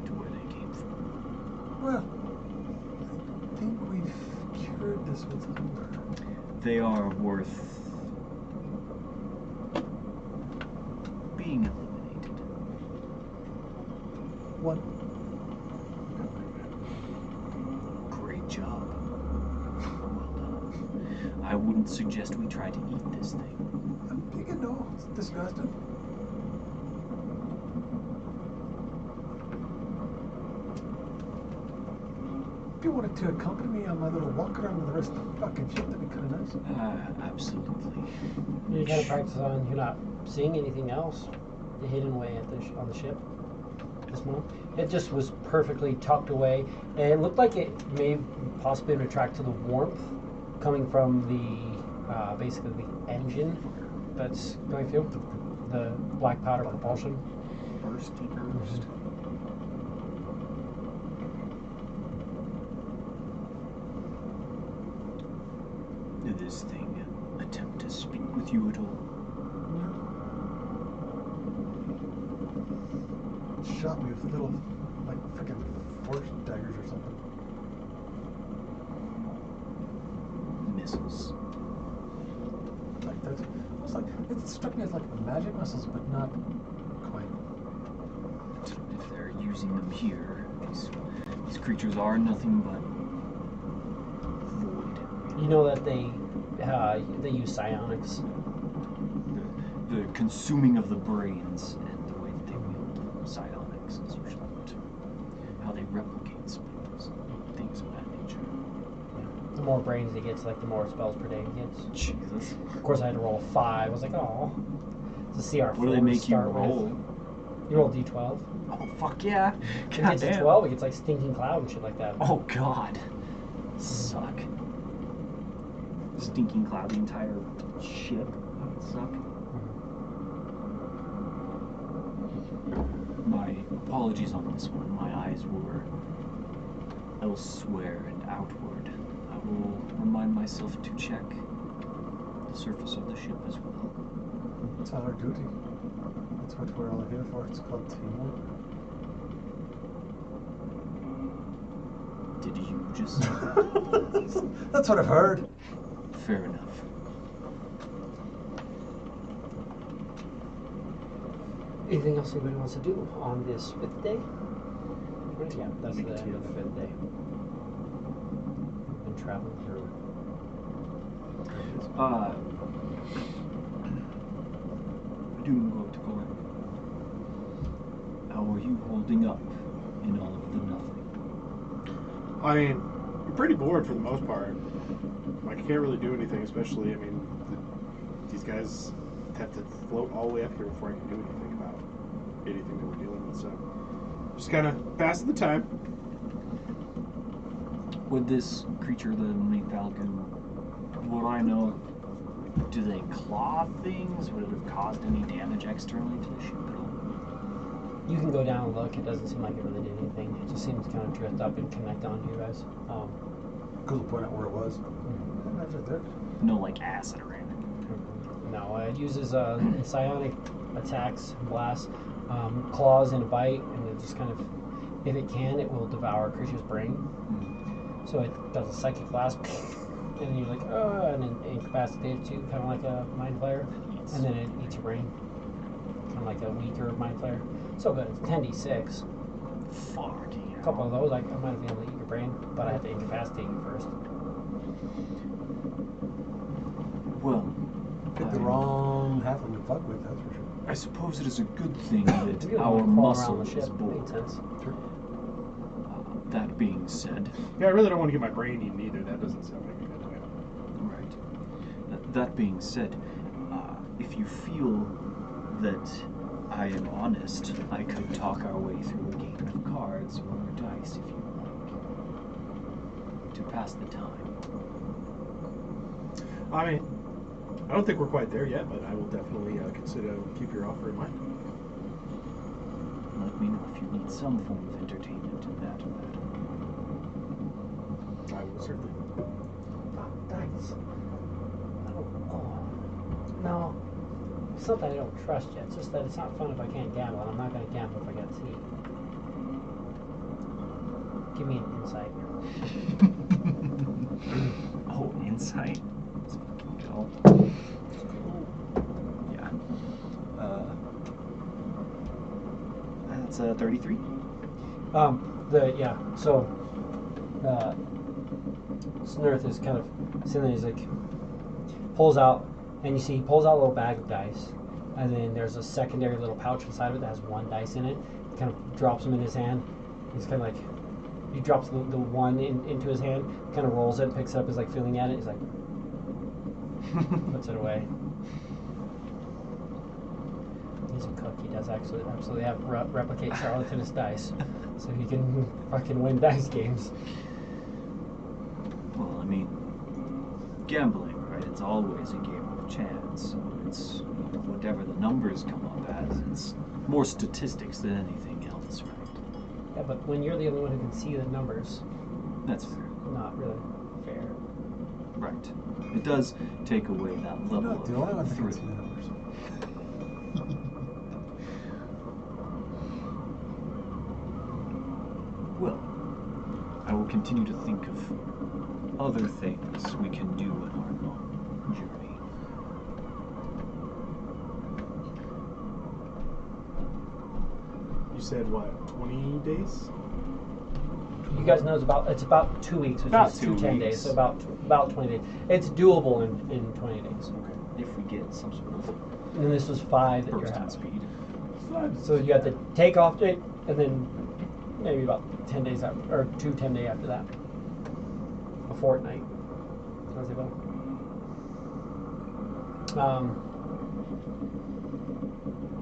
to where they came from. Well, I think we've cured this with hunger. They are worth being eliminated. What? Great job. Well done. I wouldn't suggest we try to eat this thing. You can know. It's disgusting. If you wanted to accompany me on my little walk around with the rest of the fucking ship, that'd be kind of nice. Absolutely. You gotta practice on you're not seeing anything else hidden away at on the ship. This moment, it just was perfectly tucked away, and it looked like it may possibly attract to the warmth coming from the basically the engine that's going through the black powder propulsion. Bursty burst. Did this thing attempt to speak with you at all? Shot me with little, like, freaking force daggers or something. Missiles. Like that. It's like it struck me as like magic missiles, but not quite. If they're using them here, these creatures are nothing but void. You know that they use psionics. The consuming of the brains and the way that they wield psionics is usually how they replicate spells, things of that nature. The more brains he gets, like the more spells per day he gets. Jesus. Of course, I had to roll a 5. I was like, oh, to see our. What do they make you roll? You roll D12. Oh fuck yeah! If it gets to 12, it gets like stinking cloud and shit like that. Oh god, suck. Stinking cloud, the entire ship. That would suck. My apologies on this one. My eyes were elsewhere and outward. I will remind myself to check the surface of the ship as well. It's our duty. That's what we're all here for. It's called teamwork. Did you just... That's what I've heard. Fair enough. Anything else anybody wants to do on this 5th day? Yeah, that's the end of the 5th day. Been traveling through. I do go to Cork. How are you holding up in all of the nothing? I mean, I'm pretty bored for the most part. Like, I can't really do anything, especially, I mean, these guys have to float all the way up here before I can do anything about anything that we're dealing with, so just kind of passing the time. Would this creature, the Nathalgu, would I know, do they claw things? Would it have caused any damage externally to the ship at all? You can go down and look. It doesn't seem like it really did anything. It just seems to kind of drift up and connect onto you guys. Goes to point out where it was. That's right there. No, like acid or anything. No, it uses psionic attacks, blasts, claws, and a bite, and it just kind of, if it can, it will devour a creature's brain. So it does a psychic blast, and you're like, oh, and then incapacitates you, kind of like a mind flayer, and then it eats your brain, kind of like a weaker mind flayer. So good. It's 10d6. Fucking A couple of those, I might have been able to eat your brain, but I have to incapacitate you first. Well, Pick the wrong halfling to fuck with, that's for sure. I suppose it is a good thing You that don't our want to crawl muscle around the is ship. bored. Made sense. That being said, Yeah, I really don't want to get my brain eaten either. That doesn't sound like a good plan. right. That being said, if you feel that I am honest, I could talk our way through a game of cards or dice if you like, to pass the time. I mean, I don't think we're quite there yet, but I will definitely consider keep your offer in mind. Let me know if you need some form of entertainment in that matter. I will certainly. Dice. No. It's not that I don't trust you. It's just that it's not fun if I can't gamble, and I'm not going to gamble if I got to see. Give me an insight. Oh, insight. Let's fucking go. Yeah. That's 33. So Snurth is kind of sitting there, he's like, pulls out, and you see he pulls out a little bag of dice, and then there's a secondary little pouch inside of it that has one dice in it. He kind of drops them in his hand. He's kind of like, he drops the one into his hand, kind of rolls it, picks it up, is like feeling at it, he's like, puts it away. He's a cook. He does absolutely have replicate charlatanist dice, so he can fucking win dice games. Well, I mean, gambling, right? It's always a game of chance. So it's whatever the numbers come up as. It's more statistics than anything else, right? Yeah, but when you're the only one who can see the numbers, That's fair. not really fair. Right. It does take away that You're level not the only one of that can thrill. see the numbers. Well, I will continue to think of other things we can do in our long journey. You said what? 20 days? You guys know it's about 2 weeks, which About is 2 10 weeks. days, so about 20 days. It's doable in 20 days. If we get some sort of And this was 5 that you're burst in having. speed. So you got the takeoff date, and then maybe about 10 days after, or 10 days after that. A fortnight. How's it go?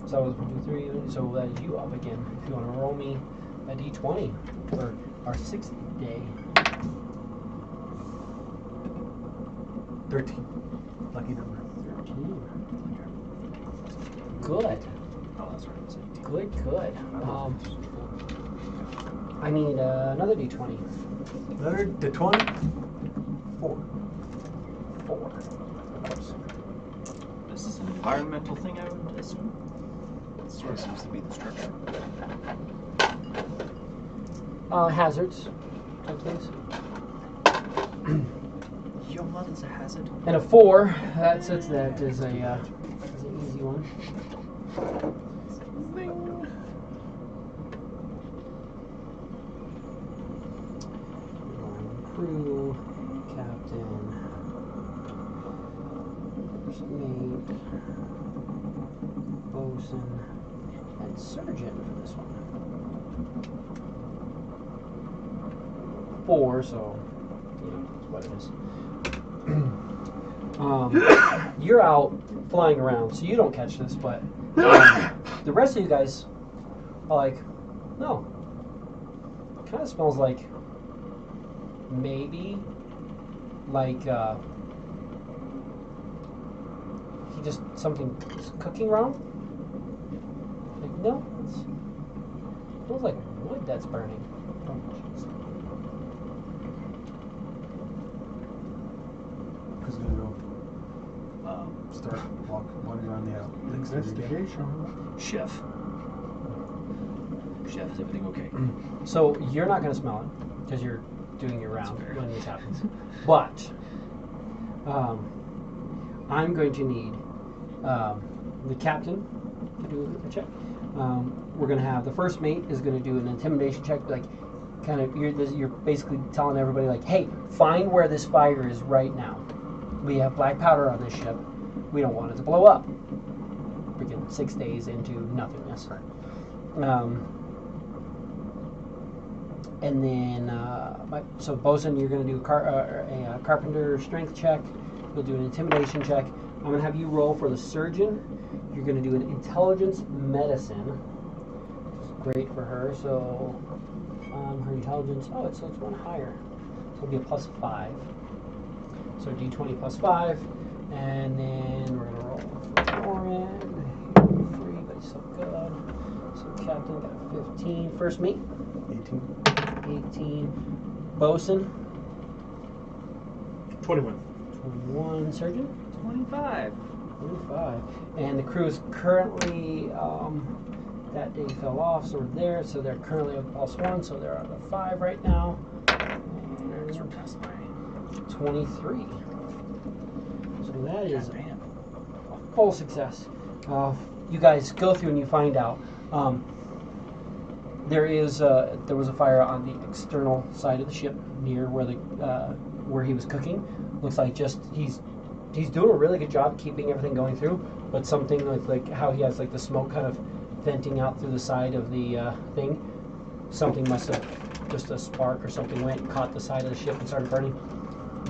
So it was 1, 2, 3. So that is you up again. If you want to roll me a d20 for our 6th day. 13. Lucky number. 13. Good. Oh, that's right. It's 18. Good. I need another d20. Another to 20. 4. 4. Of course. This is an environmental thing, I would assume. That sort of seems to be the structure. Hazards, please. Your mother's a hazard. And a 4. That is an easy one. Crew, captain, first mate, bosun, and surgeon for this one. 4, so that's what it is. You're out flying around, so you don't catch this, but the rest of you guys are like, no. It kind of smells like maybe like he just something cooking wrong. Like no, it smells like wood that's burning. Who's gonna go? Start wandering around the links again. Investigation. Chef. Chef, is everything okay? So you're not going to smell it because you're doing your round fair. when this happens. But I'm going to need the captain to do a check. We're going to have the first mate is going to do an intimidation check, like kind of you're basically telling everybody like, hey, find where this fire is right now. We have black powder on this ship. We don't want it to blow up. Freaking 6 days into nothingness. And then, so Bosun, you're going to do a carpenter strength check. You'll do an intimidation check. I'm going to have you roll for the surgeon. You're going to do an intelligence medicine, which is great for her. So her intelligence, it's one higher. So it'll be a +5. So D20 +5. And then we're going to roll for Norman. Free, but he's so good. So Captain got a 15. First mate. 18. Bosun. 21. 21. Surgeon. 25. 25. And the crew is currently, that day fell off, so we're there. So they're currently at +1, so they're at a 5 right now. And 23. So that is a full success. You guys go through and you find out. There was a fire on the external side of the ship near where he was cooking. Looks like he's doing a really good job keeping everything going through, but something like how he has like the smoke kind of venting out through the side of the thing. Something must have, just a spark or something went and caught the side of the ship and started burning.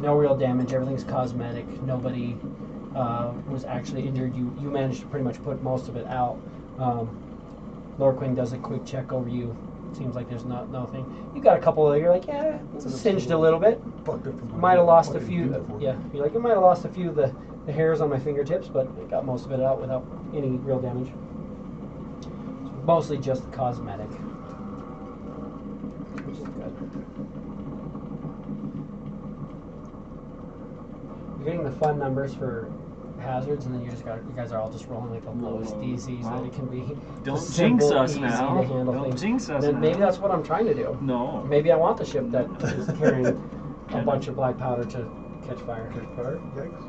No real damage. Everything's cosmetic. Nobody was actually injured. You managed to pretty much put most of it out. Lorquing does a quick check over you. Seems like there's nothing. You got a couple of. You're like, yeah, it's singed a little bit. Might have lost a few. Yeah, you're like, I might have lost a few of the hairs on my fingertips, but I got most of it out without any real damage. It's mostly just cosmetic, which is good. You're getting the fun numbers for hazards, and then you guys are all just rolling like the lowest DCs that it can be. Don't Simple, jinx us easy now. to handle Don't things. jinx us Then now. maybe that's what I'm trying to do. No. Maybe I want the ship that is carrying a bunch of black powder to catch fire. Yikes.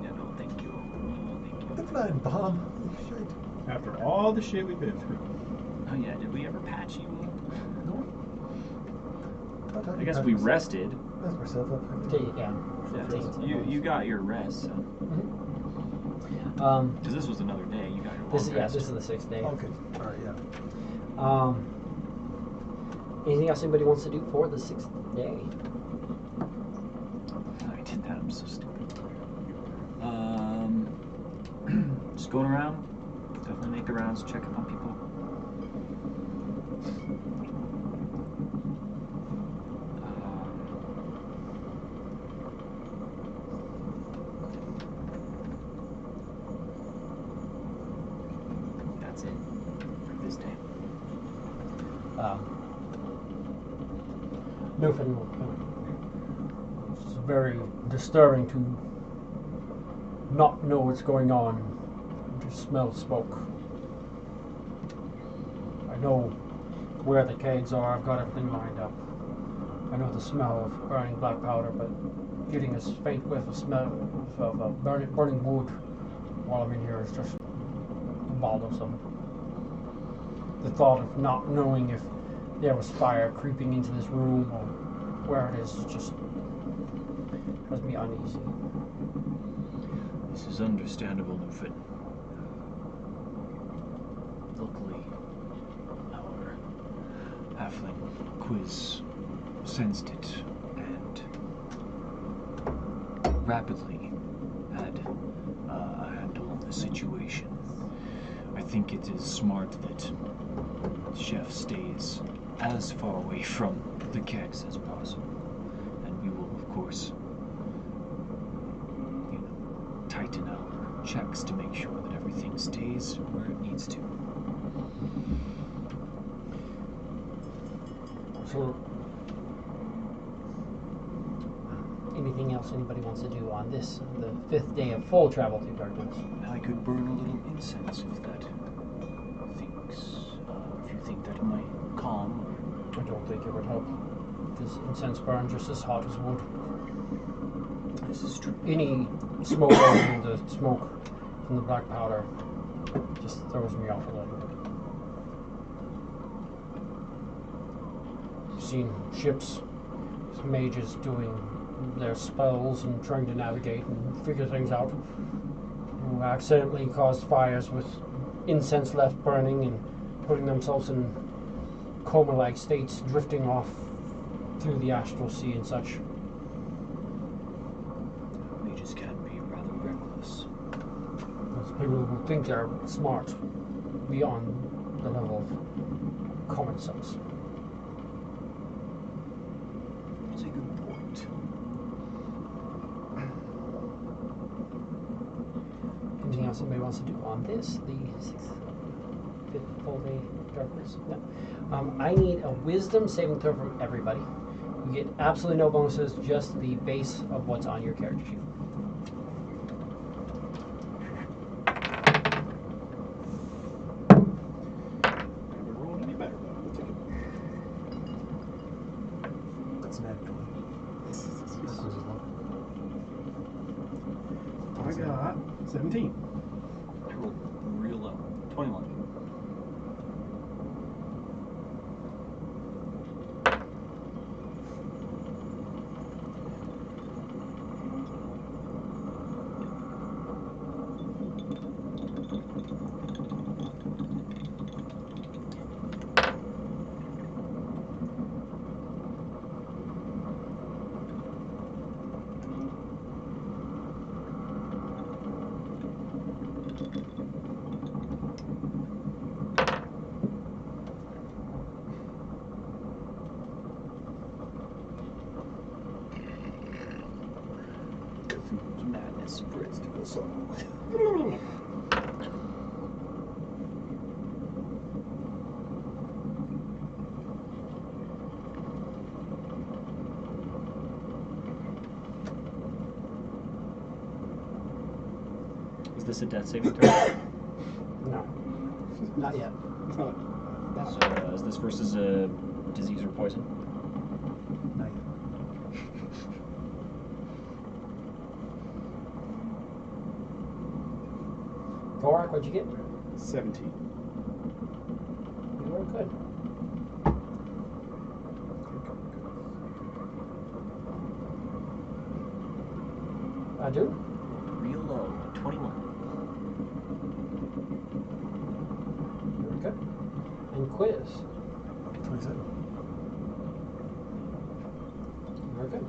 Yeah, no, thank you. No, thank you. The flying bomb. Holy shit. After all the shit we've been through. Oh yeah, did we ever patch you up? No. I guess we rested. Messed myself up. Yeah. Yeah, you got your rest, so. Because this was another day. You got your long rest. This is the 6th day. Okay. All right. Yeah. Anything else anybody wants to do for the 6th day? I did that. I'm so stupid. Just going around. Definitely make the rounds, check up on people. That's it for this day. Newfoundland. It's very disturbing to not know what's going on, to smell smoke. I know where the kegs are, I've got everything lined up. I know the smell of burning black powder, but getting a faint whiff of smell of burning wood while I'm in here is just bothersome. The thought of not knowing if there was fire creeping into this room or where it is just has me uneasy. This is understandable, Newfin. Luckily, our halfling quiz sensed it and rapidly had a handle on the situation. I think it is smart that Chef stays as far away from the kegs as possible, and we will, of course, tighten our checks to make sure that everything stays where it needs to. So, anything anything else anybody wants to do on this, the 5th day of full travel through darkness? I could burn a little incense if that if you think that might calm. I don't think it would help. This incense burns just as hot as wood. This is true. Any smoke other than the smoke from the black powder just throws me off a little bit. I've seen ships, mages doing their spells and trying to navigate and figure things out, who accidentally caused fires with incense left burning and putting themselves in coma-like states, drifting off through the astral sea and such. Mages can be rather reckless. Those people who think they're smart beyond the level of common sense. That's a good point. Anything else anybody wants to do on this, the 5th full day darkness? No. I need a wisdom saving throw from everybody. You get absolutely no bonuses, just the base of what's on your character sheet. Haven't rolled any better, but we'll take it. That's an act 20. I got 17. I rolled real low. 21. Madness spreads to us all. Is this a death saving throw? No, not yet. So, is this versus a disease or poison? Not yet. Gorak, what'd you get? 17. You were good. I do? Real low. 21. You were good. And quiz. 27. You were good.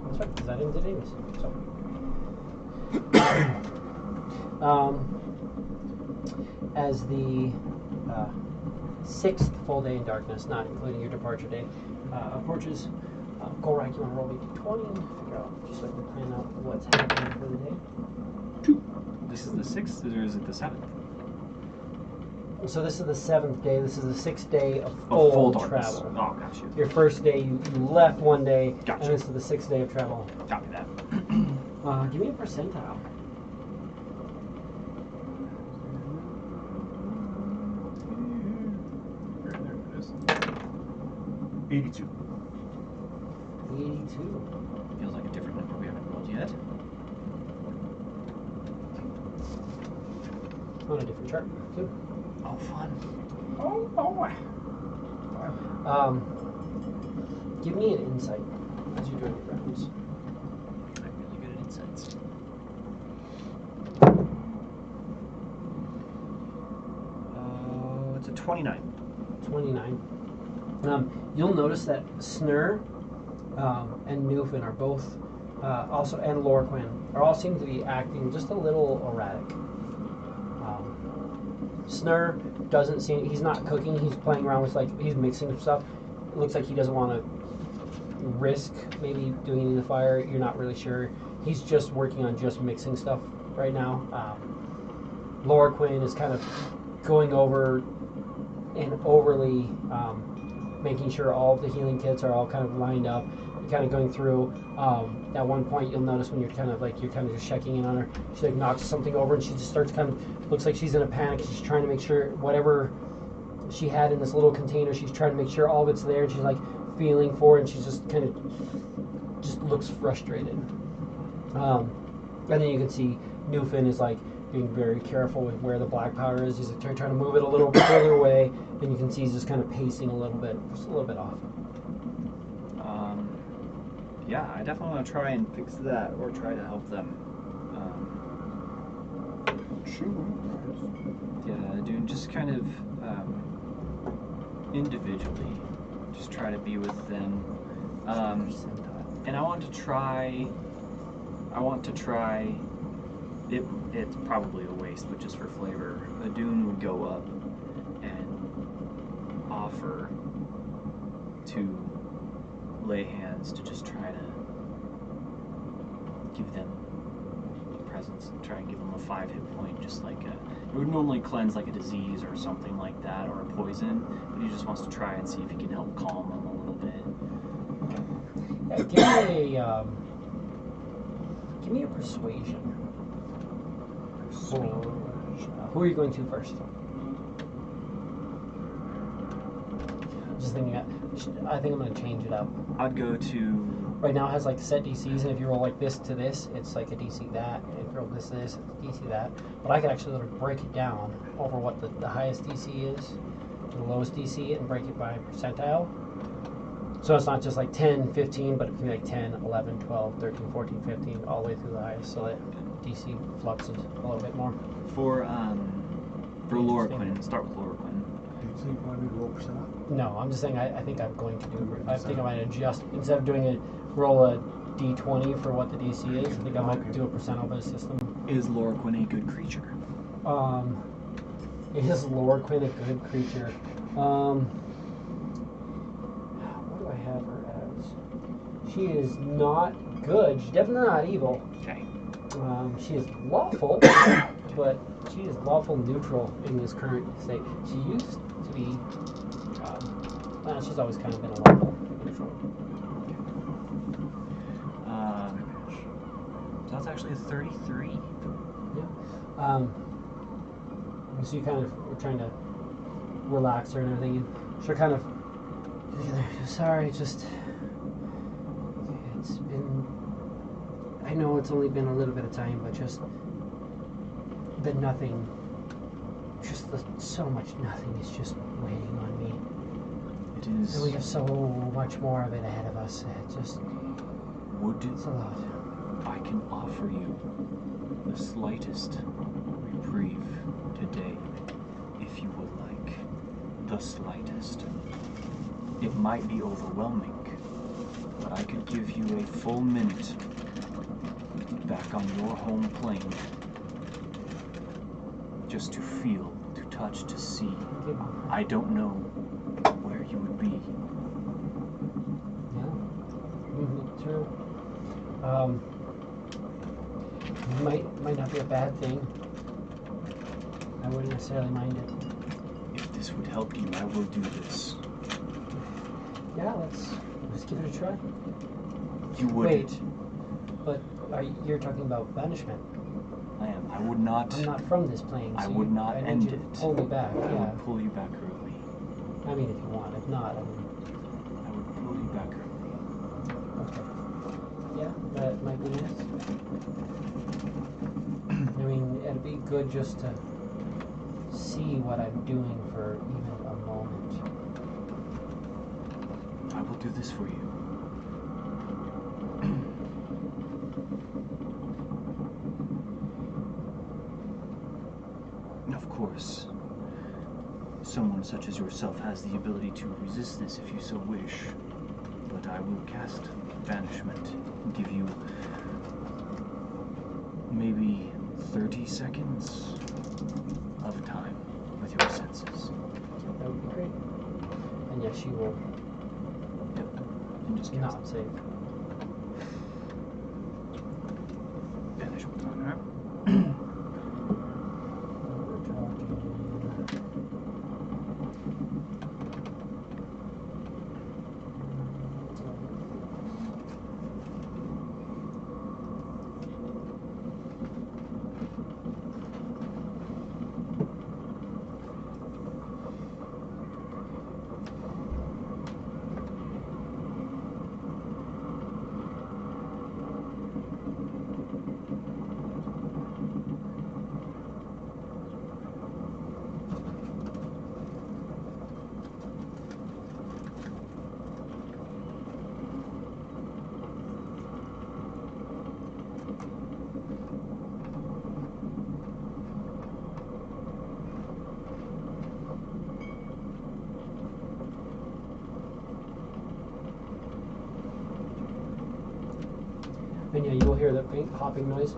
That's right, because I didn't do English. So. As the 6th full day in darkness, not including your departure day, approaches, Gorak, you want to roll me d20 and figure out, just so I can plan out what's happening for the day. 2. This is the 6th, or is it the 7th? So this is the 7th day. This is the 6th day of Oh, full darkness. travel. Oh, gotcha. Your first day, you left one day, Gotcha. and this is the 6th day of travel. Copy that. Give me a percentile. There it is. 82. 82. Feels like a different number we haven't rolled yet. On a different chart, too. Oh, fun. Oh boy. Give me an insight as you're doing your rounds. I'm really good at insights. It's a 29. 29. You'll notice that Snur and Newfin are both also, and Lorquin, are all seem to be acting just a little erratic. Snur doesn't seem, he's not cooking, he's playing around with, like, he's mixing stuff. It looks like he doesn't want to risk maybe doing it in the fire. You're not really sure. He's just working on just mixing stuff right now. Laura Quinn is kind of going over and overly making sure all of the healing kits are all kind of lined up, kind of going through. At one point, you'll notice when you're kind of just checking in on her, she like knocks something over and she just starts kind of, looks like she's in a panic. She's trying to make sure whatever she had in this little container, she's trying to make sure all of it's there, and she's like feeling for it, and she's just kind of just looks frustrated. And then you can see Newfin is like being very careful with where the black powder is. He's like trying to move it a little further away, and you can see he's just kind of pacing a little bit, just a little bit off. Yeah, I definitely want to try and fix that, or try to help them. Yeah, dude, just kind of individually, just try to be with them. And I want to try. It's probably a waste, but just for flavor, Adun would go up and offer to lay hands to just try to give them a presence, try and give them a 5 hit point, just like it would normally cleanse like a disease or something like that, or a poison, but he just wants to try and see if he can help calm them a little bit. Yeah, give me a persuasion. Who are you going to first? Just thinking, I think I'm going to change it up. I'd go to... Right now it has like set DCs, and if you roll like this to this, it's like a DC that. And if you roll this to this, it's a DC that. But I could actually sort of break it down over what the highest DC is, the lowest DC, and break it by percentile. So it's not just like 10, 15, but it can be like 10, 11, 12, 13, 14, 15, all the way through the highest, so that DC fluxes a little bit more. For Laura Quinn, start with Laura Quinn. Do you think you want me to roll percent? No, I'm just saying I think I'm going to do, I think I might adjust, instead of doing a roll a D20 for what the DC is, I think I might do a percentile system. Is Laura Quinn a good creature? Is Laura Quinn a good creature? What do I have her as? She is not good. She's definitely not evil. Okay. She is lawful, but she is lawful neutral in this current state. She used to be, she's always kind of been a lawful neutral. So that's actually a 33. Yeah. So you kind of were trying to relax her and everything, and she'll kind of, sorry, just, it's been, I know it's only been a little bit of time, but just the nothing, just the so much nothing is just waiting on me. It is. And we have so much more of it ahead of us. It's a lot. I can offer you the slightest reprieve today, if you would like. The slightest. It might be overwhelming, but I could give you a full minute back on your home plane, just to feel, to touch, to see. I don't know where you would be. Yeah, true. Might not be a bad thing. I wouldn't necessarily mind it. If this would help you, I will do this. Yeah, let's give it a try. You would. Wait, but you're talking about banishment. I am. I would not. I'm not from this plane. So I would not I need end you to it. pull me back. I Yeah. would pull you back early. I mean, if you want. If not, I mean. I would pull you back early. Okay. Yeah, that might be nice. I mean, it'd be good just to see what I'm doing for even a moment. I will do this for you. Of course, someone such as yourself has the ability to resist this if you so wish, but I will cast banishment and give you maybe 30 seconds of time with your senses. That would be great. And yes, she will And just cast not save. Banish with partner. We're talking. And yeah, you will hear that faint hopping noise,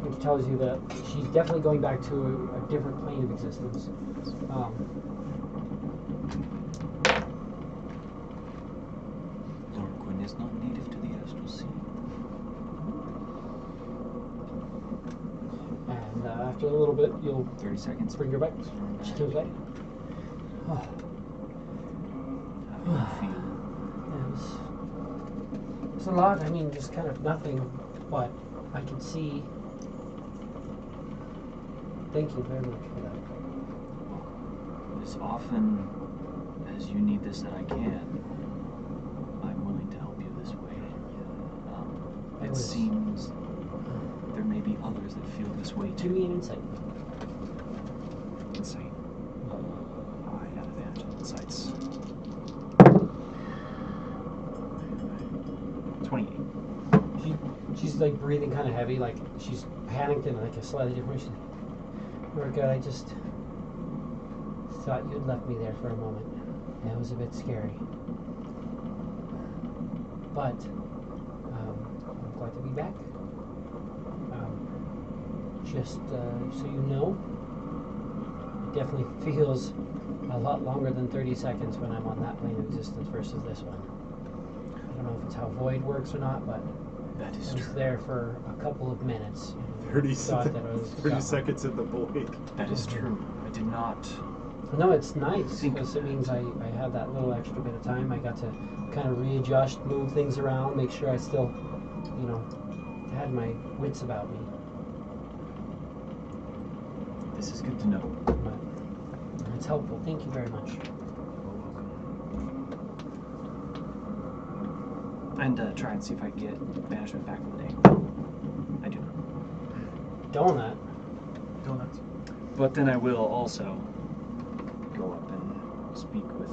which tells you that she's definitely going back to a different plane of existence. Lord Gwyn is not native to the astral sea. And after a little bit, you'll 30 seconds. bring her back. She comes back. Oh, How do you feel? yeah, it was a lot. I mean, just kind of nothing, but I can see. Thank you very much for that. As often as you need this that I can, I'm willing to help you this way. I It was- seems there may be others that feel this way Give too. me an insight. Insight. I got advantage on insights. 28. She's like breathing kind of heavy, like she's panicked in like a slightly different way. Oh God, I just thought you'd left me there for a moment. That was a bit scary. But I'm glad to be back. Just so you know, it definitely feels a lot longer than 30 seconds when I'm on that plane of existence versus this one. I don't know if it's how void works or not, but That is I was true. there for a couple of minutes. 30, Thought that I was 30 gone. seconds in the void. That is true. I did not. No, it's nice Think because of it means that. I had that little extra bit of time. I got to kind of readjust, move things around, make sure I still, had my wits about me. This is good to know. But it's helpful. Thank you very much. And try and see if I can get banishment back for the day. I do. Donut. Donuts. But then I will also go up and speak with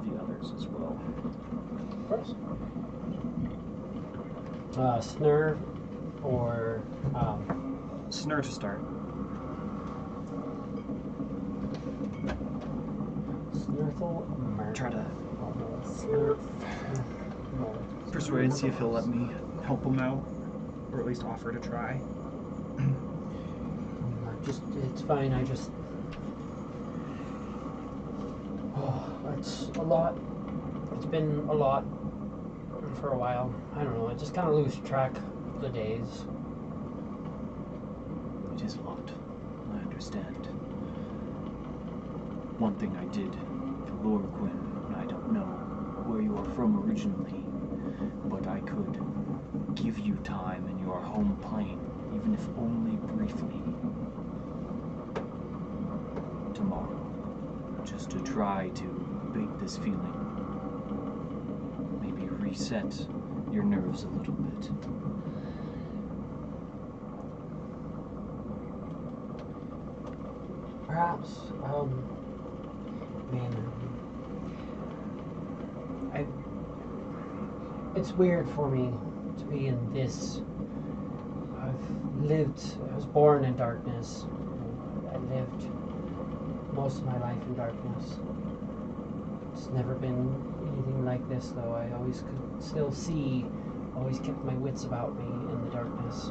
the others as well. Of course. Snur or Snur to start. Snurthel. Try to Snurf. persuade, see if he'll let me help him out, or at least offer to try. It's fine. It's a lot. It's been a lot for a while. I don't know. I just kind of lose track of the days. It is a lot. I understand. One thing I did for Lord Gwyn, I don't know where you are from originally, but I could give you time in your home plane, even if only briefly, tomorrow, just to try to abate this feeling. Maybe reset your nerves a little bit. Perhaps. It's weird for me to be in this. I was born in darkness. I lived most of my life in darkness. It's never been anything like this, though. I always could still see, always kept my wits about me in the darkness.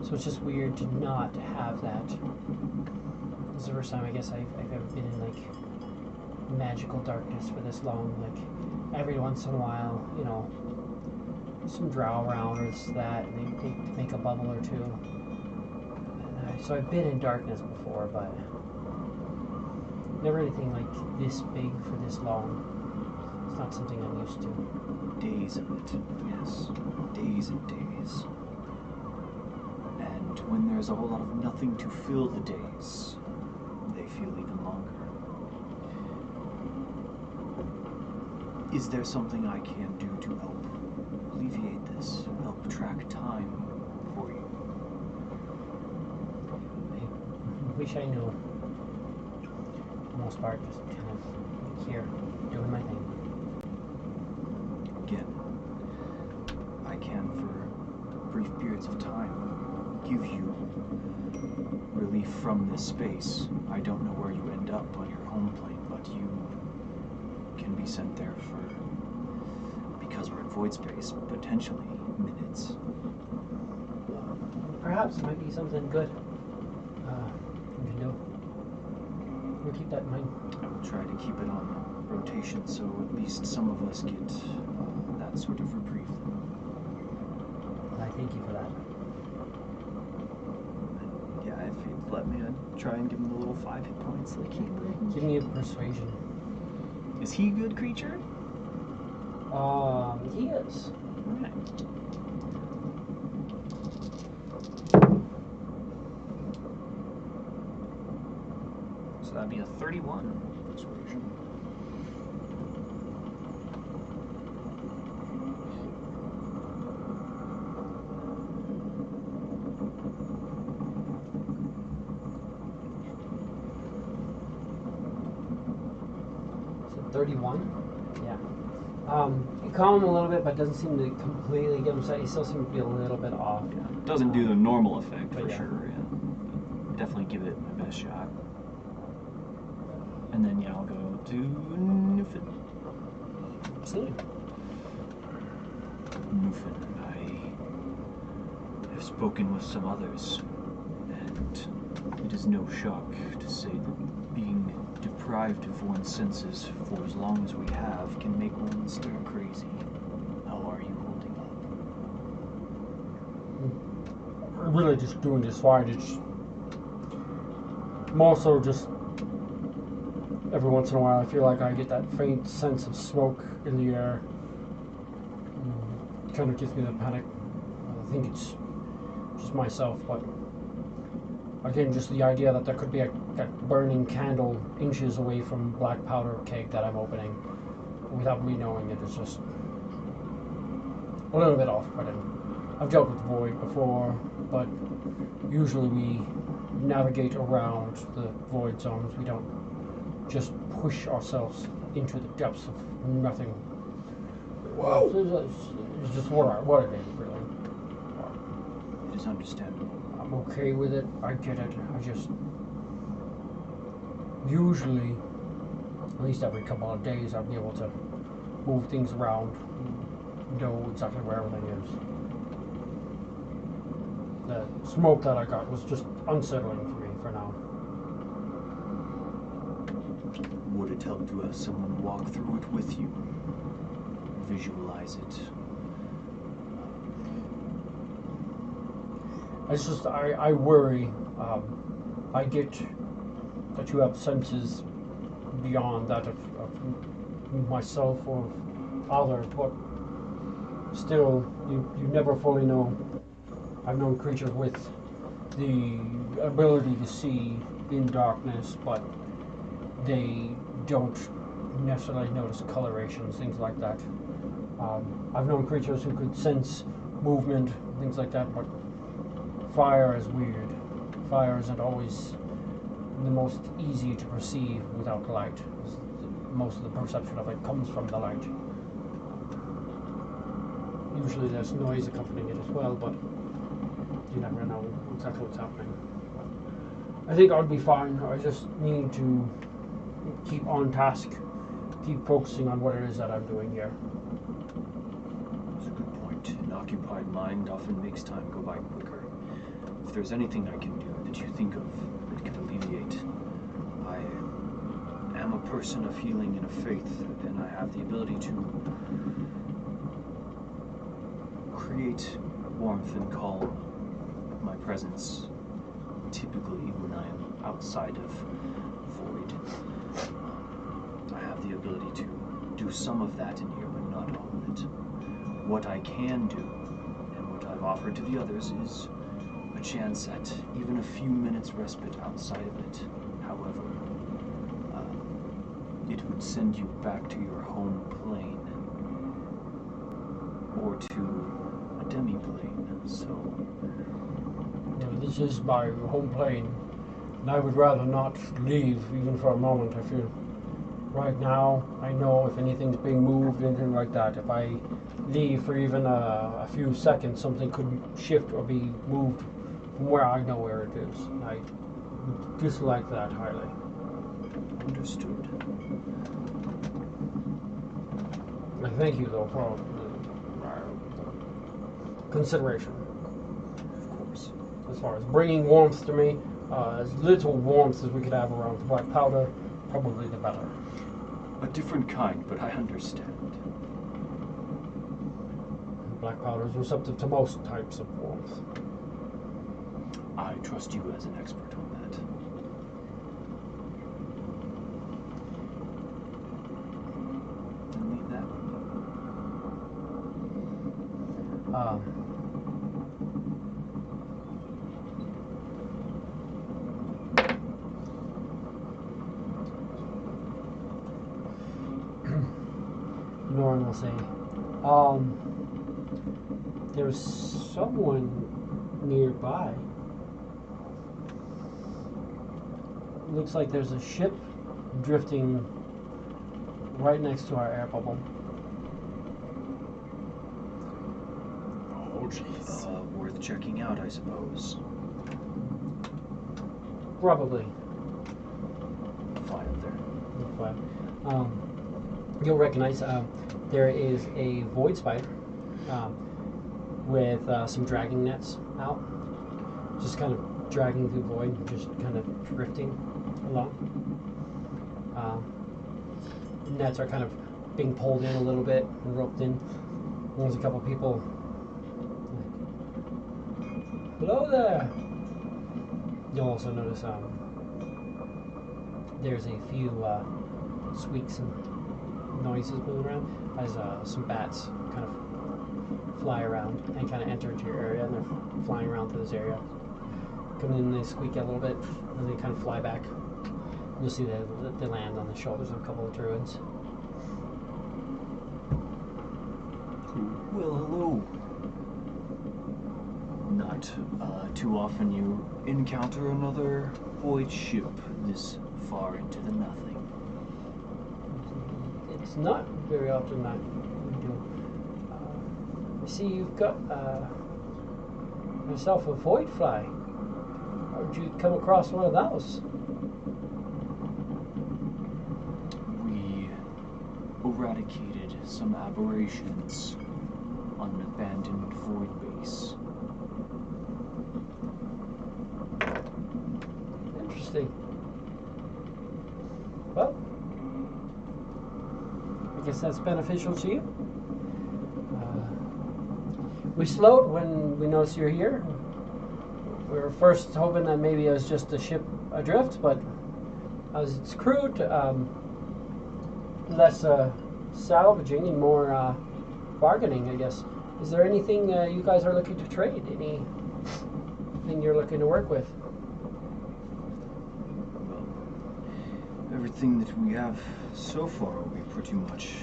So it's just weird to not have that This is the first time I guess I've ever been in like magical darkness for this long. Like every once in a while, you know, some drow around or this that, and they make a bubble or two. So I've been in darkness before, but never anything like this big for this long. It's not something I'm used to. Days of it, yes. Days and days. And when there's a whole lot of nothing to fill the days, they feel even longer. Is there something I can do to help alleviate this, help track time for you? I wish I knew. For the most part, just kind of here, doing my thing. Again, I can, for brief periods of time, give you relief from this space. I don't know where you end up on your home plane, but you can be sent there for, because we're in void space, potentially minutes. Perhaps it might be something good we can do. We'll keep that in mind. I will try to keep it on rotation so at least some of us get that sort of reprieve. I thank you for that. And yeah, if you'd let me, I'd try and give him the little 5 hit points like he would. Give me a persuasion. Is he a good creature? He is. Alright. So that'd be a 31 persuasion. So 31? Yeah. You calm him a little bit, but doesn't seem to completely give him sight. He still seems to be a little bit off. Yeah. Doesn't do the normal effect for yeah. sure, yeah. Definitely give it my best shot. And then yeah, I'll go to Newfoundland. Absolutely. Newfoundland, I have spoken with some others, and it is no shock to say that being deprived of one's senses for as long as we have can make one stir crazy. How are you holding up? I'm really just doing this fine. It's more so just every once in a while I feel like I get that faint sense of smoke in the air. It kind of gives me the panic. I think it's just myself, but again, just the idea that there could be a burning candle inches away from black powder keg that I'm opening without me knowing it is just a little bit off-putting. I've dealt with void before, but usually we navigate around the void zones. We don't just push ourselves into the depths of nothing. Whoa! It's just what it is, really. It is understandable. I'm okay with it. I get it. I just usually, at least every couple of days, I'll be able to move things around, know exactly where everything is. The smoke that I got was just unsettling for me for now. Would it help to have someone walk through it with you? Visualize it. It's just, I worry. I get that you have senses beyond that of myself or of others, but still, you never fully know. I've known creatures with the ability to see in darkness, but they don't necessarily notice colorations, things like that. I've known creatures who could sense movement, things like that, but fire is weird. Fire isn't always the most easy to perceive without light. Most of the perception of it comes from the light. Usually there's noise accompanying it as well, but you never know exactly what's happening. I think I'll be fine. I just need to keep on task, keep focusing on what it is that I'm doing here. That's a good point. An occupied mind often makes time go by quicker. If there's anything I can do that you think of that could alleviate. I am a person of healing and of faith, and I have the ability to create warmth and calm. My presence, typically when I am outside of void, I have the ability to do some of that in here, but not all of it. What I can do, and what I've offered to the others, is a chance at even a few minutes respite outside of it. However, it would send you back to your home plane, or to a demi-plane, so... You know, this is my home plane, and I would rather not leave even for a moment. I feel right now, I know if anything's being moved, anything like that, if I leave for even a few seconds, something could shift or be moved from where I know where it is. I would dislike that highly. Understood. I thank you, though, for consideration. Of course. As far as bringing warmth to me, as little warmth as we could have around the black powder, probably the better. A different kind, but I understand. Black powder is receptive to most types of warmth. I trust you as an expert on that. And leave that with Norm will say, there's someone nearby. Looks like there's a ship drifting right next to our air bubble. Oh, jeez. worth checking out, I suppose. Probably. Fly up there. But, you'll recognize there is a void spider with some dragging nets out, just kind of dragging through void, just kind of drifting along. Nets are kind of being pulled in a little bit and roped in. There's a couple people. Hello there. You'll also notice there's a few squeaks and noises moving around as some bats kind of fly around and kind of enter into your area, and they're flying around through this area. Come in, they squeak a little bit, and they kind of fly back. You'll see they land on the shoulders of a couple of druids. Well, hello. Not too often you encounter another void ship this far into the nothing. It's not very often that we do. I see you've got yourself a void fly. How did you come across one of those? We eradicated some aberrations on an abandoned void base. Interesting. Well, I guess that's beneficial to you. We slowed when we noticed you're here. We were first hoping that maybe it was just a ship adrift, but as it's crewed, less salvaging and more bargaining, I guess. Is there anything you guys are looking to trade? Anything you're looking to work with? Well, everything that we have so far we pretty much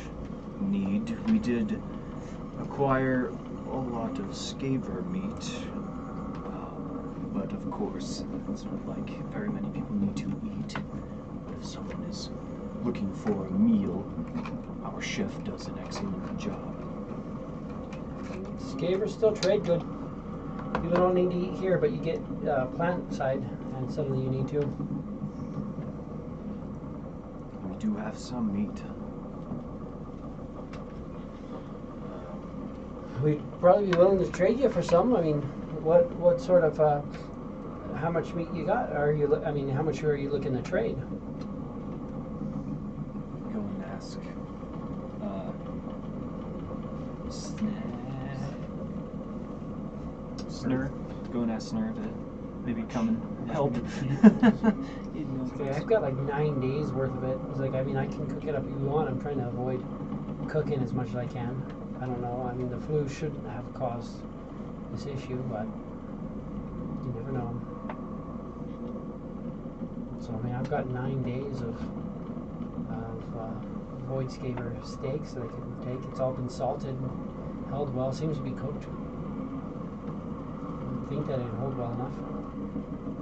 need. We did acquire a lot of scaver meat, but of course, it's not like very many people need to eat. But if someone is looking for a meal, our chef does an excellent job. Scavers still trade good. People don't need to eat here, but you get plant side, and suddenly you need to. We do have some meat. We'd probably be willing to trade you for some. I mean, what sort of how much meat you got? Are you? I mean, how much are you looking to trade? Go and ask. Snur. Go and ask Snur to maybe come and help. Okay, I've got like 9 days worth of it. It's like, I mean, I can cook it up if you want. I'm trying to avoid cooking as much as I can. I don't know. I mean, the flu shouldn't have caused this issue, but you never know. So, I mean, I've got 9 days of void scaver steaks that I can take. It's all been salted and held well. Seems to be cooked. I think that it'd hold well enough.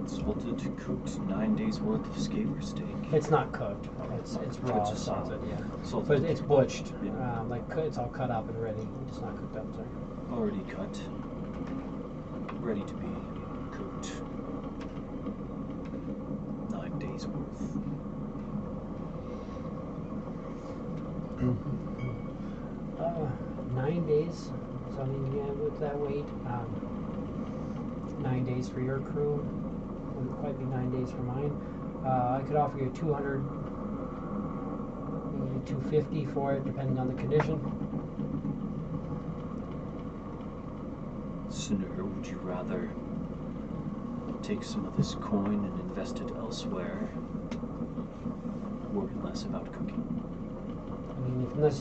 Salted, cooked, 9 days worth of scaver steak. It's not cooked. It's raw, It's just salted, yeah. Salted. But it's butched. Yeah. Like it's all cut up and ready. It's not cooked up. Sorry. Already cut. Ready to be cooked. 9 days worth. 9 days. So I mean, yeah, with that weight, 9 days for your crew. Wouldn't quite be 9 days for mine. I could offer you 200, maybe 250 for it, depending on the condition. Snur, would you rather take some of this coin and invest it elsewhere? Worry less about cooking. I mean, if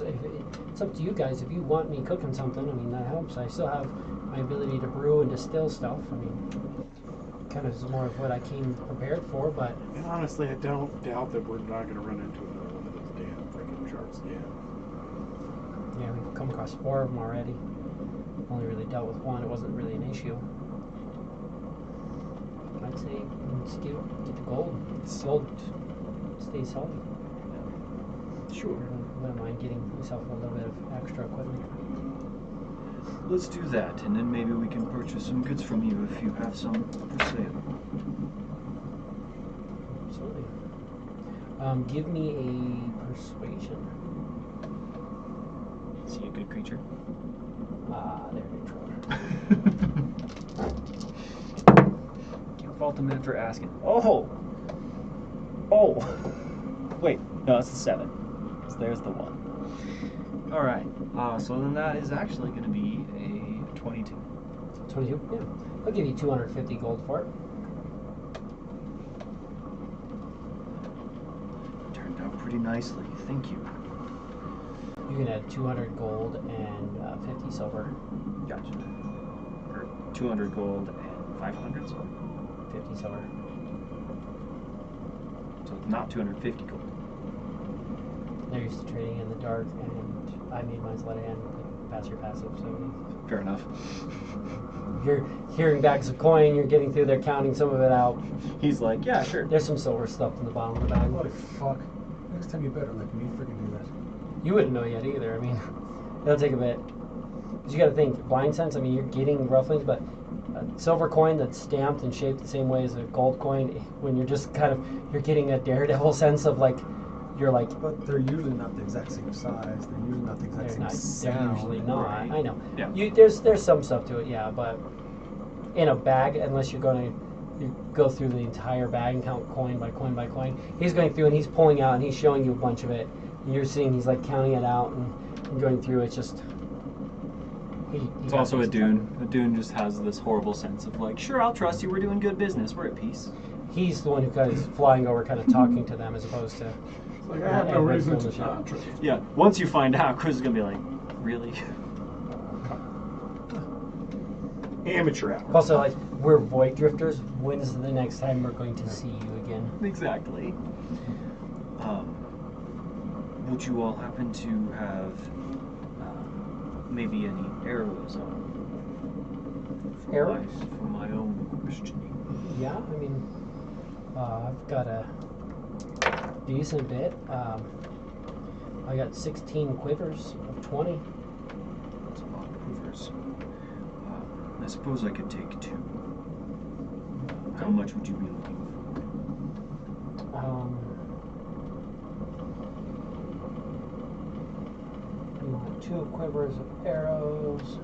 it's up to you guys. If you want me cooking something, I mean, that helps. I still have my ability to brew and distill stuff. I mean, kind of is more of what I came prepared for, but And honestly, I don't doubt that we're not going to run into another one of those damn freaking sharks again. yeah, we've come across 4 of them already. Only really dealt with one. It wasn't really an issue. I'd say just get the gold. Gold stays healthy. Sure. I wouldn't mind getting myself a little bit of extra equipment. Let's do that, and then maybe we can purchase some goods from you if you have some for sale. Absolutely. Give me a persuasion. Is he a good creature? They're neutral. Can't fault the man for asking. Oh! Oh! Wait, no, it's a 7. So there's the 1. Alright, so then that is actually going to be a 22. 22? Yeah. I'll give you 250 gold for it. Turned out pretty nicely, thank you. You can add 200 gold and 50 silver. Gotcha. Or 200 gold and 500 silver. 50 silver. So not 250 gold. They're used to trading in the dark, and I made mine let hand pass your passive, so Fair enough. you're hearing bags of coin, you're getting through there counting some of it out. He's like, yeah, sure. There's some silver stuffed in the bottom of the bag. Holy fuck. Next time you better let me freaking do that. You wouldn't know yet either. I mean, it'll take a bit. 'Cause you got to think, blind sense, I mean, you're getting roughly, but a silver coin that's stamped and shaped the same way as a gold coin, when you're just kind of, you're getting a daredevil sense of like, you're like, But they're usually not the exact same size. They're usually not the exact they're same not, they're sound. usually not. Right. I know. Yeah. There's some stuff to it, yeah, but in a bag, unless you're going to you go through the entire bag and count coin by coin by coin, he's going through and he's pulling out and he's showing you a bunch of it. And you're seeing he's like counting it out and going through. It's just. It's also a Dune. A Dune just has this horrible sense of like, sure, I'll trust you. We're doing good business. We're at peace. He's the one who kind of is flying over, kind of talking to them, as opposed to. Like, I have no reason to not trust. Yeah. Once you find out, Chris is gonna be like, really? Amateur hour. Also, like, we're void drifters. When's the next time we're going to see you again? Exactly. Would you all happen to have maybe any arrows on? Arrows? For my own questioning. Yeah, I mean, I've got a decent bit. I got 16 quivers of 20. That's a lot of quivers. I suppose I could take 2. How much would you be looking for? You want 2 quivers of arrows.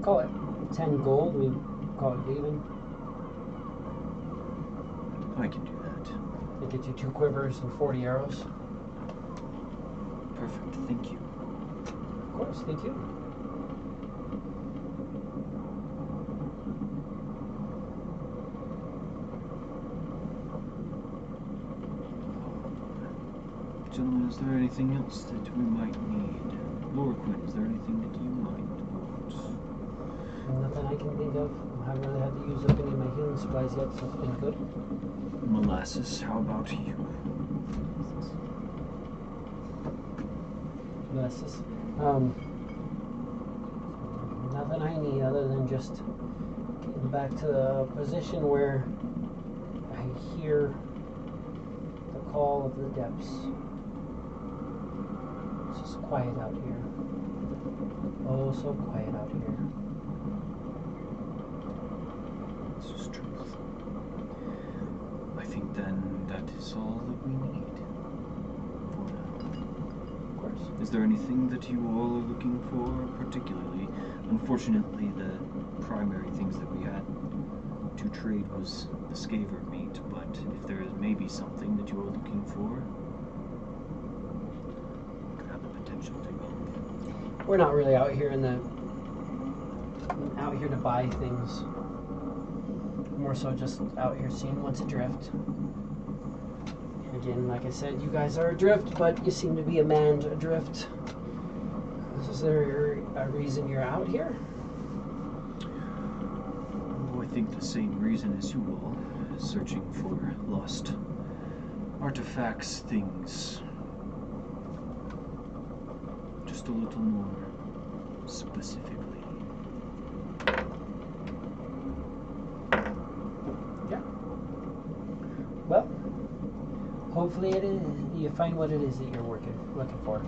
call it 10 gold. We call it even. I can do that. It gets you 2 quivers and 40 arrows. Perfect, thank you. Of course, thank you. Gentlemen, is there anything else that we might need? Laura Quinn, is there anything that you might want? Nothing I can think of. I haven't really had to use up any of my healing supplies yet, so it's been good. Molasses, how about you? Molasses. Nothing I need other than just getting back to the position where I hear the call of the depths. It's just quiet out here. Oh, so quiet out here. This is truth. I think then that is all that we need for now. Of course. Is there anything that you all are looking for particularly? Unfortunately, the primary things that we had to trade was the scaver meat, but if there is maybe something that you are looking for, could have the potential to go. We're not really out here to buy things. More so just out here seeing what's adrift. Again, like I said, you guys are adrift, but you seem to be a man adrift. Is there a reason you're out here? Oh, I think the same reason as you all, searching for lost artifacts, things. Just a little more specifically. Yeah. Well, hopefully it is. You find what it is that you're looking for.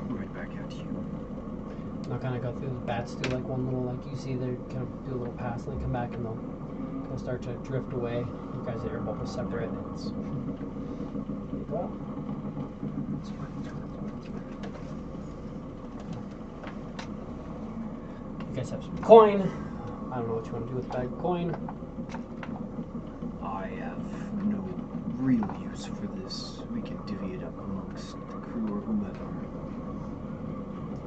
Right back at you. They'll kind of go through. The bats do like one little, like you see, they kind of do a little pass, and they come back and they'll kind of start to drift away. You guys are both separate. It's well. You guys have some coin. I don't know what you want to do with a bag of coin. I have no real use for this. We can divvy it up amongst the crew or whoever.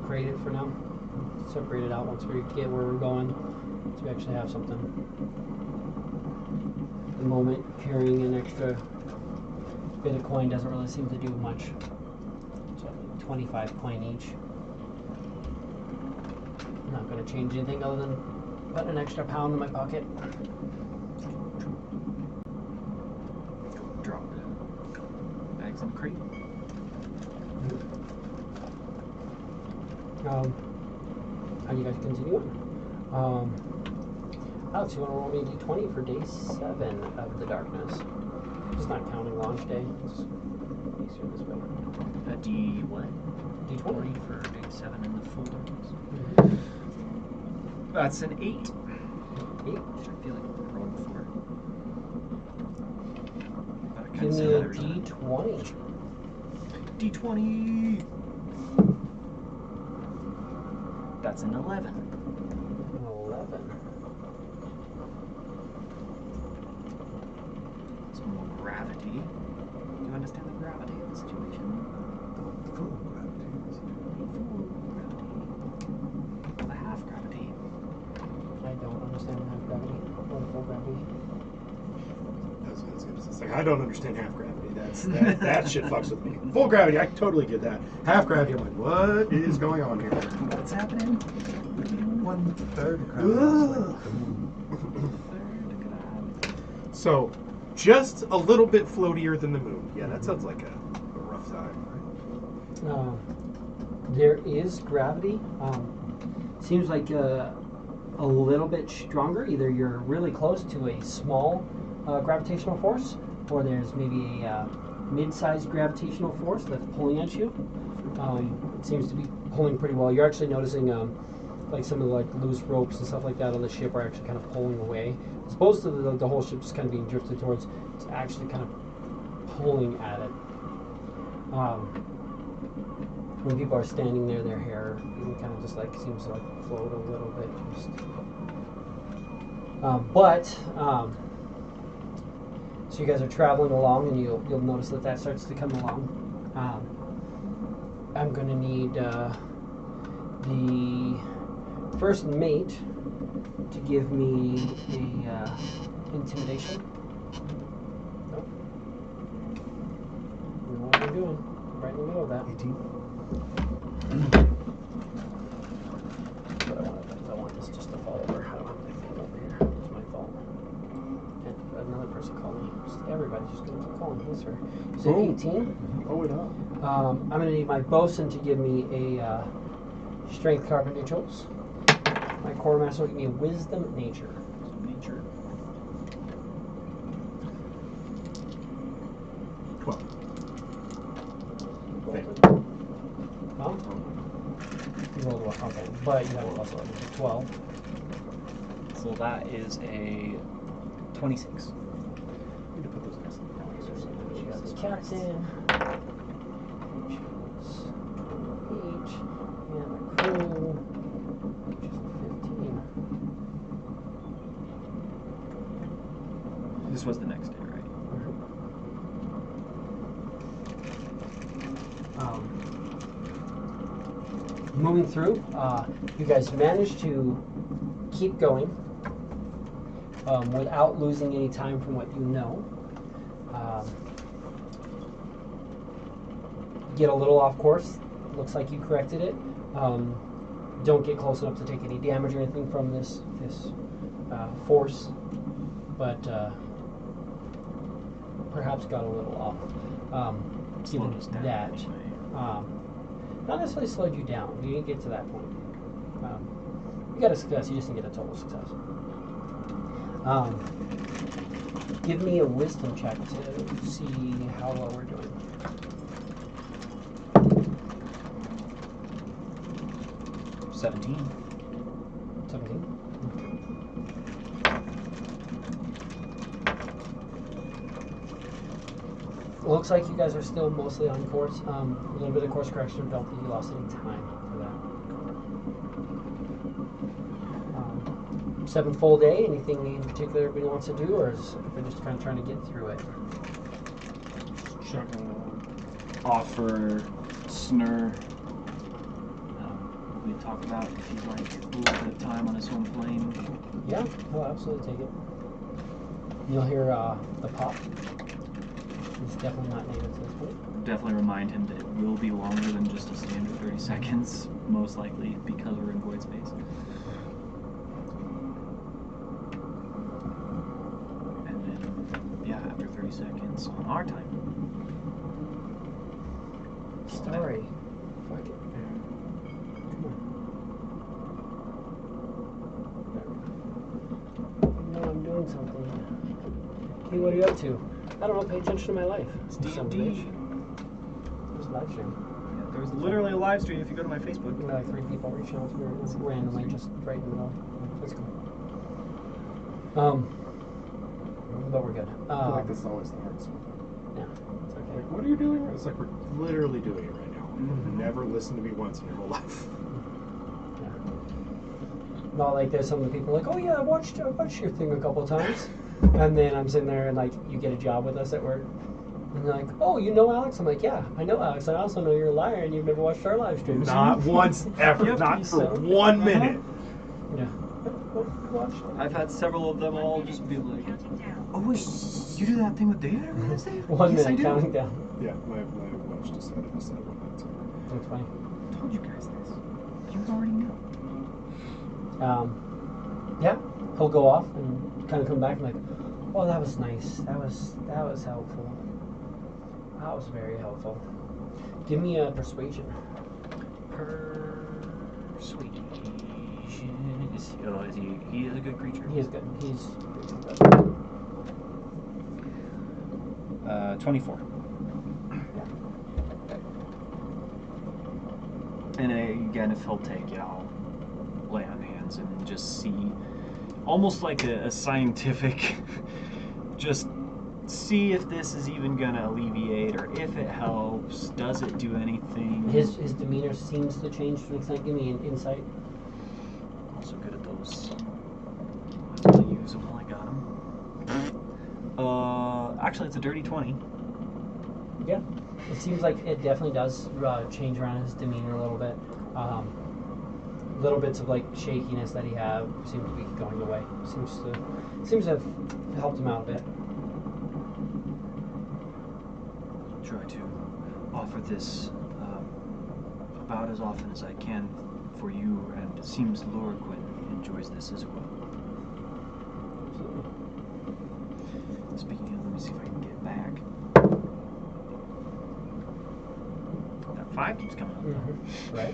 Create it for now. Separate it out once we get where we're going. So we actually have something. At the moment, carrying an extra bit of coin doesn't really seem to do much. So 25 coin each. I'm not going to change anything other than put an extra pound in my pocket. Drop the bags in the crate. How do you guys continue on? Alex, you want to roll me a d20 for day 7 of the darkness? Just not counting launch day. It's easier this way. A D what? D20 for day 7 in the full darkness. Mm-hmm. That's an 8. 8. I feel like we're rolling before. But I Give kinda me said a that earlier. d20. D20. That's an 11. 11. Some more gravity. Do you understand the gravity of the situation? Full gravity. Full gravity. The half gravity. I don't understand half gravity or full gravity. It's like, I don't understand half gravity. That shit fucks with me. Full gravity, I totally get that. Half gravity, I'm like, what is going on here? What's happening? 1/3 gravity. Ugh. Third gravity. So, just a little bit floatier than the moon. Yeah, that sounds like a rough time. There is gravity. Seems like a little bit stronger. Either you're really close to a small gravitational force, or there's maybe a mid-sized gravitational force that's pulling at you. It seems to be pulling pretty well. You're actually noticing like some of the like loose ropes and stuff like that on the ship are actually kind of pulling away. As opposed to the whole ship just kind of being drifted towards, it's actually kind of pulling at it. when people are standing there, their hair kind of just like seems to like float a little bit. So you guys are traveling along, and you'll notice that starts to come along. I'm going to need the first mate to give me a intimidation. Nope. You know what we're doing. Right in the middle of that. 18. But I want this just to fall over. I don't have my thing over here. It's my fault. And another person called me. Everybody's just going to keep calling. Yes, sir. You said 18? Oh, wait up. I'm going to need my bosun to give me a strength carbon neutrals. My quartermaster will give me a wisdom nature. Nature. 12. Huh? You rolled one. Okay. But you have a plus 11. 12. So that is a 26. I need to put those guys in the You got the captain. Which is 8. And the crew. Which is 15. This was the next day, right? Moving through, you guys managed to keep going without losing any time from what you know. Get a little off course. Looks like you corrected it. Don't get close enough to take any damage or anything from this force, but perhaps got a little off. Given Slowed us down. that, not necessarily slowed you down. You didn't get to that point. You got a success. You just didn't get a total success. Give me a wisdom check to see how well we're doing. 17. 17. Looks like you guys are still mostly on course. A little bit of course correction. Don't think you lost any time for that. 7 full day. Anything in particular everybody wants to do, or is we just kind of trying to get through it? Sure. Offer Snur. We talked about if he'd like a little bit of time on his home plane. Yeah, I'll absolutely take it. You'll hear the pop. He's definitely not native to this point. Definitely remind him that it will be longer than just a standard 30 seconds, most likely, because we're in void space. And then, yeah, after 30 seconds on our time. Story. Fuck it. No, I'm doing something. Hey, what are you up to? I don't know, pay attention to my life. It's Son of a D&D. bitch. There's a live stream. Yeah, there's literally a live stream if you go to my Facebook. Like 3 people reaching out to me randomly, just right in the middle. That's cool. But we're good. I feel like this is always the hardest one. Yeah, it's okay. Like, what are you doing? It's like we're literally doing it right now. You've never listened to me once in your whole life. Not like there's some of the people like, oh yeah, I watched your thing a couple of times. And then I'm sitting there and like, you get a job with us at work. And they're like, oh, you know Alex? I'm like, yeah, I know Alex. I also know you're a liar and you've never watched our live streams. Not once ever. Yep, Not you for said. 1 minute. Yeah. Watched. I've had several of them all just be like, oh wait, you do that thing with David every Wednesday? 1 Yes, I minute do. counting down. Yeah, my watch just had it set one minute. That's funny. I told you guys this. You already know. Yeah, he'll go off and kind of come back and like, oh, that was nice. That was helpful. That was very helpful. Give me a persuasion. Persuasion. Is he is a good creature? He is good. He's 24. yeah. And again, if he'll take it, I'll lay on hands and just see, almost like a scientific, just see if this is even gonna alleviate, or if it helps. Does it do anything? His demeanor seems to change to an extent. Give me an insight. Also good at those. I'm gonna use them while I got them. Actually, it's a dirty 20. Yeah. It seems like it definitely does change around his demeanor a little bit. Little bits of like shakiness that he had seem to be going away. Seems to have helped him out a bit. Try to offer this about as often as I can for you, and it seems Laura Quinn enjoys this as well. Speaking of, let me see if I can get back. That 5 keeps coming up. Mm-hmm. Right.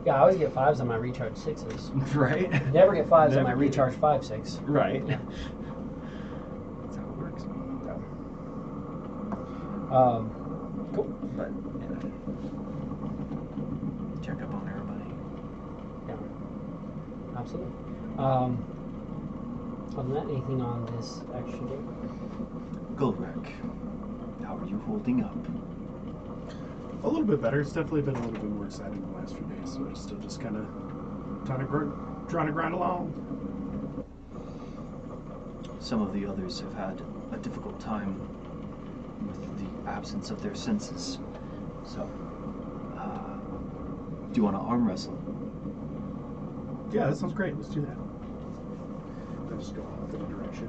Yeah, I always get 5s on my recharge 6s. Right? Never get 5s on Never my get recharge 5/6. Right. Yeah. That's how it works. Cool. But, yeah. Check up on everybody. Yeah. Absolutely. Other than that, anything on this extra day? Gulrek, how are you holding up? A little bit better. It's definitely been a little bit more exciting the last few days, so it's still just kind of trying to grind along. Some of the others have had a difficult time with the absence of their senses. So, do you want to arm wrestle? Yeah, that sounds great. Let's do that. I just go off in a direction.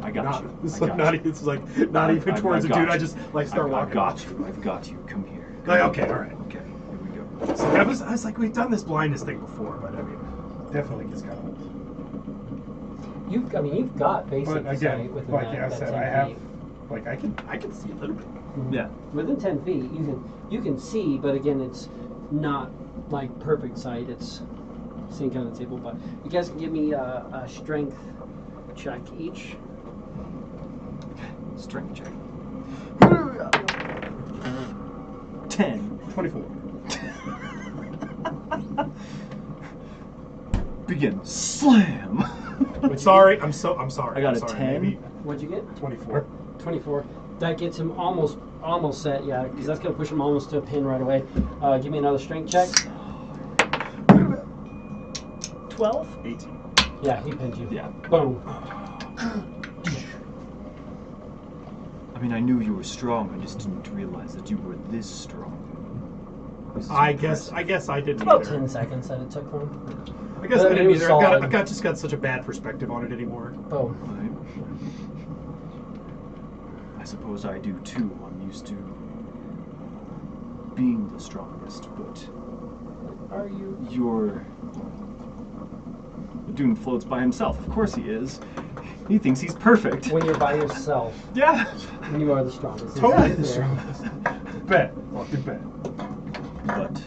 I got you. It's I like got not you. even. It's like not even towards I the got dude. I you. just like start walking. I've got you. I've got you. Come here. Like, okay, all right. Okay, here we go. So I was like, we've done this blindness thing before, but I mean, definitely gets kind of old. You've got basic But again, sight within like that, I that said, 10 I have, feet. like I can see a little bit. Yeah. Within 10 feet, you can see, but again, it's not like perfect sight. It's seeing kind of the table. But you guys can give me a strength check each. Strength check. 10. 24. Begin. Slam. I'm sorry. I'm sorry. I got I'm a sorry, 10. Maybe What'd you get? 24. 24. That gets him almost set, yeah, because that's going to push him almost to a pin right away. Give me another strength check. 12? 18. Yeah, he pinned you. Yeah. Boom. I mean, I knew you were strong. I just didn't realize that you were this strong. This is I impressive. guess I didn't About either. 10 seconds that it took for him. I guess But I it didn't was either. solid. I've just got such a bad perspective on it anymore. Boom. I suppose I do too. I'm used to being the strongest, but Are you? Dune floats by himself. Of course he is. He thinks he's perfect. When you're by yourself, Yeah. you are the strongest. Totally the Exactly. strongest. Bet. Fucking bet. But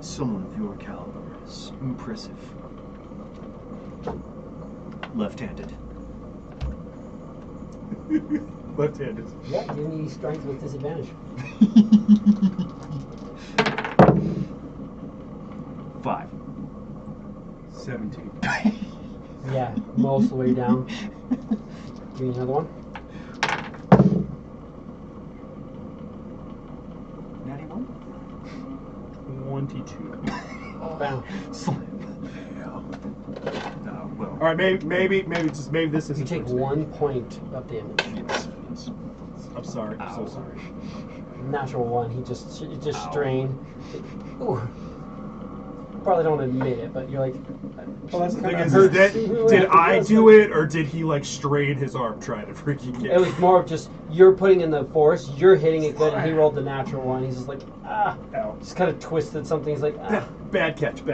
someone of your caliber is impressive. Left-handed. Left-handed. Yeah, give me strength with disadvantage. 5. 17. Yeah, most of the way down. Give me another one. Natty 1? 22. Bam. Slam. Well. All right, maybe this is. You take 1 point of damage. Yes, yes. I'm sorry. I'm so Ow. sorry. Natural 1. He just Ow. strained. Ooh. Probably don't admit it, but you're like. Well, that's the thing kinda is hurts. that Ooh, did yeah, I that's do like- it or did he like strain his arm trying to freaking get? It was more of just you're putting in the force, you're hitting it good, and he rolled the natural one. He's just like Ow. just kind of twisted something. He's like Bad catch. It's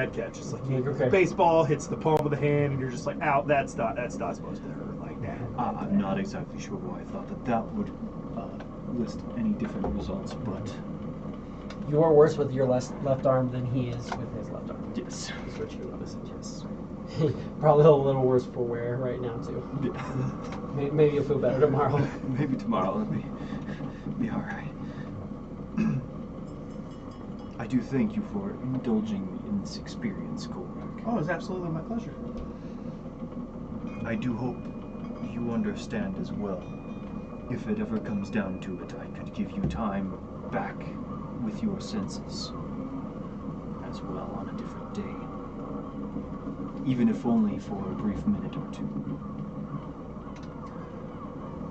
like Like, okay. baseball hits the palm of the hand, and you're just like, ow, that's not supposed to hurt like that. I'm not exactly sure why I thought that would list any different results, but You're worse with your left arm than he is with his left arm. yes. That's what you listen, yes. Probably a little worse for wear right now too. Maybe you'll feel better tomorrow. Maybe tomorrow it'll be all right. I do thank you for indulging me in this experience, Golrak. Oh, it's absolutely my pleasure. I do hope you understand as well. If it ever comes down to it, I could give you time back with your senses as well on a different day. Even if only for a brief minute or two.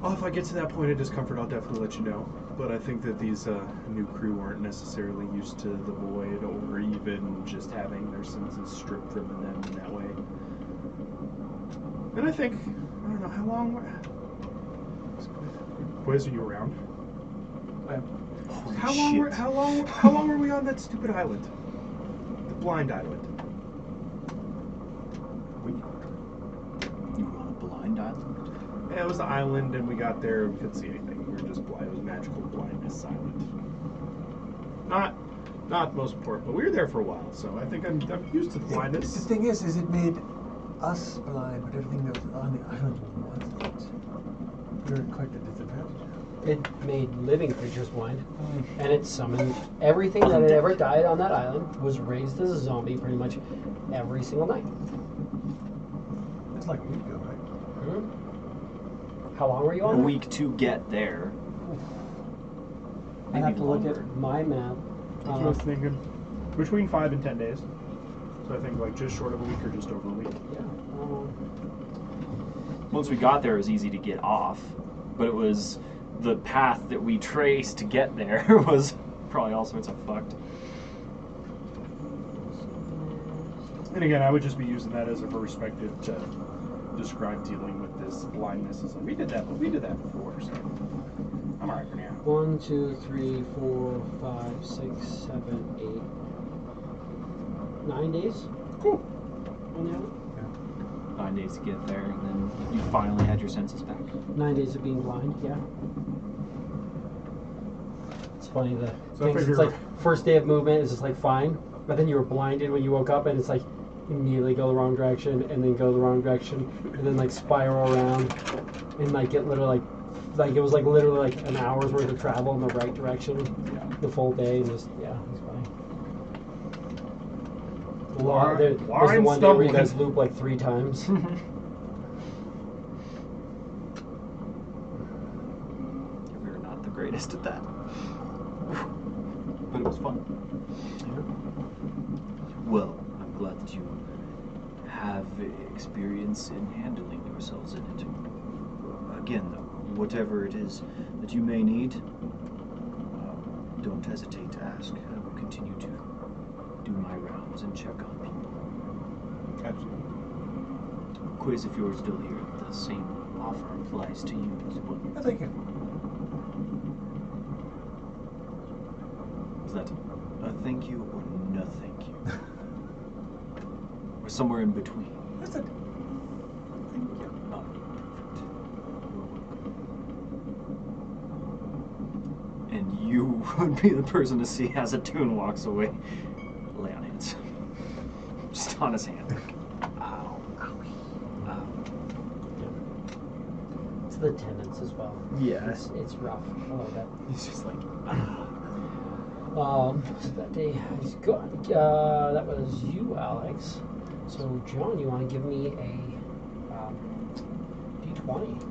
Well, if I get to that point of discomfort, I'll definitely let you know. But I think that these new crew aren't necessarily used to the void or even just having their senses stripped from them in that way. And I think, I don't know, how long... Quiz, are you around? Holy How shit. long were we on that stupid island? The blind island. You were on a blind island? Yeah, it was the island, and we got there, we couldn't see anything. We were just blind. It was magical blindness island. Not most important, but we were there for a while, so I think I'm used to the blindness. The thing is it made us blind, but everything that was on the island was blind. We were quite a disadvantage. It made living creatures blind, and it summoned everything that had ever died on that island was raised as a zombie pretty much every single night. That's like a week ago, right? Hmm? How long were you on A there? week to get there. I have Maybe to look longer. at my map. That's what I was thinking. Between 5 and 10 days. So I think like just short of a week or just over a week. Yeah. Once we got there, it was easy to get off, but it was the path that we traced to get there was probably all sorts of fucked. And again, I would just be using that as a perspective to describe dealing with this blindness. As like, we did that before, so I'm alright for now. 1, 2, 3, 4, 5, 6, 7, 8, 9 days Cool. on the island. 9 days to get there, and then you finally had your senses back. 9 days of being blind, yeah. It's funny, the So I things, figure- it's like first day of movement is just like fine, but then you were blinded when you woke up, and it's like immediately go the wrong direction, and then go the wrong direction, and then like spiral around, and like get literally like it was like literally like an hour's worth of travel in the right direction, the full day, and just yeah, it's funny. There's the Blind one day where you stumbling. guys loop like 3 times. We were not the greatest at that. But it was fun. Well, I'm glad that you have experience in handling yourselves in it. Again, though, whatever it is that you may need, don't hesitate to ask. I will continue to do my rounds and check on people. Absolutely. Quiz, if you're still here, the same offer applies to you as well. I think it. Is that a thank you or no thank you? Or somewhere in between? That's it. Thank you. Oh, perfect. And you would be the person to see as a tune walks away. Lay on hands. Just on his hand. Ow. Owie. Ow. It's the tendons as well. Yeah. It's rough a little bit. He's just like, So that day is good. That was you, Alex. So, John, you want to give me a D20?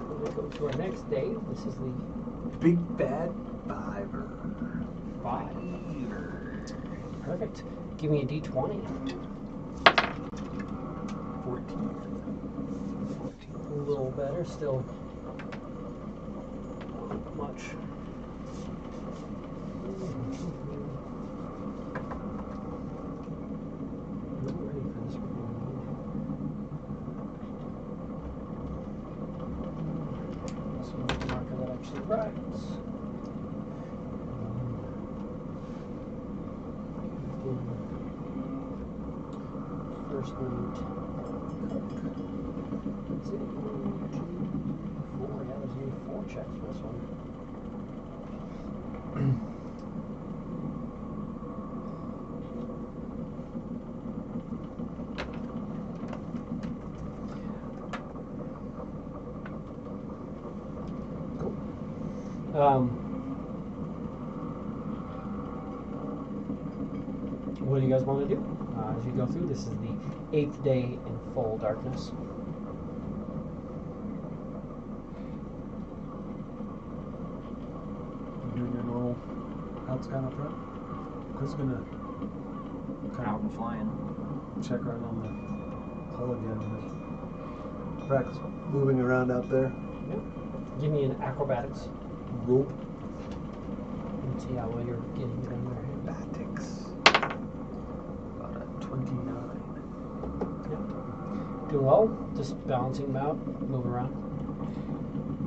We're going to go to our next day. This is the Big bad fiver. 5. Perfect. Give me a D20. 14. A little better, still not much. Not ready for this one. So marker that actually writes. First one. Let's see. 1, 2, 4. Yeah, there's only 4 checks for this one. Cool. What do you guys want to do? As you go through, this is the 8th day in full darkness. Out's kind of up front. Chris is gonna kind Out and flying. of check right on the hull again. Practice moving around out there. Give me an acrobatics Rope. and see how well you're getting it under. Acrobatics. About a 29. Doing well, just balancing them out, moving around,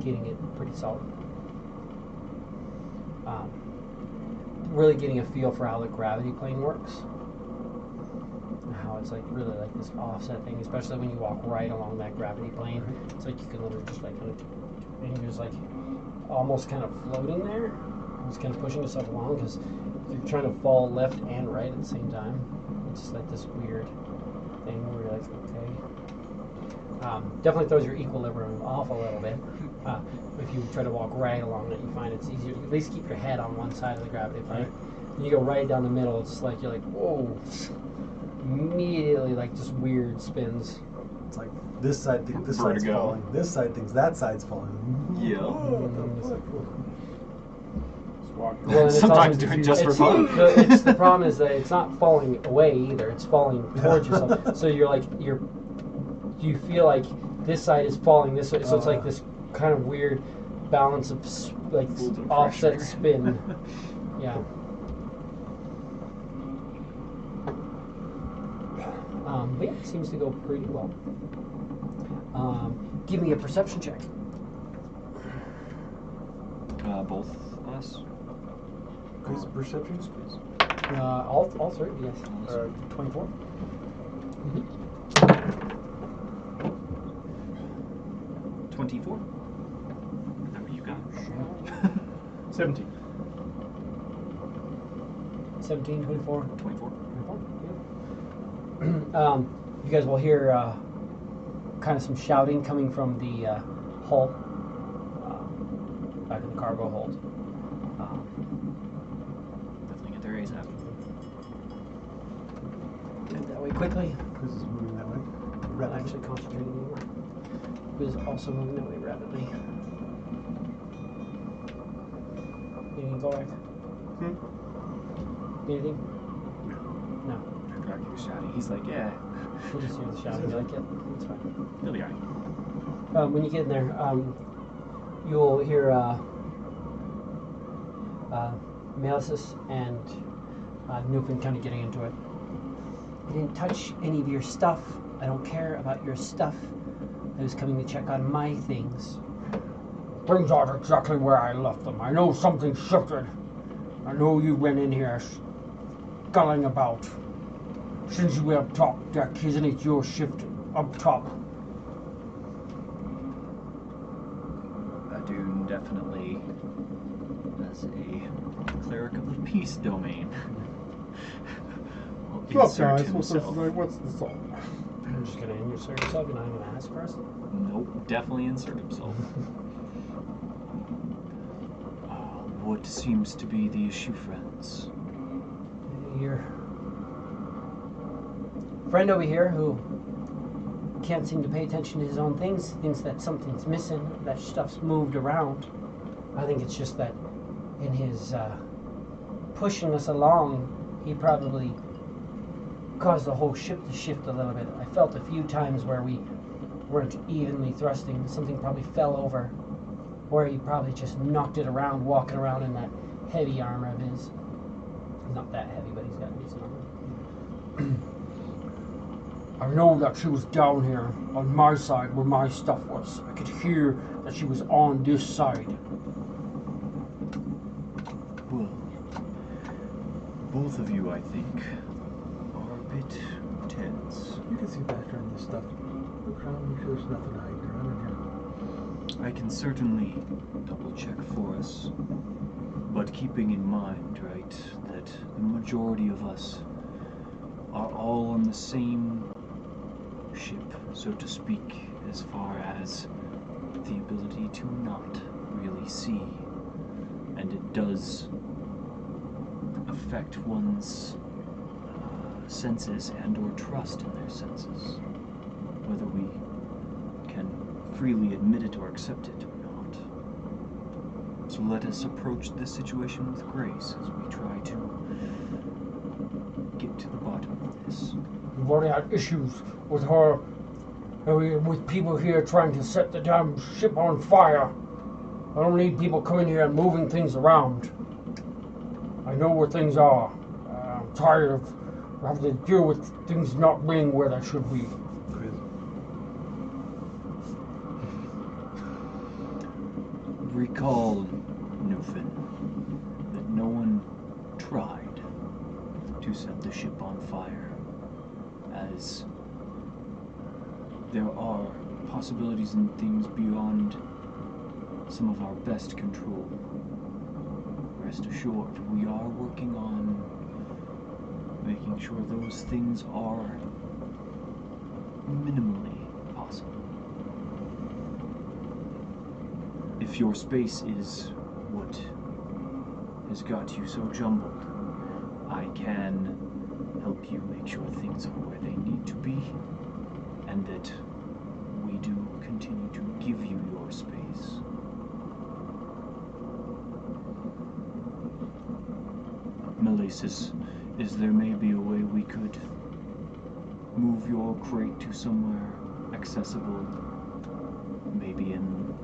getting it pretty solid. Really getting a feel for how the gravity plane works. And how it's like really like this offset thing, especially when you walk right along that gravity plane. It's like you can literally just like kind of, and you're just like almost kind of floating there, just kind of pushing yourself along because you're trying to fall left and right at the same time. It's just like this weird thing where you're like, okay. Definitely throws your equilibrium off a little bit. If you try to walk right along it, you find it's easier to at least keep your head on one side of the gravity plane. When you go right down the middle, it's like you're like, whoa. Immediately, like just weird spins. It's like this side thinks this side's Vertigo. falling. This side thinks that side's falling. Yeah. What the fuck? Just walk. Well, and it's Sometimes also- doing just for it's- fun. The problem is that it's not falling away either. It's falling towards yourself. So you're like you feel like this side is falling this way. So it's like this kind of weird balance of like Little bit of offset pressure. spin. Yeah. But yeah, it seems to go pretty well. Give me a perception check. Both us. Chris, perception? All three, yes. 24. 24. Is that what you got? 17. 17, 24. 24. You guys will hear kind of some shouting coming from the hull, back in the cargo hold. Definitely get their A's out. Move that way quickly. Chris is moving that way. Not Rapidly. actually concentrating anymore. Who is also moving that way rapidly. Anything go back? Anything? No. Drag you shouting. He's like, yeah, We'll just hear the shouting. You like it? It's fine. he'll be alright. When you get in there, you'll hear Melissus and Newfound kind of getting into it. I didn't touch any of your stuff. I don't care about your stuff. I was coming to check on my things. Things aren't exactly where I left them. I know something shifted. I know you went in here sculling about. Since you were up top deck, isn't it your shift up top? Dune definitely as a cleric of the peace domain. will What's up, insert guys? himself. What's the song? I'm just gonna insert yourself. You're not even gonna ask first. Nope, definitely insert himself. What seems to be the issue, friends? Your friend over here who can't seem to pay attention to his own things thinks that something's missing, that stuff's moved around. I think it's just that in his pushing us along, he probably caused the whole ship to shift a little bit. I felt a few times where we weren't evenly thrusting. Something probably fell over, or he probably just knocked it around, walking around in that heavy armor of his. Not that heavy, but he's got decent armor. I know that she was down here on my side where my stuff was. I could hear that she was on this side. Well, both of you, I think, are a bit tense. You can see back around this stuff. Look around, make sure there's nothing hiding around in here. I can certainly double check for us, but keeping in mind, right, that the majority of us are all on the same ship, so to speak, as far as the ability to not really see. And it does affect one's senses and or trust in their senses, whether we can freely admit it or accept it or not. So let us approach this situation with grace as we try to get to the bottom of this. We've already had issues with her, with people here trying to set the damn ship on fire. I don't need people coming here and moving things around. I know where things are. I'm tired of having to deal with things not being where they should be. Chris, Recall, Newfin, that no one tried to set the ship on fire, as there are possibilities and things beyond some of our best control. Rest assured, we are working on making sure those things are minimally possible. If your space is what has got you so jumbled, I can help you make sure things are where they need to be, and that we do continue to give you your space. Melissus, is there maybe a way we could move your crate to somewhere accessible, maybe in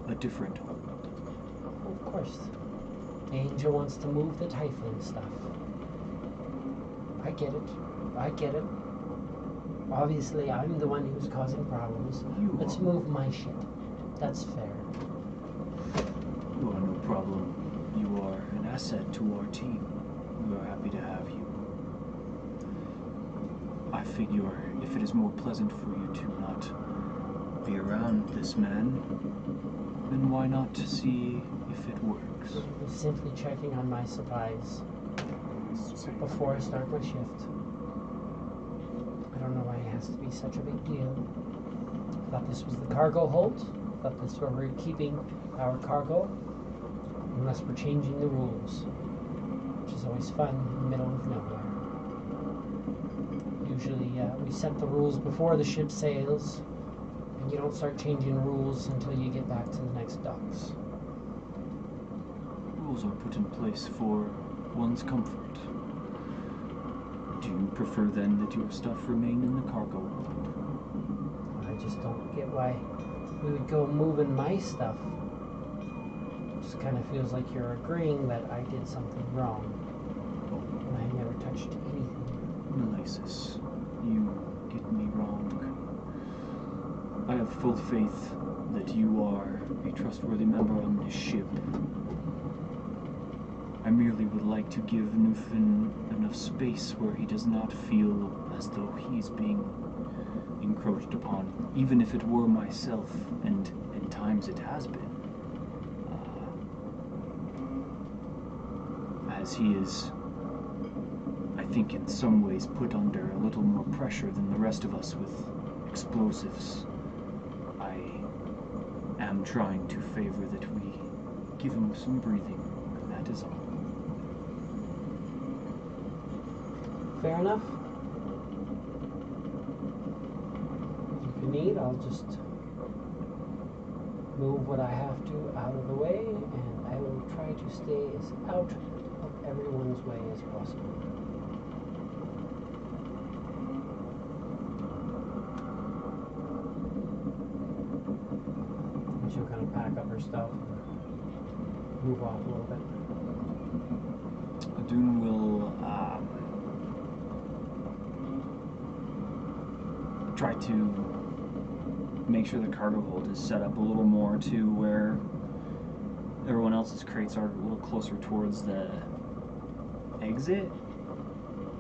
a different hold? Of course. Angel wants to move the Typhon stuff. I get it. I get it. Obviously, I'm the one who's causing problems. Let's move my shit. That's fair. You are no problem. You are an asset to our team. We are happy to have you. I figure if it is more pleasant for you to not be around this man, then why not see if it works? I'm simply checking on my supplies before I start my shift. I don't know why it has to be such a big deal. I thought this was the cargo hold. I thought this was where we're keeping our cargo. Unless we're changing the rules. Which is always fun in the middle of nowhere. Usually we set the rules before the ship sails. And you don't start changing rules until you get back to the next docks. Rules are put in place for one's comfort. Do you prefer then that your stuff remain in the cargo hold? I just don't get why we would go moving my stuff. Just kind of feels like you're agreeing that I did something wrong. And I never touched anything. Melissus, you get me wrong. I have full faith that you are a trustworthy member on this ship. I merely would like to give Newfin enough space where he does not feel as though he's being encroached upon, even if it were myself, and at times it has been. As he is, I think in some ways, put under a little more pressure than the rest of us with explosives. I am trying to favor that we give him some breathing, and that is all. Fair enough. If you need, I'll just move what I have to out of the way, and I will try to stay as out of everyone's way as possible. And she'll kind of pack up her stuff and move off a little bit. Adun will try to make sure the cargo hold is set up a little more to where everyone else's crates are a little closer towards the exit,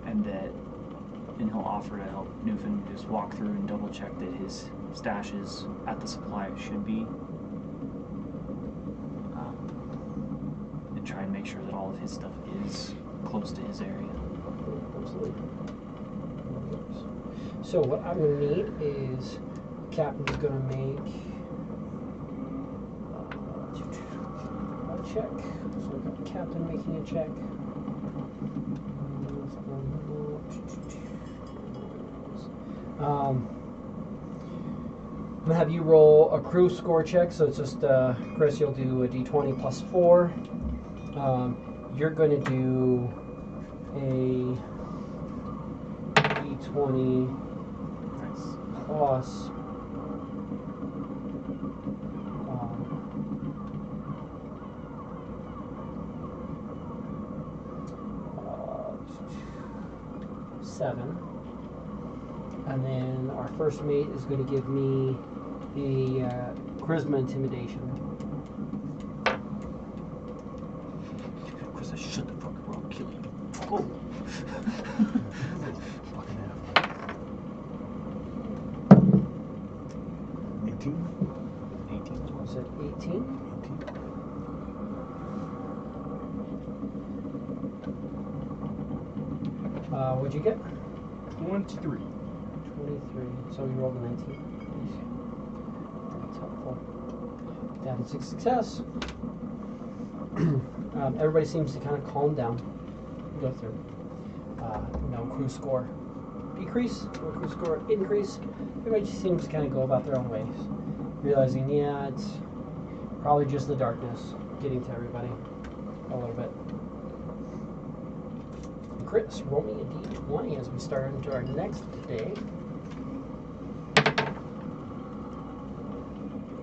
and he'll offer to help Newfin just walk through and double check that his stash is at the supply it should be, and try and make sure that all of his stuff is close to his area. Absolutely. So what I'm going to need is Captain's going to make a check. So we've got Captain making a check. I'm gonna have you roll a crew score check. So it's just Chris, you'll do a d20 plus 4. You're going to do a d20 Nice. plus 7. And then our first mate is going to give me a charisma intimidation. Chris, I shut the fuck up or I'll kill you. Oh. Fucking hell. 18? 18 as well. Was it 18? 18. What'd you get? 23. 23. So you rolled a 19. That's helpful. That is a success. Everybody seems to kind of calm down. Go through. No crew score decrease, no crew score increase. Everybody just seems to kind of go about their own ways, realizing, yeah, it's probably just the darkness getting to everybody a little bit. Chris, roll me a d20 as we start into our next day.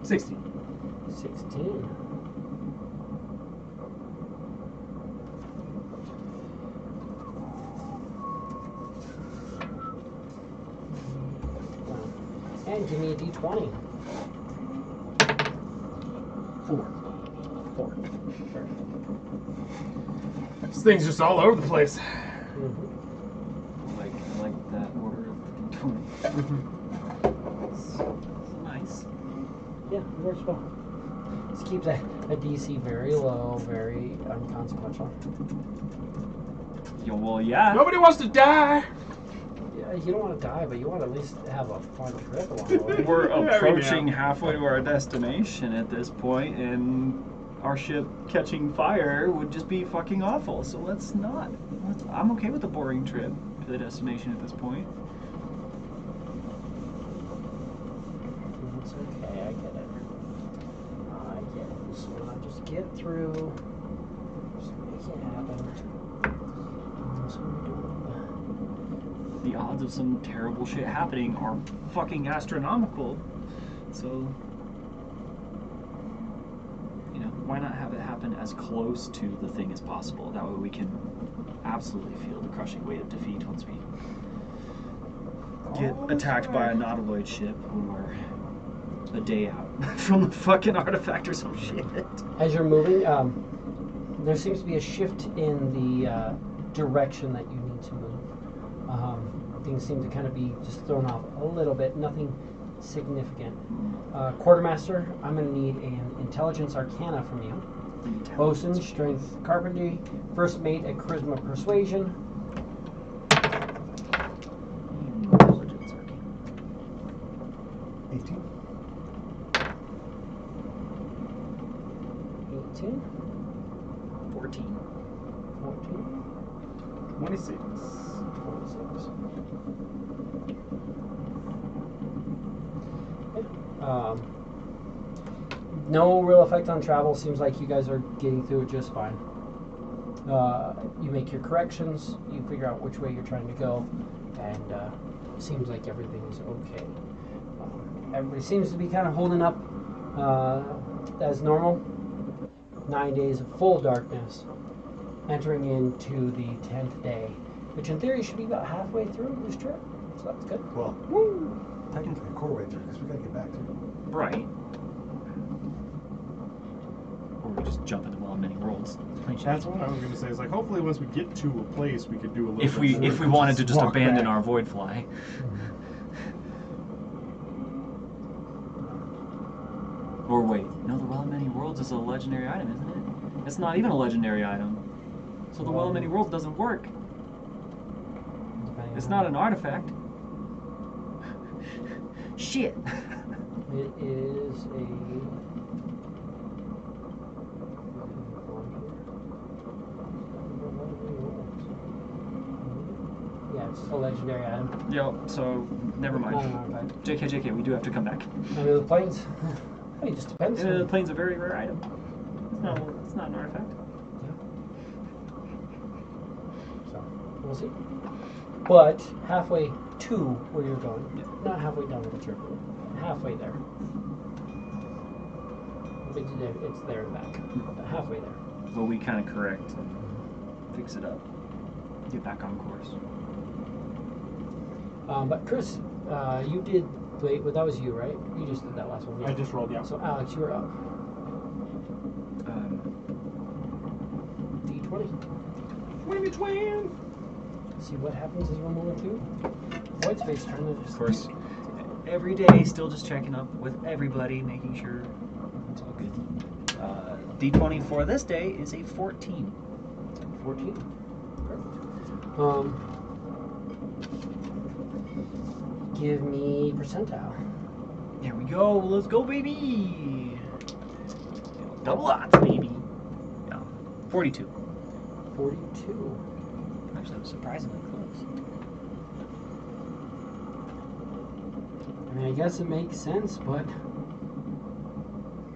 16. 16. And give me a d20. 4. 4. This thing's just all over the place. Mm-hmm. I like that order of doing. It's nice. Yeah, it works well. Just keeps a DC very low, very unconsequential. Yo, well, yeah. Nobody wants to die. Yeah, you don't want to die, but you want to at least have a fun trip along the way. We're Every approaching now. halfway to our destination at this point, and our ship catching fire would just be fucking awful. So let's not. I'm okay with the boring trip to the destination at this point. It's okay, I get it. I get it. Just want to just get through. Just make it happen. That's what we're doing. The odds of some terrible shit happening are fucking astronomical. So, you know, why not have it happen as close to the thing as possible? That way we can absolutely feel the crushing weight of defeat once we get attacked by a nautiloid ship when we're a day out from the fucking artifact or some shit. As you're moving, there seems to be a shift in the direction that you need to move. Things seem to kind of be just thrown off a little bit, nothing significant. Quartermaster, I'm going to need an intelligence arcana from you. Bosun, strength carpentry. First mate at charisma persuasion. Intelligence arcana. 18. 18. 14. 14. 26. 26. No real effect on travel. Seems like you guys are getting through it just fine. You make your corrections. You figure out which way you're trying to go, and seems like everything is okay. Everybody seems to be kind of holding up as normal. 9 days of full darkness, entering into the 10th day, which in theory should be about halfway through this trip. So that's good. Well, technically a quarter way through because we gotta get back to it. Right. Or we just jump into Wild Many Worlds. That's what I was gonna say. It's like hopefully once we get to a place we could do a little. If we bit more. wanted to just walk abandon back. our void fly. Or wait, no, the Wild Many Worlds is a legendary item, isn't it? It's not even a legendary item. So the Wild Many Worlds doesn't work. It's not an artifact. Shit. It is a. Yeah, It's a legendary item. Yo, so never Not an mind. artifact. JK, we do have to come back. And the planes? It just depends. The plane's a very rare item. It's not an artifact. So, we'll see. But halfway to where you're going, not halfway down the trip, halfway there. It's there and back, but halfway there. Well, we kind of correct and fix it up. Get back on course. But Chris, you did. Wait, well, that was you, right? You just did that last one. Yeah. I just rolled, yeah. So Alex, you were up. D20. Win it, win! See what happens as we're moving through. Void space turn. Of course, every day still just checking up with everybody, making sure it's all good. D20 for this day is a 14. 14. Perfect. Give me percentile. There we go. Let's go, baby. Double odds, baby. Yeah. 42. 42. Actually, that was surprisingly close. I mean, I guess it makes sense, but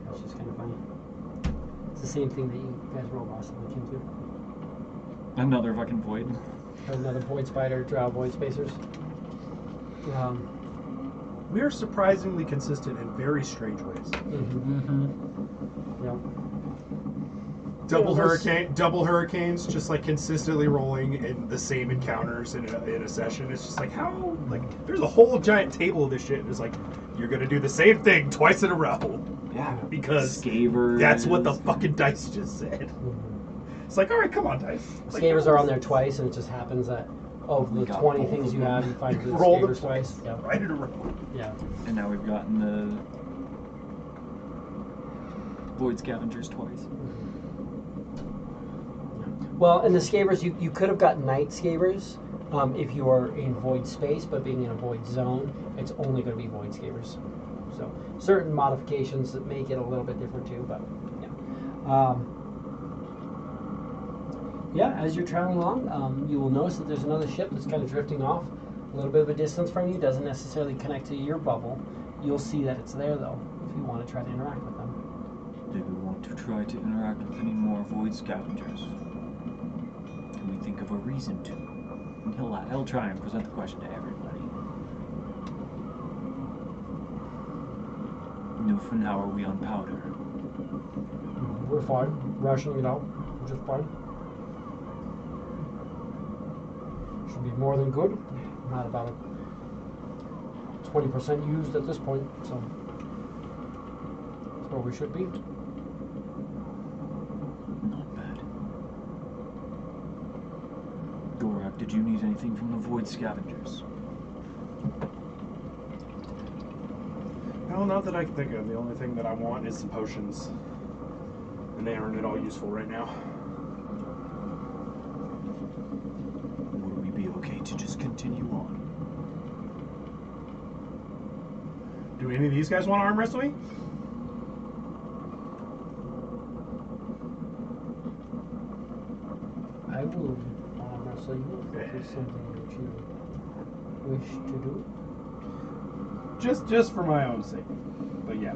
that's just kind of funny. It's the same thing that you guys rolled last time I came to. Another fucking void. Another void spider, drow void spacers. We are surprisingly consistent in very strange ways. Yeah. Double hurricanes, just like consistently rolling in the same encounters in a session. It's just like how there's a whole giant table of this shit. And it's like you're gonna do the same thing twice in a row. Yeah. Because Scavers. that's what the fucking dice just said. It's like, all right, come on, dice. Like, Scavers are on there twice, and it just happens that of the We got 20 both things of you them. have, you find the Roll them Scavers twice. Yeah. right in a row. Yeah. And now we've gotten the void scavengers twice. Well, and the Scavers, you could have got night Scavers if you are in void space, but being in a void zone, it's only going to be void Scavers. So certain modifications that make it a little bit different too, but yeah. Yeah, as you're traveling along, you will notice that there's another ship that's kind of drifting off a little bit of a distance from you. Doesn't necessarily connect to your bubble. You'll see that it's there though, if you want to try to interact with them. Do we want to try to interact with any more void scavengers? Can we think of a reason to? And he'll try and present the question to everybody. No, for now, are we on powder? We're fine. Rationing it out. We're just fine. Should be more than good. Not about 20% used at this point, so that's where we should be. Not bad. Gorak, did you need anything from the void scavengers? No, not that I can think of. The only thing that I want is some potions. And they aren't at all useful right now. Would we be okay to just continue on? Do any of these guys want to arm wrestle me? I will wrestle you if there's something that you wish to do. Just for my own sake. But yeah.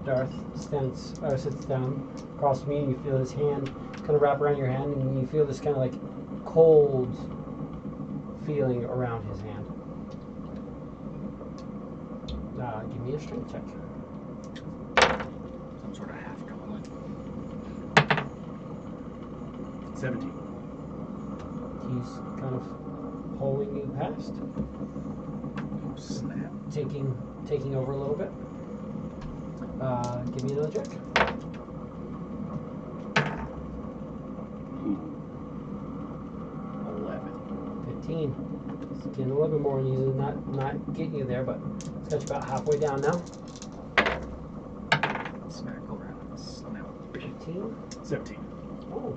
Darth sits down across from you, and you feel his hand kind of wrap around your hand, and you feel this kind of like cold feeling around his hand. Give me a strength check. Some sort of half gauntlet. 17. He's kind of pulling you past, Oh, snap. taking over a little bit. Give me another check. 11. 15. It's getting a little bit more easy. Not getting you there, but it's got you about halfway down now. Smack around. Snap. 15. 17. Oh,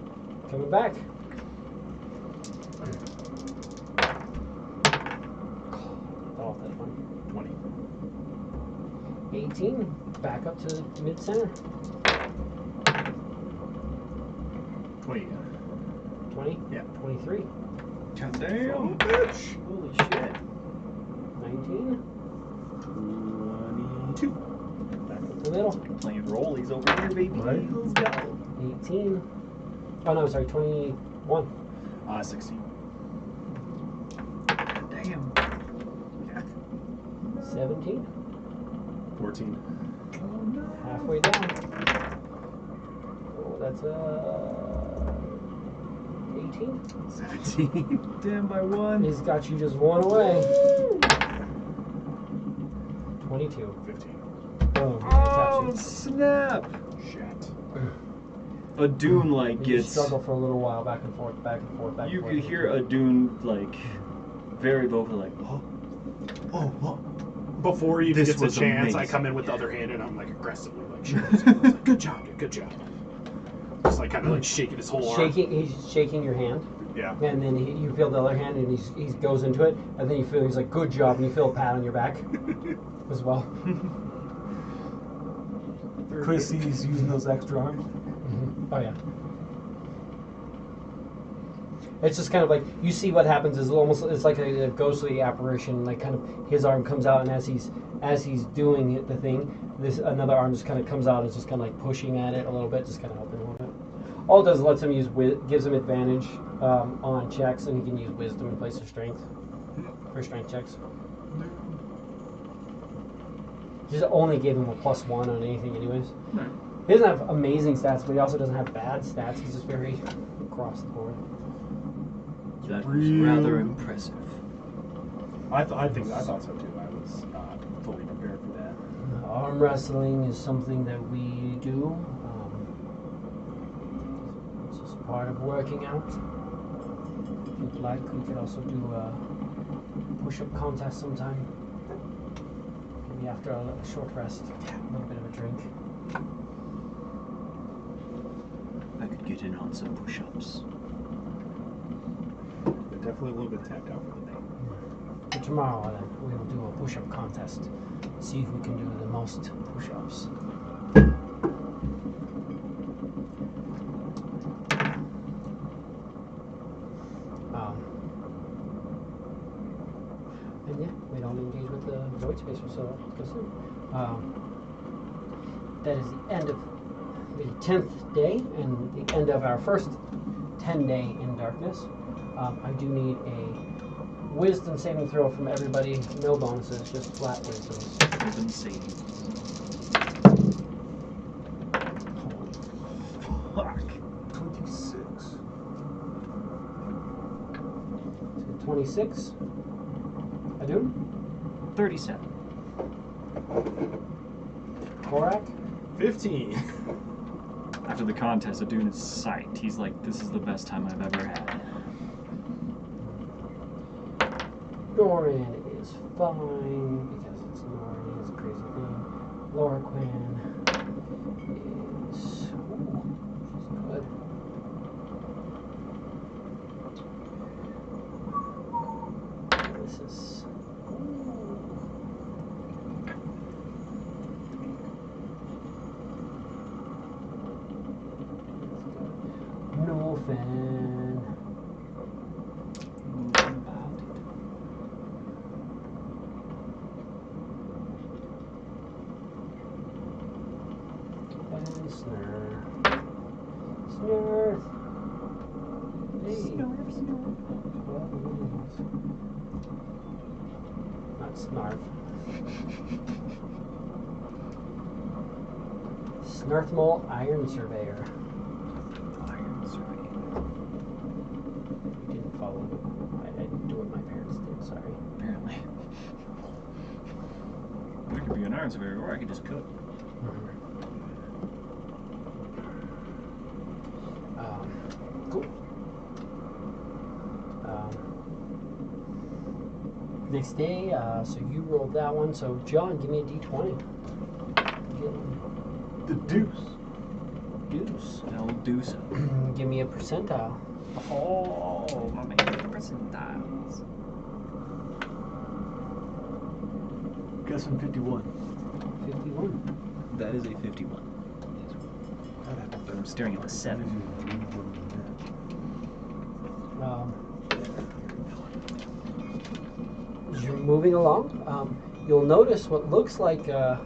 coming back. Oh, that's fun. 20. 18. Back up to mid center. 20. 20. Yeah. 23. Damn. Bitch. Holy shit. 19. 22. Back up the middle. Playing rollies over here, baby. Right. Let's go. 18. Oh no, sorry, 21. 16. Damn. 17. 14. Halfway down. Oh, that's 18. 17. Damn by one. He's got you just one away. 22. 15. Boom. Oh, Taps snap. Shit. A dune like you. You gets. struggle for a little while, back and forth, back and forth, back You and forth. could hear a dune like very vocal, like, oh, oh. Before he even This gets a was chance, I amazing. come in with the other hand and I'm like aggressively like shaking his hand. Like, good job, dude, good job. Just like kind of like shaking his whole arm. He's shaking your hand, Yeah. and then you feel the other hand, and he goes into it, and then you feel he's like, good job, and you feel a pat on your back as well. Chris, he's using those extra arms. Oh yeah. It's just kind of like you see what happens is it's like a ghostly apparition. Like kind of his arm comes out, and as he's doing the thing, this another arm just kind of comes out and is just kind of like pushing at it a little bit, just kind of helping a little bit. All it does is lets him gives him advantage on checks, and he can use wisdom in place of strength for strength checks. Just only gave him a +1 on anything, anyways. Right. He doesn't have amazing stats, but he also doesn't have bad stats. He's just very across the board. That was rather impressive. I thought so too. I was not fully prepared for that. Arm wrestling is something that we do. It's just part of working out. If you'd like, we could also do a push-up contest sometime. Maybe after a short rest, a little bit of a drink. I could get in on some push-ups. But definitely a little bit tapped out for the day. So tomorrow, then, we will do a push-up contest. See who can do the most push-ups. And yeah, we don't engage with the void spacer, so let's go soon. That is the end of the 10th day and the end of our first 10-day in darkness. I do need a wisdom saving throw from everybody. No bonuses, just flat wisdoms. Wisdom savings. Fuck. 26. 26. I do. 37. Korak. 15. After the contest, Adun is psyched. He's like, this is the best time I've ever had. Doran is fine because it's Norin, it's a crazy thing. Laura Quinn is. Ooh, she's good. This is. No fan. Moving about it. And Snurf. Snurf. Hey. Well, it is. Not Snarf. Snarthmole Iron Surveyor. Iron Survey. You didn't follow. I didn't do what my parents did, sorry. Apparently. I could be an iron surveyor, or I could just cook. Cool. Next day, so you rolled that one. So John, give me a d20. The deuce. Deuce. El Dusa. Give me a percentile. Oh, my man, percentiles. Guessing 51. 51. That is a 51. But I'm staring at the 7. As you're moving along, you'll notice what looks like a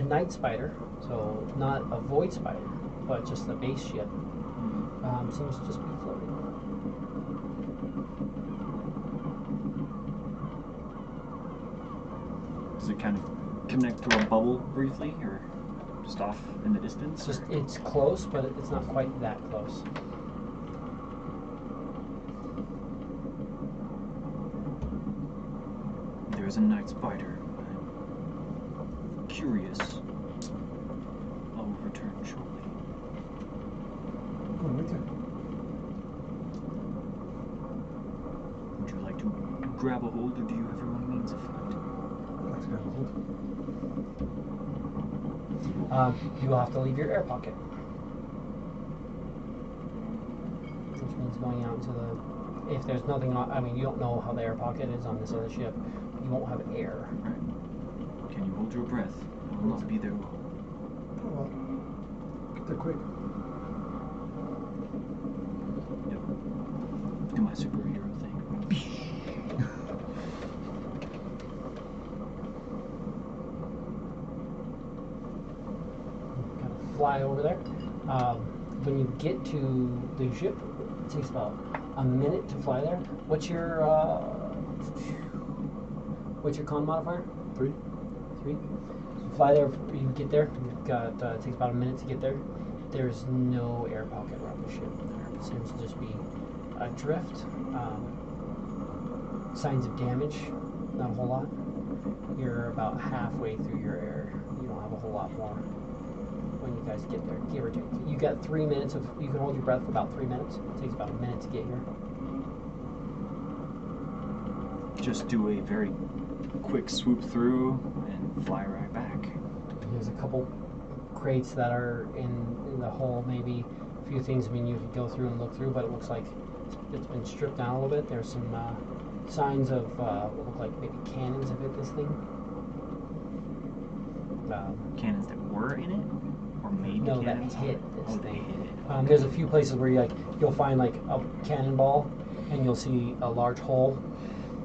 night spider. So not a void spider, but just the base ship. Seems to just be floating. Does it kind of connect to a bubble briefly, or just off in the distance? It's close, but it's not quite that close. There's a night spider. I'm curious. I'll return shortly. I'm going with you. Would you like to grab a hold, or do you have your own means of flight? I'd like to grab a hold. You will have to leave your air pocket, which means going out into the. If there's nothing on, I mean, you don't know how the air pocket is on this other ship. You won't have air. Right. Can you hold your breath? I will not be there long. Oh well. Get there quick. Yep. Do my superhero thing. Kind of fly over there. When you get to the ship, it takes about a minute to fly there. What's your con modifier? 3. 3. So fly there. You get there. You've got it takes about a minute to get there. There's no air pocket around the ship. There seems to just be a drift. Signs of damage, not a whole lot. You're about halfway through your air. You don't have a whole lot more when you guys get there, give or take. You got 3 minutes of. You can hold your breath for about 3 minutes. It takes about a minute to get here. Just do a very quick swoop through and fly right back. There's a couple crates that are in the hole, maybe a few things. I mean, you could go through and look through, but it looks like it's been stripped down a little bit. There's some signs of what look like maybe cannons have hit this thing. Cannons that were in it, or maybe No, cannons that hit this oh, they thing. hit it. There's a few places where you'll find like a cannonball, and you'll see a large hole,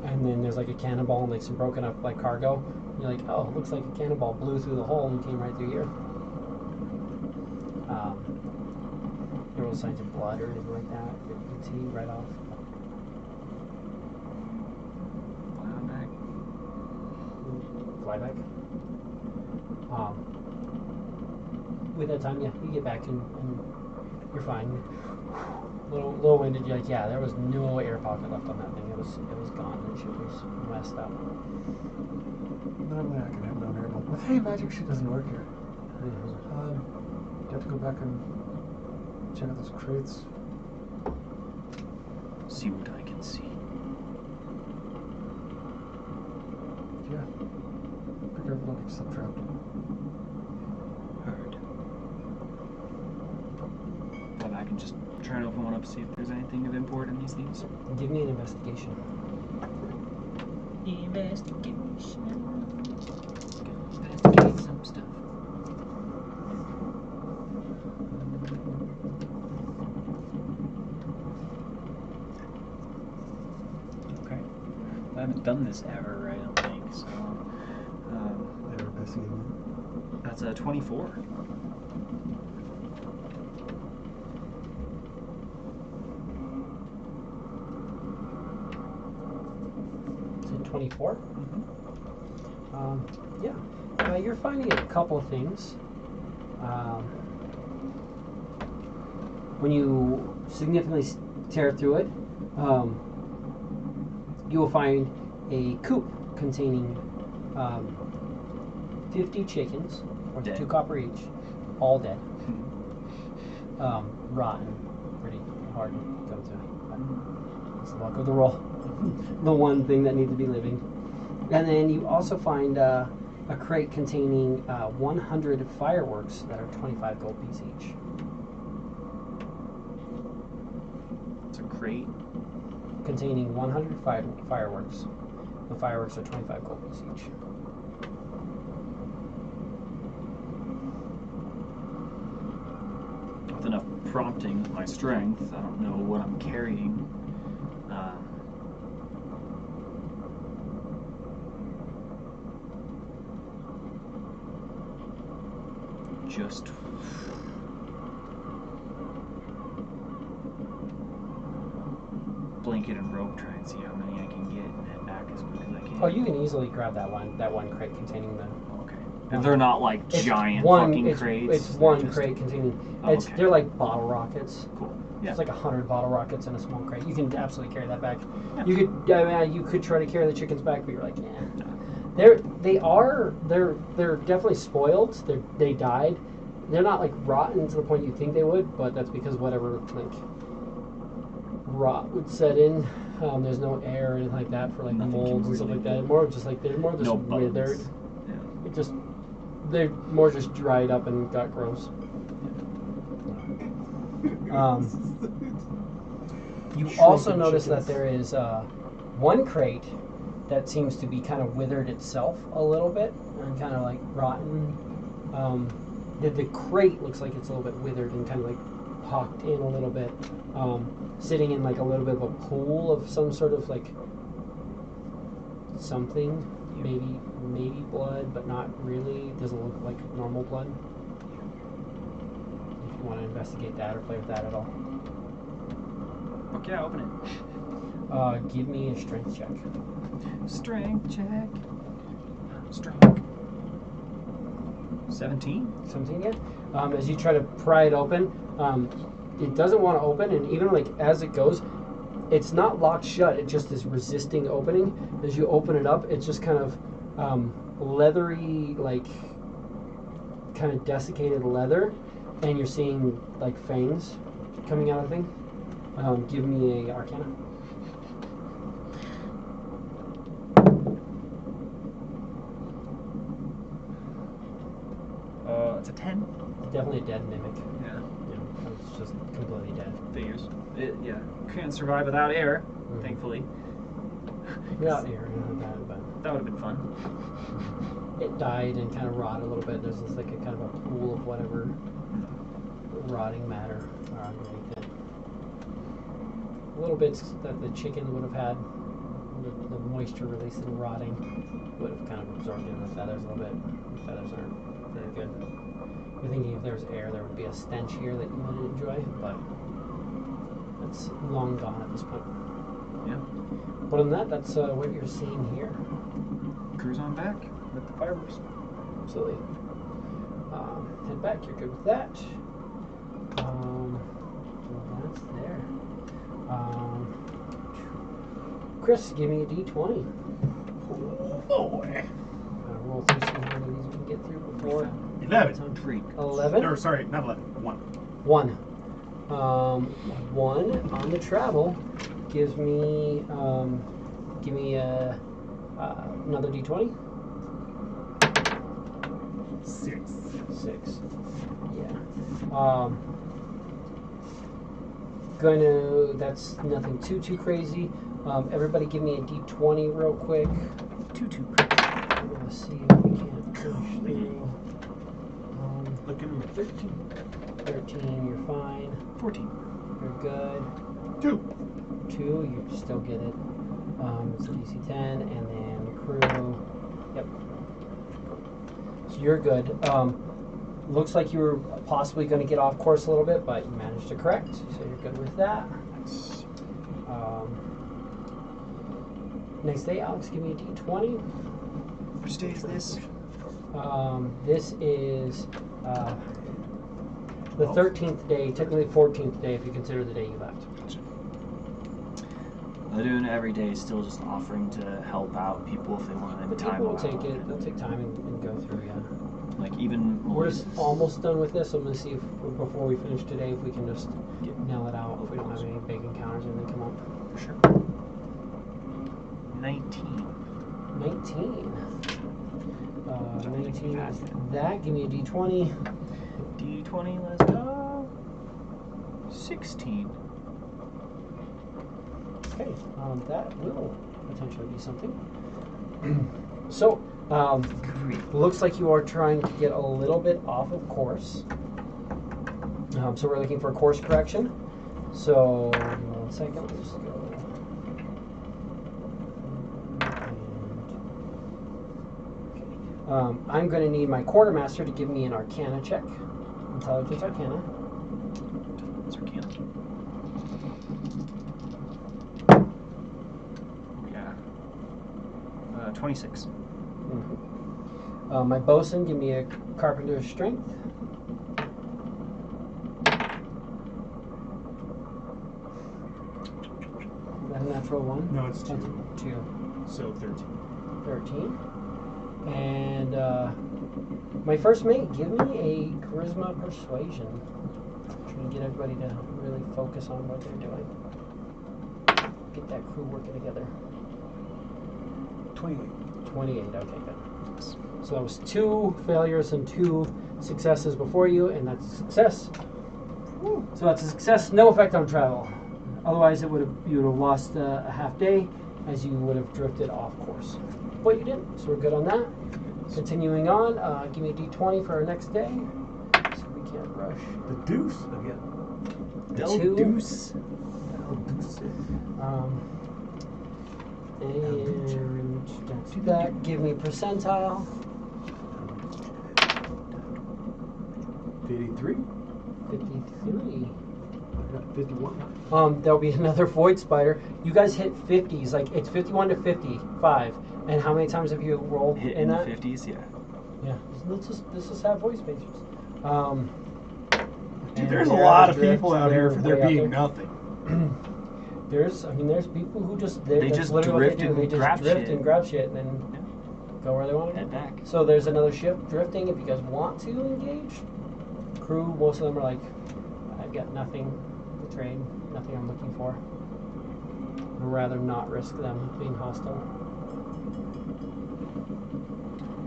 and then there's like a cannonball and like some broken up like cargo. And you're like, oh, it looks like a cannonball blew through the hole and came right through here. There were no signs of blood or anything like that you can see right off. Fly on back. Fly back. With that time, yeah, you get back and you're fine. Little winded. You're like, yeah, there was no air pocket left on that thing. It was gone. The ship was messed up. Normally I can have no airboat, but hey, magic shit doesn't work here. You have to go back and check out those crates. See what I can see. Yeah. Be careful, don't get yourself trapped. Heard. Fly back and just try and open one up, see if there's anything of import in these things. Give me an investigation. Investigation. Investigate some stuff. Okay. I haven't done this ever, I don't think, so. They're investigating. That's a 24. Is it 24? Mm-hmm. Yeah. You're finding a couple of things. When you significantly tear through it, you will find a coop containing 50 chickens, worth Dead. 2 copper each, all dead. Rotten. Pretty hard to go to. But it's the luck of the roll. The one thing that needs to be living. And then you also find a crate containing 100 fireworks that are 25 gold piece each. It's a crate. Containing 100 fireworks. The fireworks are 25 gold piece each. prompting with my strength. I don't know what I'm carrying. Just blanket and rope, try and see how many I can get and head back as quick as I can. Oh, you can easily grab that one crate containing the. Okay. And they're not like It's giant one, fucking it's, crates. It's they're one just- crate containing. Oh, It's okay. They're like bottle rockets. Cool. Yeah. It's like 100 bottle rockets in a small crate. You can absolutely carry that back. Yeah. You could, you could try to carry the chickens back, but you're like, yeah. No. They're definitely spoiled. They died. They're not like rotten to the point you think they would, but that's because whatever like rot would set in. There's no air or anything like that for like Nothing can molds and stuff really like that. More just like they're more just No bugs. withered. Yeah. They're more just dried up and got gross. You also Shrunken notice that chickens. there is one crate that seems to be kind of withered itself a little bit and kind of like rotten. The crate looks like it's a little bit withered and kind of like pocked in a little bit, sitting in like a little bit of a pool of some sort of like something, maybe blood, but not really. Doesn't look like normal blood. If you want to investigate that or play with that at all. Okay, open it. Give me a strength check. Strength check. Strong. 17? 17 yet? As you try to pry it open, it doesn't want to open, and even like as it goes, it's not locked shut. It just is resisting opening. As you open it up, it's just kind of leathery, like kind of desiccated leather, and you're seeing like fangs coming out of the thing. Give me a Arcana. It's a 10. Definitely a dead mimic. Yeah. Yeah, it's just completely dead. Figures. Yeah. Can't survive without air, Mhm. thankfully. Without air, but That would have been fun. it died and kind of rotted a little bit. There's just like a kind of a pool of whatever rotting matter underneath it. Little bits that the chicken would have had, the moisture released in rotting, would have kind of absorbed in the feathers a little bit. The feathers aren't very good. You're thinking if there's air, there would be a stench here that you might enjoy, but it's long gone at this point. Yeah. But other than that, that's what you're seeing here. Cruise on back with the fireworks. Absolutely. Head back, you're good with that. That's there. Chris, give me a d20. Oh boy. Roll through some how many of these we can get through before. 11. Freak. 11? Or sorry, not 11. 1. 1. 1 on the travel gives me, another d20. 6. 6. Yeah. That's nothing too crazy. Everybody give me a d20 real quick. Too. Let's see if we can push through. Looking 13. 13, you're fine. 14. You're good. 2. 2, you still get it. It's a DC 10, and then crew. Yep. So you're good. Looks like you were possibly going to get off course a little bit, but you managed to correct, so you're good with that. Next day, Alex, give me a d20. Which day is this? This is the 13th day, technically 14th day if you consider the day you left. They're doing it every day, still just offering to help out people if they want to But time people will out take on it. They'll take time and go through, yeah. Like even We're just Melissa's. almost done with this. I'm going to see if before we finish today if we can just Get nail it out. If we don't have any big encounters and then come up. For sure. 19. 19. Don't 19 think you is passed it. that. Give me a d20. D20, let's go. 16. Okay, that will potentially be something. So, looks like you are trying to get a little bit off of course. So we're looking for course correction. So, give me 1 second. Let's just go. I'm going to need my quartermaster to give me an Arcana check. Intelligence Arcana. It's Arcana. Yeah. 26. My bosun, give me a carpenter's strength. Is that a natural 1? No, it's 2. 2. So 13. 13. And my first mate, give me a charisma persuasion. Trying to get everybody to really focus on what they're doing. Get that crew working together. 28. 28, okay, good. So that was 2 failures and 2 successes before you, and that's a success. So that's a success, no effect on travel. Otherwise, you would have lost a half day, as you would have drifted off course. But you didn't, so we're good on that. Continuing on, give me a d20 for our next day, so we can't rush. The deuce again. Del 2. Deuce. And that's that. Give me percentile. 53. 53. 51. There'll be another void spider. You guys hit 50s, like it's 51 to 55. And how many times have you rolled Hit in the that? 50s, yeah. Yeah. Let's just have void spacers. Dude, there's a lot of people out here for there being nothing. There's people who just They just literally what drift they do. and They just grab drift shit. and grab shit and then go where they want to Head go. back. So there's another ship drifting. If you guys want to engage, crew, most of them are like, I've got nothing to trade, nothing I'm looking for. I'd rather not risk them being hostile.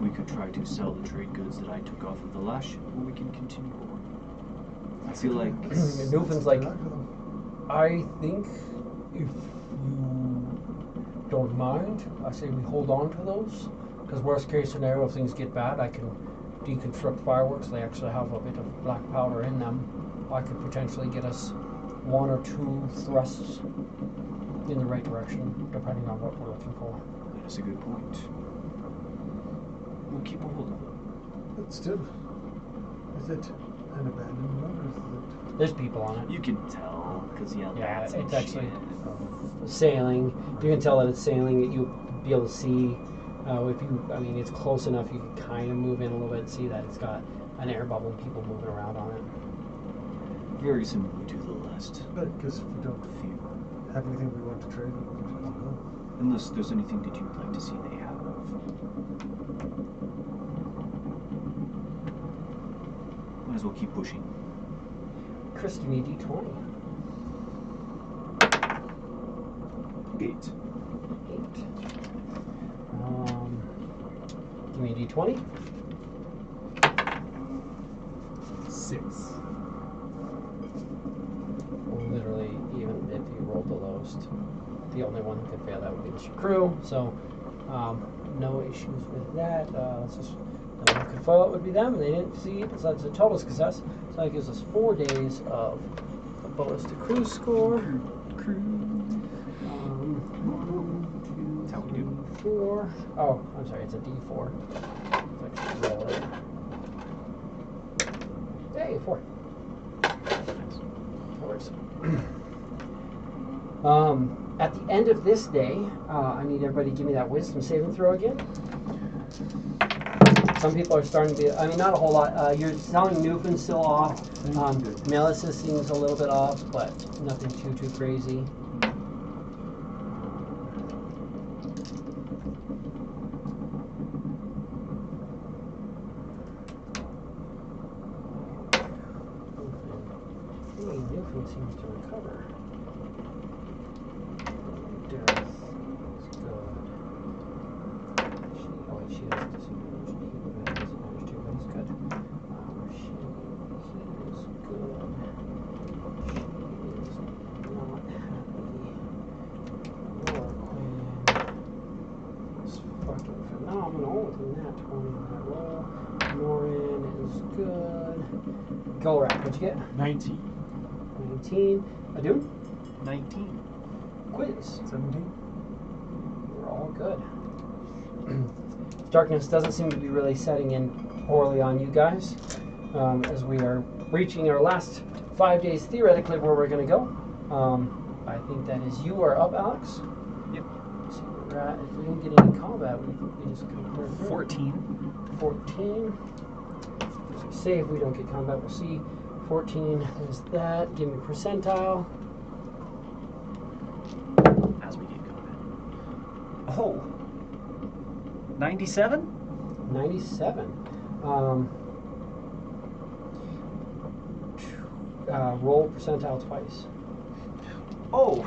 We could try to sell the trade goods that I took off of the last ship, or we can continue on. I feel like Newfound's like, I think if you don't mind, I say we hold on to those. Because worst case scenario, if things get bad, I can deconstruct fireworks. They actually have a bit of black powder in them. I could potentially get us 1 or 2 thrusts in the right direction, depending on what we're looking for. that's a good point. We'll keep a hold of them. But still, is it an abandoned one or is it? There's people on it. You can tell, because Yeah, that's it's actually sailing. You can tell that it's sailing. You'll be able to see it's close enough. You can kind of move in a little bit and see that it's got an air bubble and people moving around on it. very similar to the last. But because if we don't have anything we want to trade, we can just go. Unless there's anything that you'd like to see they have. Might as well keep pushing. Chris, give me a d20. 8. 8. Give me a d20. 6. Literally, even if you rolled the lowest, the only one who could fail that would be the crew. So, no issues with that. Let's just the one who could fail it would be them, and they didn't see it. So that's a total success. So that gives us 4 days of a bonus to crew score. Crew. 1, 2, That's how we do. 4. Oh, I'm sorry, it's a D4. Let's actually roll it. Hey, 4. That works. At the end of this day, I need everybody to give me that wisdom saving throw again. Some people are starting to be, not a whole lot. You're telling Newfound still off. Melissus seems a little bit off, but nothing too crazy. Hey, Newfound seems to recover. Death is good. She has disadvantage. He has disadvantage too, but he's good. He is good. She is not happy. Laura Quinn is fucking phenomenal with a nat 20 on that roll. Norin is good. Go Rack, what'd you get? 19. 19. Adun? 19. Quiz. 17. We're all good. Darkness doesn't seem to be really setting in poorly on you guys, as we are reaching our last 5 days theoretically where we're going to go. I think that is you are up, Alex. Yep. So we're at, if we don't get any combat, we just come clear through. 14. 14. So say if we don't get combat, we'll see. 14 is that. Give me percentile. As we get combat. Oh. 97? 97. Roll percentile twice. Oh.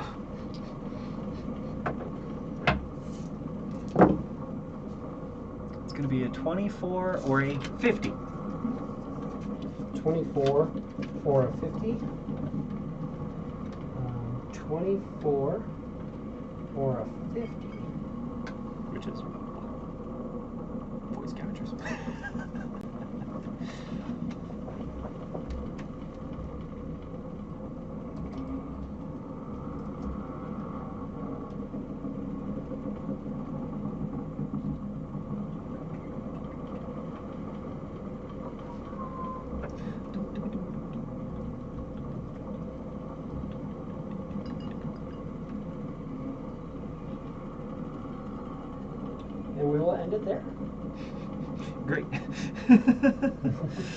It's going to be a 24 or a 50. 24 or a 50. 24 or a 50. Which is voice captures. And we will end it there. Great.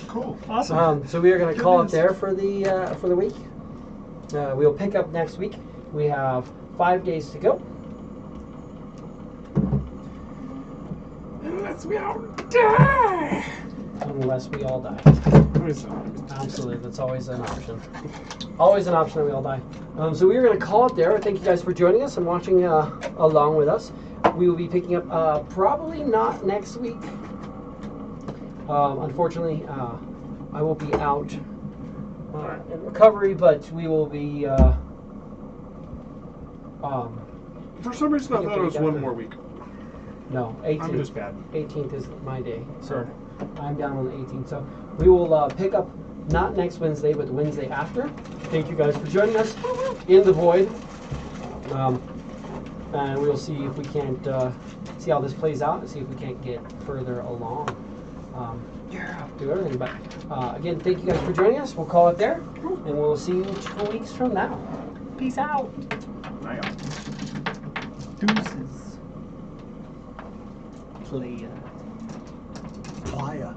Cool. Awesome. So we are going to call it Goodness. there for the week. We'll pick up next week. We have 5 days to go. Unless we all die. Unless we all die. Always Absolutely, that's always an option. Always an option that we all die. So we are going to call it there. Thank you guys for joining us and watching along with us. We will be picking up probably not next week. Unfortunately, I will be out in recovery, but we will be. For some reason, I We can thought it was pick one up more week. No, I'm 18th. just bad. 18th is my day, so I'm down on the 18th. So we will pick up not next Wednesday, but the Wednesday after. Thank you guys for joining us in the void, and we'll see if we can't see how this plays out and see if we can't get further along. Do everything, but again, thank you guys for joining us. We'll call it there, and we'll see you 2 weeks from now. Peace out. Bye. Deuces. Playa. Playa.